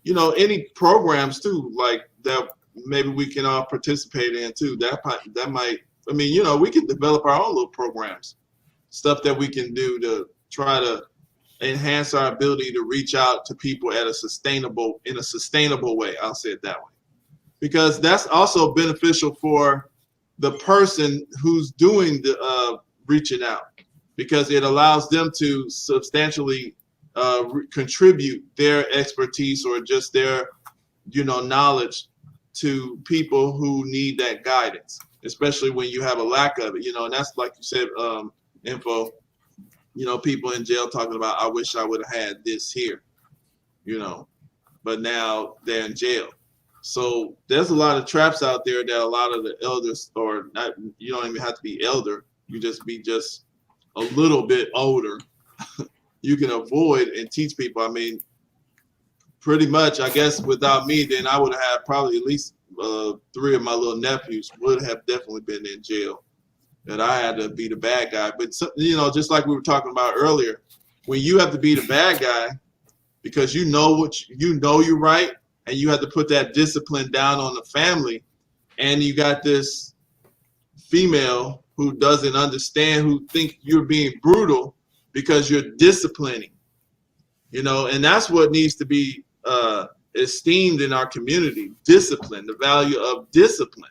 any programs too, like that maybe we can all participate in too. That might, we can develop our own little programs, stuff that we can do to try to enhance our ability to reach out to people in a sustainable way. I'll say it that way, because that's also beneficial for the person who's doing the reaching out, because it allows them to substantially contribute their expertise or just their knowledge to people who need that guidance, especially when you have a lack of it, and that's like you said, info. People in jail talking about, I wish I would have had this here, but now they're in jail. So there's a lot of traps out there that a lot of the elders, or not, you don't even have to be elder, you just be just a little bit older, you can avoid and teach people. I mean, pretty much, I guess without me, then I would have had probably at least 3 of my little nephews would have definitely been in jail. And I had to be the bad guy. But, just like we were talking about earlier, when you have to be the bad guy, because you know you're right, and you have to put that discipline down on the family. And you got this female who doesn't understand, who think you're being brutal because you're disciplining, and that's what needs to be esteemed in our community. Discipline, the value of discipline.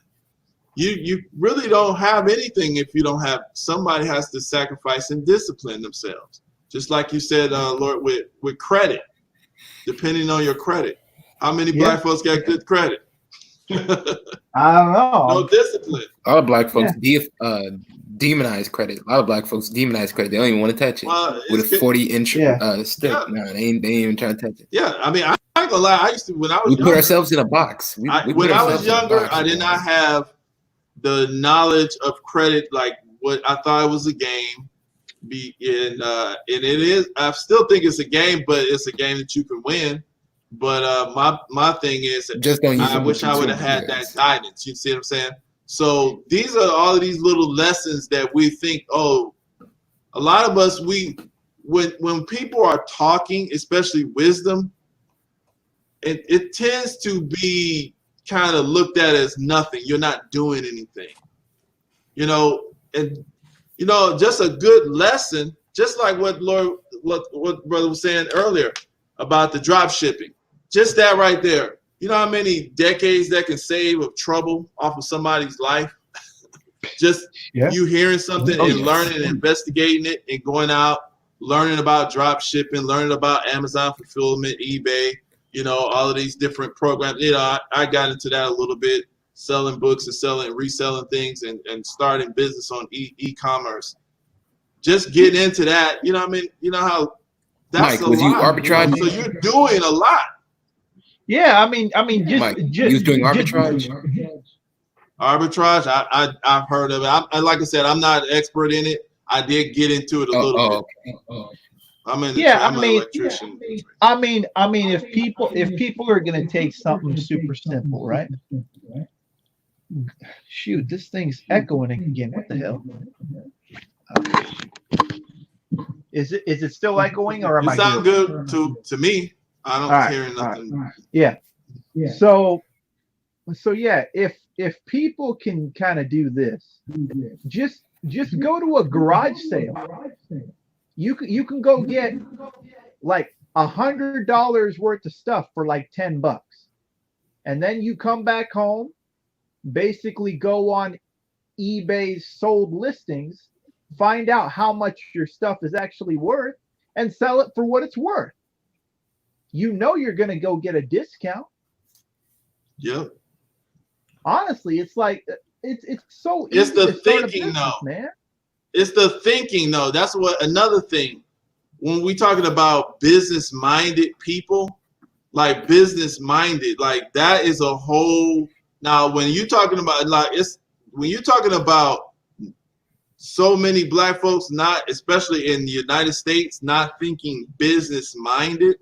You really don't have anything if you don't have, somebody has to sacrifice and discipline themselves. Just like you said, Lord, with credit, depending on your credit. How many black folks got good credit? I don't know. No discipline. A lot of black folks demonize credit. A lot of black folks demonize credit. They don't even want to touch it. With a 40-inch stick. Yeah. No, they ain't even trying to touch it. Yeah, I mean, I ain't gonna lie. I used to, when I was We younger, put ourselves in a box. When I was younger, I did not have the knowledge of credit like what I thought it was a game. And it is. I still think it's a game, but it's a game that you can win. But my thing is, I wish I would have had that guidance. You see what I'm saying? So these are all of these little lessons that we think. Oh, a lot of us, when people are talking, especially wisdom, it tends to be kind of looked at as nothing. You're not doing anything, and just a good lesson, just like what brother was saying earlier about the drop shipping. Just that right there. You know how many decades that can save of trouble off of somebody's life? Just you hearing something and learning and investigating it and going out, learning about drop shipping, learning about Amazon fulfillment, eBay, all of these different programs. I got into that a little bit, selling books and reselling things and starting business on e-commerce. Just getting into that, how that's Mike, was you arbitrage? So you're doing a lot. Yeah, I mean, just Mike, you was doing arbitrage. Arbitrage, I've heard of it. Like I said, I'm not an expert in it. I did get into it a little bit. I'm an electrician. I mean, if people are gonna take something super simple, right? Shoot, this thing's echoing again. What the hell? Is it still echoing, or am I? It sounds good to me. I don't hear nothing. Yeah. So yeah, if people can kind of do this, just go to a garage sale. You can go get like $100 worth of stuff for like $10, and then you come back home, basically go on eBay's sold listings, find out how much your stuff is actually worth, and sell it for what it's worth. You're going to go get a discount. Yep. Honestly, it's like it's so easy. It's the thinking, though, man. It's the thinking, though. That's what another thing. When we talking about business-minded people, like business-minded, like that is a whole. Now, when you're talking about so many black folks, not especially in the United States, not thinking business-minded.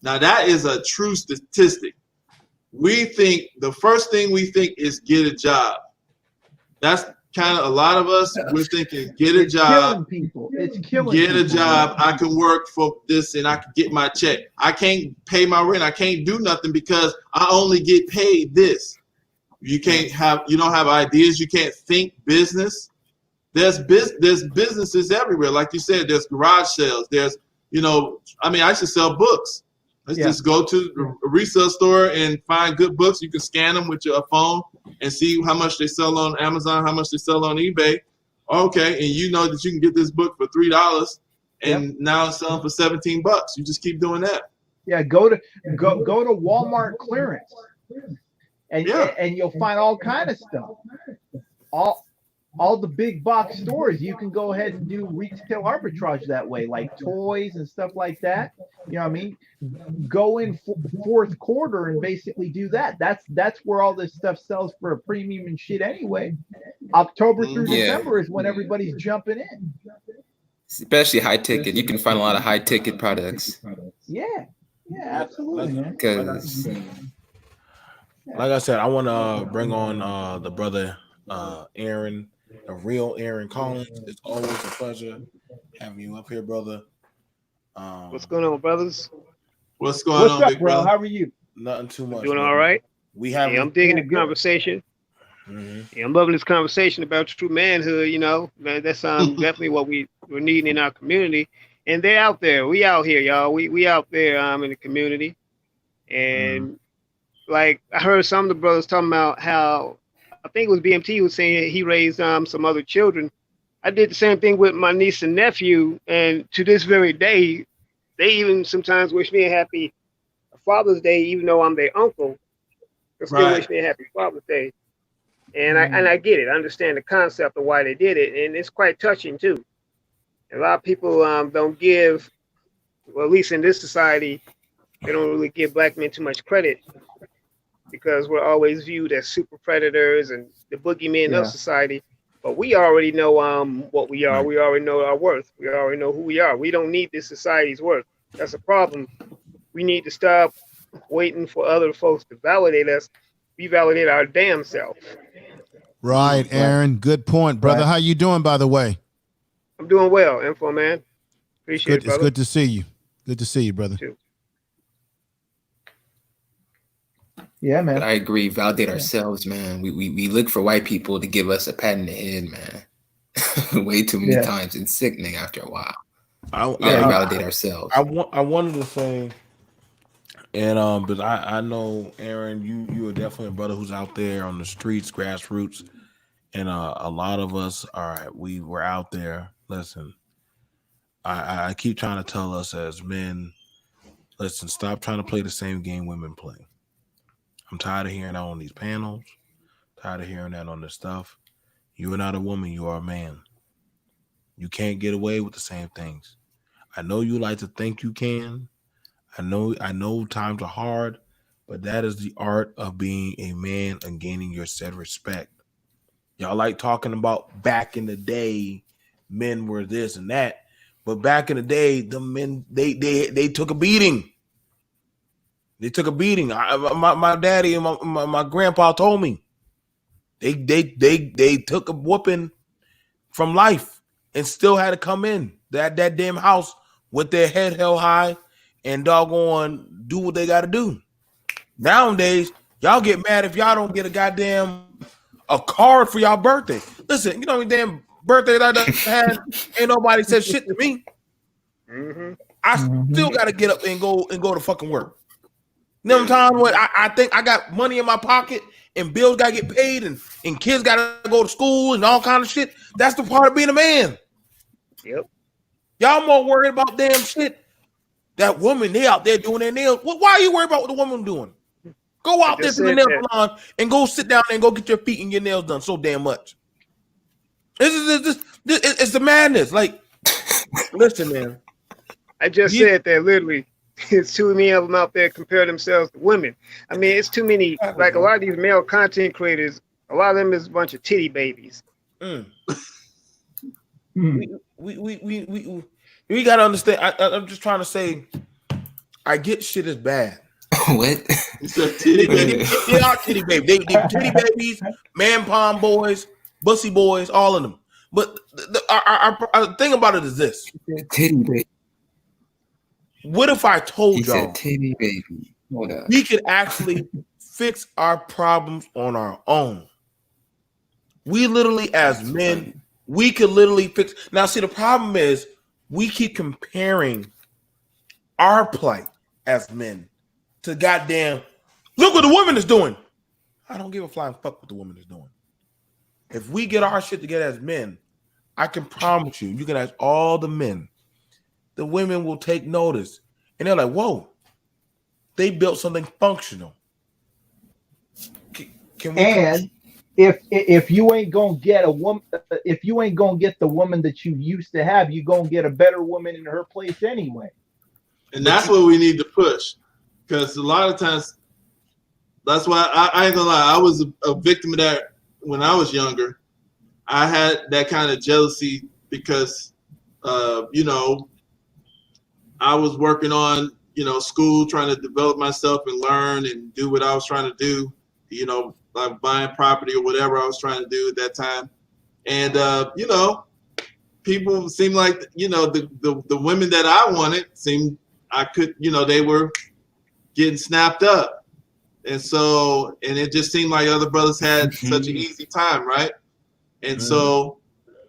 Now that is a true statistic. We think the first thing we think is get a job. That's kind of a lot of us. We're thinking get a job. It's killing get a people. job. I can work for this and I can get my check. I can't pay my rent. I can't do nothing because I only get paid this. You don't have ideas. You can't think business. There's businesses everywhere. Like you said, there's garage sales. There's, I used to sell books. Let's just go to a resale store and find good books. You can scan them with your phone and see how much they sell on Amazon, how much they sell on eBay. Okay, and you know that you can get this book for $3, and now it's selling for $17. You just keep doing that. Yeah, go to Walmart clearance, and you'll find all kind of stuff. All the big box stores, you can go ahead and do retail arbitrage that way, like toys and stuff like that. You know what I mean? Go in fourth quarter and basically do that. That's where all this stuff sells for a premium and shit anyway. October through December is when everybody's jumping in. Especially high ticket. You can find a lot of high ticket products. Yeah, absolutely, man. Because, like I said, I want to bring on the brother Aaron, the real Aaron Collins. It's always a pleasure having you up here, brother. What's going on, brothers? What's going What's on, up, big bro? brother? How are you? Nothing too much. Doing man. all right. We have. Yeah, I'm digging the Good. conversation. Mhm. Yeah, I'm loving this conversation about true manhood. You know, man, that's definitely what we're needing in our community. And they're out there. We out here, y'all. We out there in the community. And like I heard some of the brothers talking about how I think it was BMT was saying he raised some other children. I did the same thing with my niece and nephew, and to this very day, they even sometimes wish me a happy Father's Day, even though I'm their uncle. They still Right. wish me a happy Father's Day. And I get it. I understand the concept of why they did it, and it's quite touching too. A lot of people don't give, well, at least in this society, they don't really give black men too much credit because we're always viewed as super predators and the boogeymen of Yeah. society. But we already know what we are. Right. We already know our worth. We already know who we are. We don't need this society's worth. That's a problem. We need to stop waiting for other folks to validate us. We validate our damn self. Right, Aaron. Good point, brother. Right. How you doing, by the way? I'm doing well, Info Man. Appreciate it, It's brother. good to see you. Good to see you, brother. Too. Yeah, But man. I agree. Validate ourselves, man. We look for white people to give us a pat in the head, man. Way too many Yeah. times. It's sickening after a while. I, We gotta I, validate ourselves. I wanted to say, and but I know Aaron, you are definitely a brother who's out there on the streets, grassroots, and a lot of us, all right, we were out there. Listen, I keep trying to tell us as men, listen, stop trying to play the same game women play. I'm tired of hearing that on these panels. Tired of hearing that on this stuff. You are not a woman. You are a man. You can't get away with the same things. I know you like to think you can. I know times are hard, but that is the art of being a man and gaining your self-respect. Y'all like talking about back in the day, men were this and that, but back in the day, the men they took a beating. They took a beating. My daddy and my grandpa told me they took a whooping from life and still had to come in that damn house with their head held high and doggone do what they got to do. Nowadays, y'all get mad if y'all don't get a card for y'all birthday. Listen, you know what damn birthday that I had, ain't nobody said shit to me. Mm-hmm. I still got to get up and go to fucking work. You know what I'm talking about? I think I got money in my pocket and bills got to get paid and kids got to go to school and all kind of shit. That's the part of being a man. Yep. Y'all more worried about damn shit. That woman, they out there doing their nails. Why are you worried about what the woman doing? Go out there just to the said nail that. salon and go sit down and go get your feet and your nails done so damn much. It's the madness. Like, listen, man. I just said that literally. It's too many of them out there compare themselves to women. I mean, it's too many. Like a lot of these male content creators, a lot of them is a bunch of titty babies. Mm. We gotta understand. I'm just trying to say, I get shit is bad. What? They are titty babies. They titty babies, man palm boys, bussy boys, all of them. But our thing about it is this: Titty baby. what if I told He y'all said titty baby. Hold up. we could actually fix our problems on our own? We literally, as men, we could literally fix. Now, see, the problem is we keep comparing our plight as men to goddamn, look what the woman is doing. I don't give a flying fuck what the woman is doing. If we get our shit together as men, I can promise you, you can ask all the men, the women will take notice. And they're like, whoa, they built something functional. Can we? And if you ain't gonna get a woman, if you ain't gonna get the woman that you used to have, you gonna get a better woman in her place anyway. And that's what we need to push, because a lot of times, that's why I ain't gonna lie, I was a victim of that when I was younger. I had that kind of jealousy because, you know, I was working on, you know, school, trying to develop myself and learn and do what I was trying to do, you know, like buying property or whatever I was trying to do at that time. And, you know, people seemed like, you know, the women that I wanted seemed, I could, you know, they were getting snapped up. And so, and it just seemed like other brothers had such an easy time, right? And so,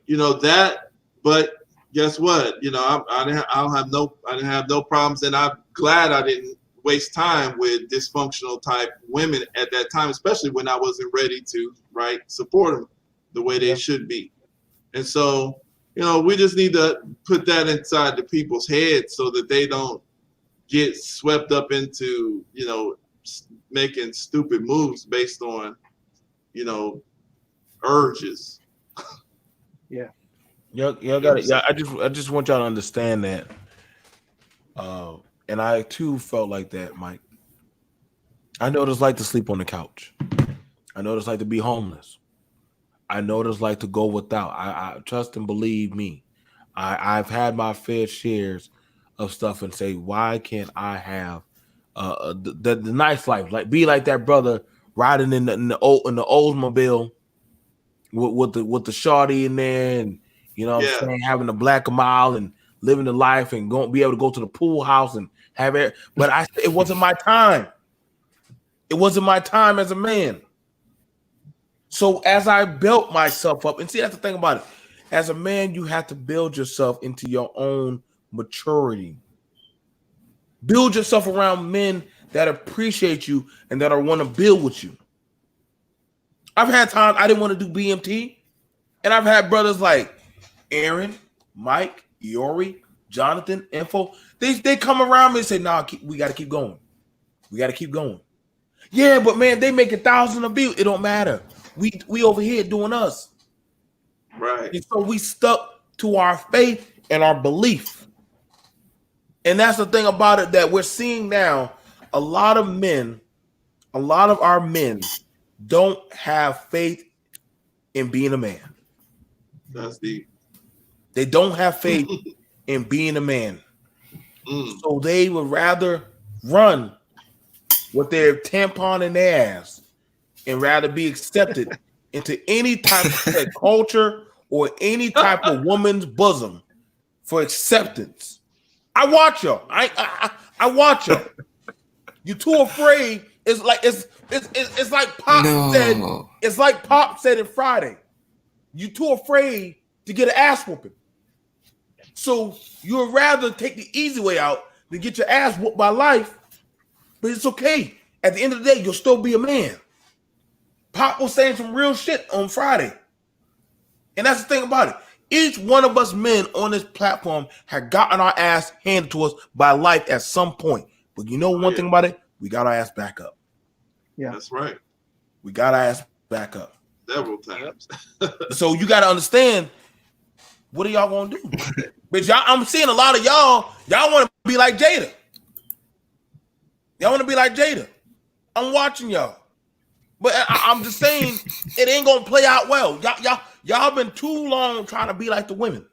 you know, that, but guess what? You know, I didn't have no problems, and I'm glad I didn't waste time with dysfunctional type women at that time, especially when I wasn't ready to, right, support them the way they should be. And so, you know, we just need to put that inside the people's heads so that they don't get swept up into, you know, making stupid moves based on, you know, urges. Y'all got it. Yeah, I just want y'all to understand that. And I too felt like that, Mike. I know what it's like to sleep on the couch. I know what it's like to be homeless. I know what it's like to go without. I trust and believe me. I've had my fair shares of stuff and say, why can't I have the nice life? Like be like that brother riding in the Oldsmobile with the shawty in there, and you know what I'm saying, having a black mile and living the life and be able to go to the pool house and have it. But it wasn't my time. It wasn't my time as a man. So as I built myself up, and see, that's the thing about it. As a man, you have to build yourself into your own maturity. Build yourself around men that appreciate you and that are want to build with you. I've had times I didn't want to do BMT, and I've had brothers like Aaron, Mike, Iori, Jonathan, Info. They come around me and say, "Nah, we got to keep going. We got to keep going." Yeah, but man, they make 1,000 of views. It don't matter. We over here doing us. Right. And so we stuck to our faith and our belief. And that's the thing about it that we're seeing now. A lot of our men don't have faith in being a man. That's deep. They don't have faith in being a man. So they would rather run with their tampon in their ass and rather be accepted into any type of culture or any type of woman's bosom for acceptance. I watch y'all. I watch y'all. You're too afraid. It's like Pop said. It's like Pop said in Friday. You're too afraid to get an ass whooping. So you'd rather take the easy way out than get your ass whooped by life. But it's okay. At the end of the day, you'll still be a man. Pop was saying some real shit on Friday. And that's the thing about it. Each one of us men on this platform had gotten our ass handed to us by life at some point. But you know one thing about it? We got our ass back up. Yeah, that's right. We got our ass back up. Several times. So you got to understand, what are y'all going to do? But I'm seeing a lot of y'all want to be like Jada. Y'all want to be like Jada. I'm watching y'all. But I'm just saying, it ain't going to play out well. Y'all been too long trying to be like the women.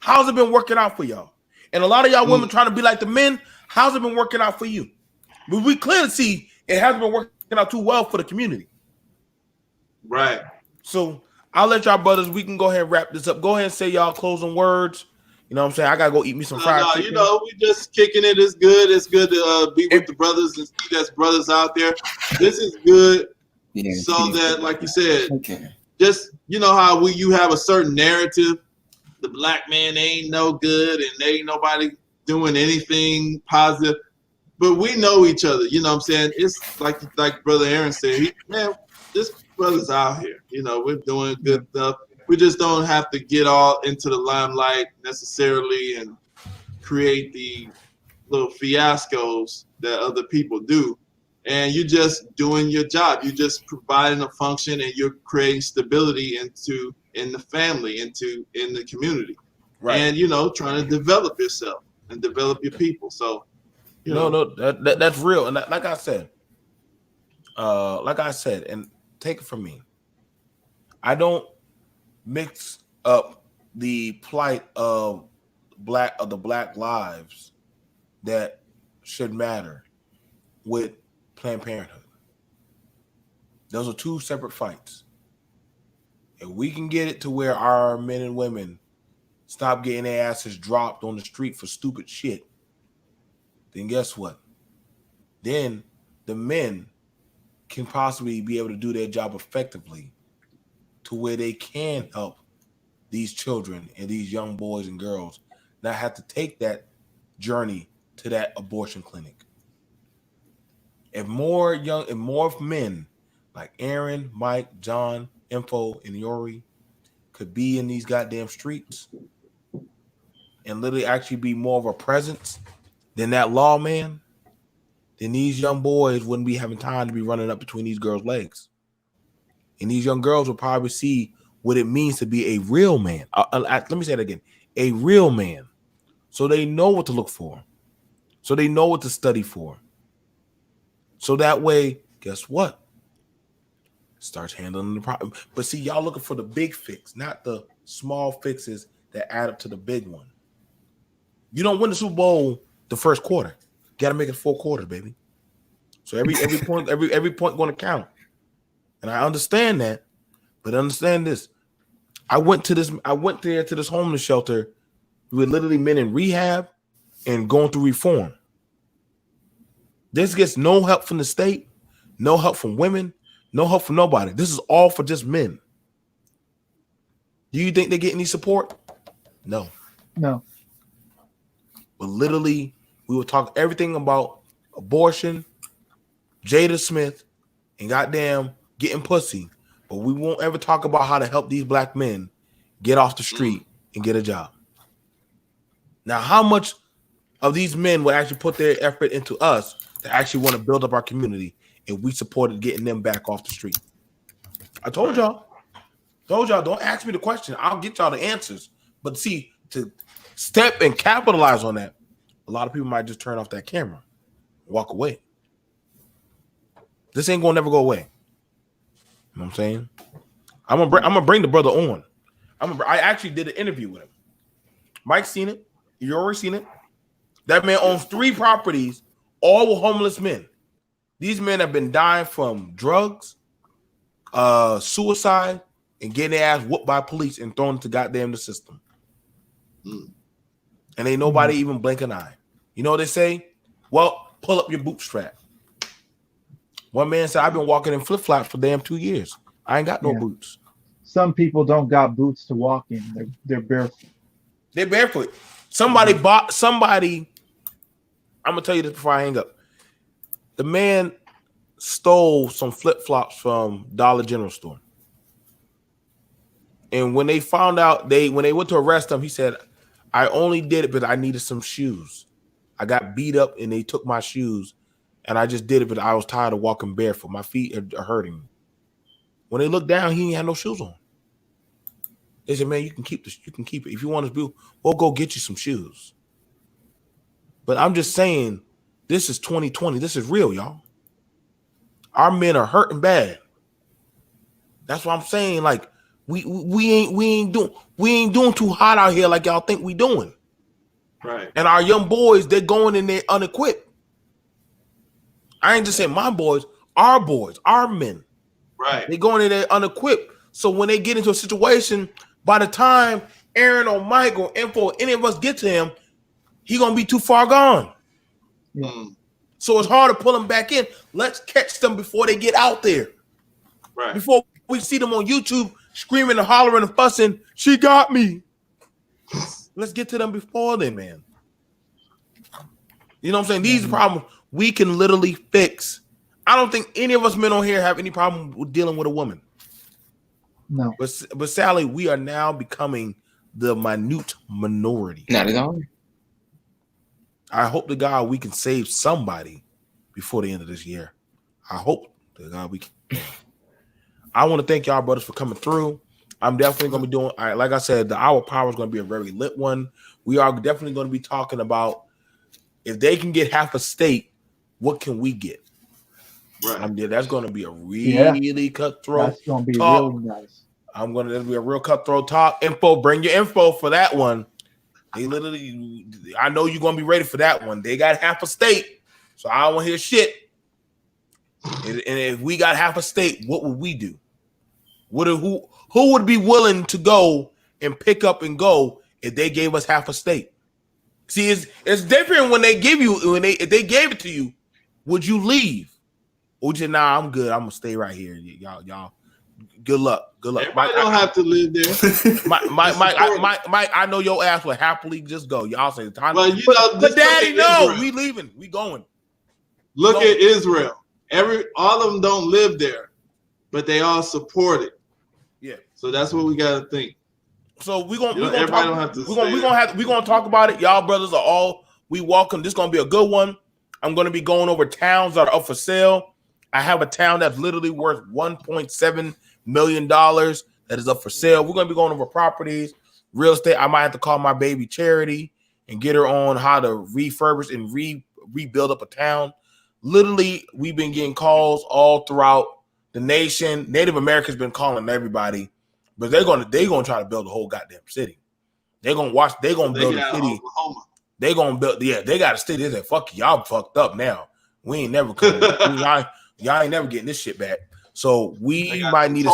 How's it been working out for y'all? And a lot of y'all women trying to be like the men, how's it been working out for you? But we clearly see it hasn't been working out too well for the community. Right. So I'll let y'all brothers, we can go ahead and wrap this up. Go ahead and say y'all closing words. You know what I'm saying? I got to go eat me some fried chicken. You know, we just kicking it. It's good. It's good to be with the brothers and see there's brothers out there. This is good so that, like you said, just, you know how you have a certain narrative. The black man ain't no good and there ain't nobody doing anything positive. But we know each other. You know what I'm saying? It's like Brother Aaron said, man, this brother's out here. You know, we're doing good stuff. We just don't have to get all into the limelight necessarily and create the little fiascos that other people do. And you're just doing your job. You're just providing a function and you're creating stability in the family, in the community. Right. And, you know, trying to develop yourself and develop your people. So, that's real. And like I said, and take it from me, I don't mix up the plight of the black lives that should matter with Planned Parenthood. Those are two separate fights. If we can get it to where our men and women stop getting their asses dropped on the street for stupid shit, then guess what? then the men can possibly be able to do their job effectively to where they can help these children and these young boys and girls not have to take that journey to that abortion clinic. If more men like Aaron, Mike, John, Info, and Yori could be in these goddamn streets and literally actually be more of a presence than that lawman, then these young boys wouldn't be having time to be running up between these girls' legs. And these young girls will probably see what it means to be a real man. Let me say that again. A real man. So they know what to look for. So they know what to study for. So that way, guess what? Starts handling the problem. But see, y'all looking for the big fix, not the small fixes that add up to the big one. You don't win the Super Bowl the first quarter. You got to make it 4 quarters, baby. So every point going to count. And I understand that, but understand this. I went there to this homeless shelter with literally men in rehab and going through reform. This gets no help from the state, no help from women, no help from nobody. This is all for just men. Do you think they get any support? No. No. But literally, we will talk everything about abortion, Jada Smith, and goddamn getting pussy. But we won't ever talk about how to help these black men get off the street and get a job. Now, how much of these men would actually put their effort into us to actually want to build up our community if we supported getting them back off the street? I told y'all, don't ask me the question. I'll get y'all the answers. But see, to step and capitalize on that, a lot of people might just turn off that camera and walk away. This ain't gonna never go away. You know what I'm saying? I'm gonna bring the brother on. I actually did an interview with him. Mike's seen it. You already seen it. That man owns 3 properties, all with homeless men. These men have been dying from drugs, suicide, and getting their ass whooped by police and thrown into goddamn the system. And ain't nobody even blink an eye. You know what they say? Well, pull up your bootstrap. One man said, I've been walking in flip-flops for damn 2 years. I ain't got no boots. Some people don't got boots to walk in. They're barefoot. They're barefoot. Somebody, I'm going to tell you this before I hang up. The man stole some flip-flops from Dollar General store. And when they found out, when they went to arrest him, he said, I only did it because I needed some shoes. I got beat up and they took my shoes. And I just did it because I was tired of walking barefoot. My feet are hurting me. When they looked down, he ain't had no shoes on. They said, man, you can keep this. You can keep it. If you want to we'll go get you some shoes. But I'm just saying, this is 2020. This is real, y'all. Our men are hurting bad. That's what I'm saying. Like, we ain't doing too hot out here like y'all think we doing. Right. And our young boys, they're going in there unequipped. I ain't just saying my boys, our men. Right. They're going in there unequipped. So when they get into a situation, by the time Aaron or Mike or Info, any of us get to him, he gonna be too far gone. So it's hard to pull them back in. Let's catch them before they get out there. Right. Before we see them on YouTube screaming and hollering and fussing, she got me. Let's get to them before then, man. You know what I'm saying? These problems we can literally fix. I don't think any of us men on here have any problem with dealing with a woman. No. But Sally, we are now becoming the minute minority. Not at all. I hope to God we can save somebody before the end of this year. I hope to God we can. I want to thank y'all brothers for coming through. I'm definitely going to be doing, like I said, the Hour Power is going to be a very lit one. We are definitely going to be talking about if they can get half a state, what can we get? Right. That's going to be a really cutthroat. That's going to be talk. really nice. That'll be a real cutthroat talk. Bring your info for that one. They literally, I know you're going to be ready for that one. They got half a state, so I don't want to hear shit. And if we got half a state, what would we do? Who would be willing to go and pick up and go if they gave us half a state? See, it's different when they give you if they gave it to you. would you leave? Or would you, nah, I'm good. I'm gonna stay right here. Y'all. Good luck. Everybody Mike, don't have to live there. Mike, I know your ass would happily just go. Y'all say the time. Well, you know, but just Daddy, look at no, Israel. we leaving. We going. Look at Israel. All of them don't live there, but they all support it. Yeah. So that's what we got to think. So we're gonna talk about it. Y'all brothers are all we welcome. This is gonna be a good one. I'm gonna be going over towns that are up for sale. I have a town that's literally worth $1.7 million that is up for sale. We're gonna be going over properties, real estate. I might have to call my baby Charity and get her on how to refurbish and rebuild up a town. Literally, we've been getting calls all throughout the nation. Native Americans been calling everybody, but they're gonna try to build a whole goddamn city. They're gonna build a city. Oklahoma. They gonna build, they got a city. They said, fuck y'all fucked up now. We ain't never coming. y'all ain't never getting this shit back. So we might need to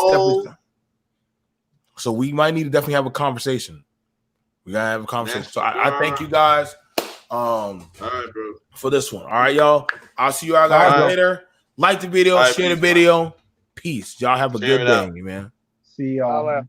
definitely have a conversation. We gotta have a conversation. So I thank you guys all right, bro, for this one. All right, y'all. I'll see you all guys later. Like the video, share the video. Peace. Y'all have a good day, man. See y'all.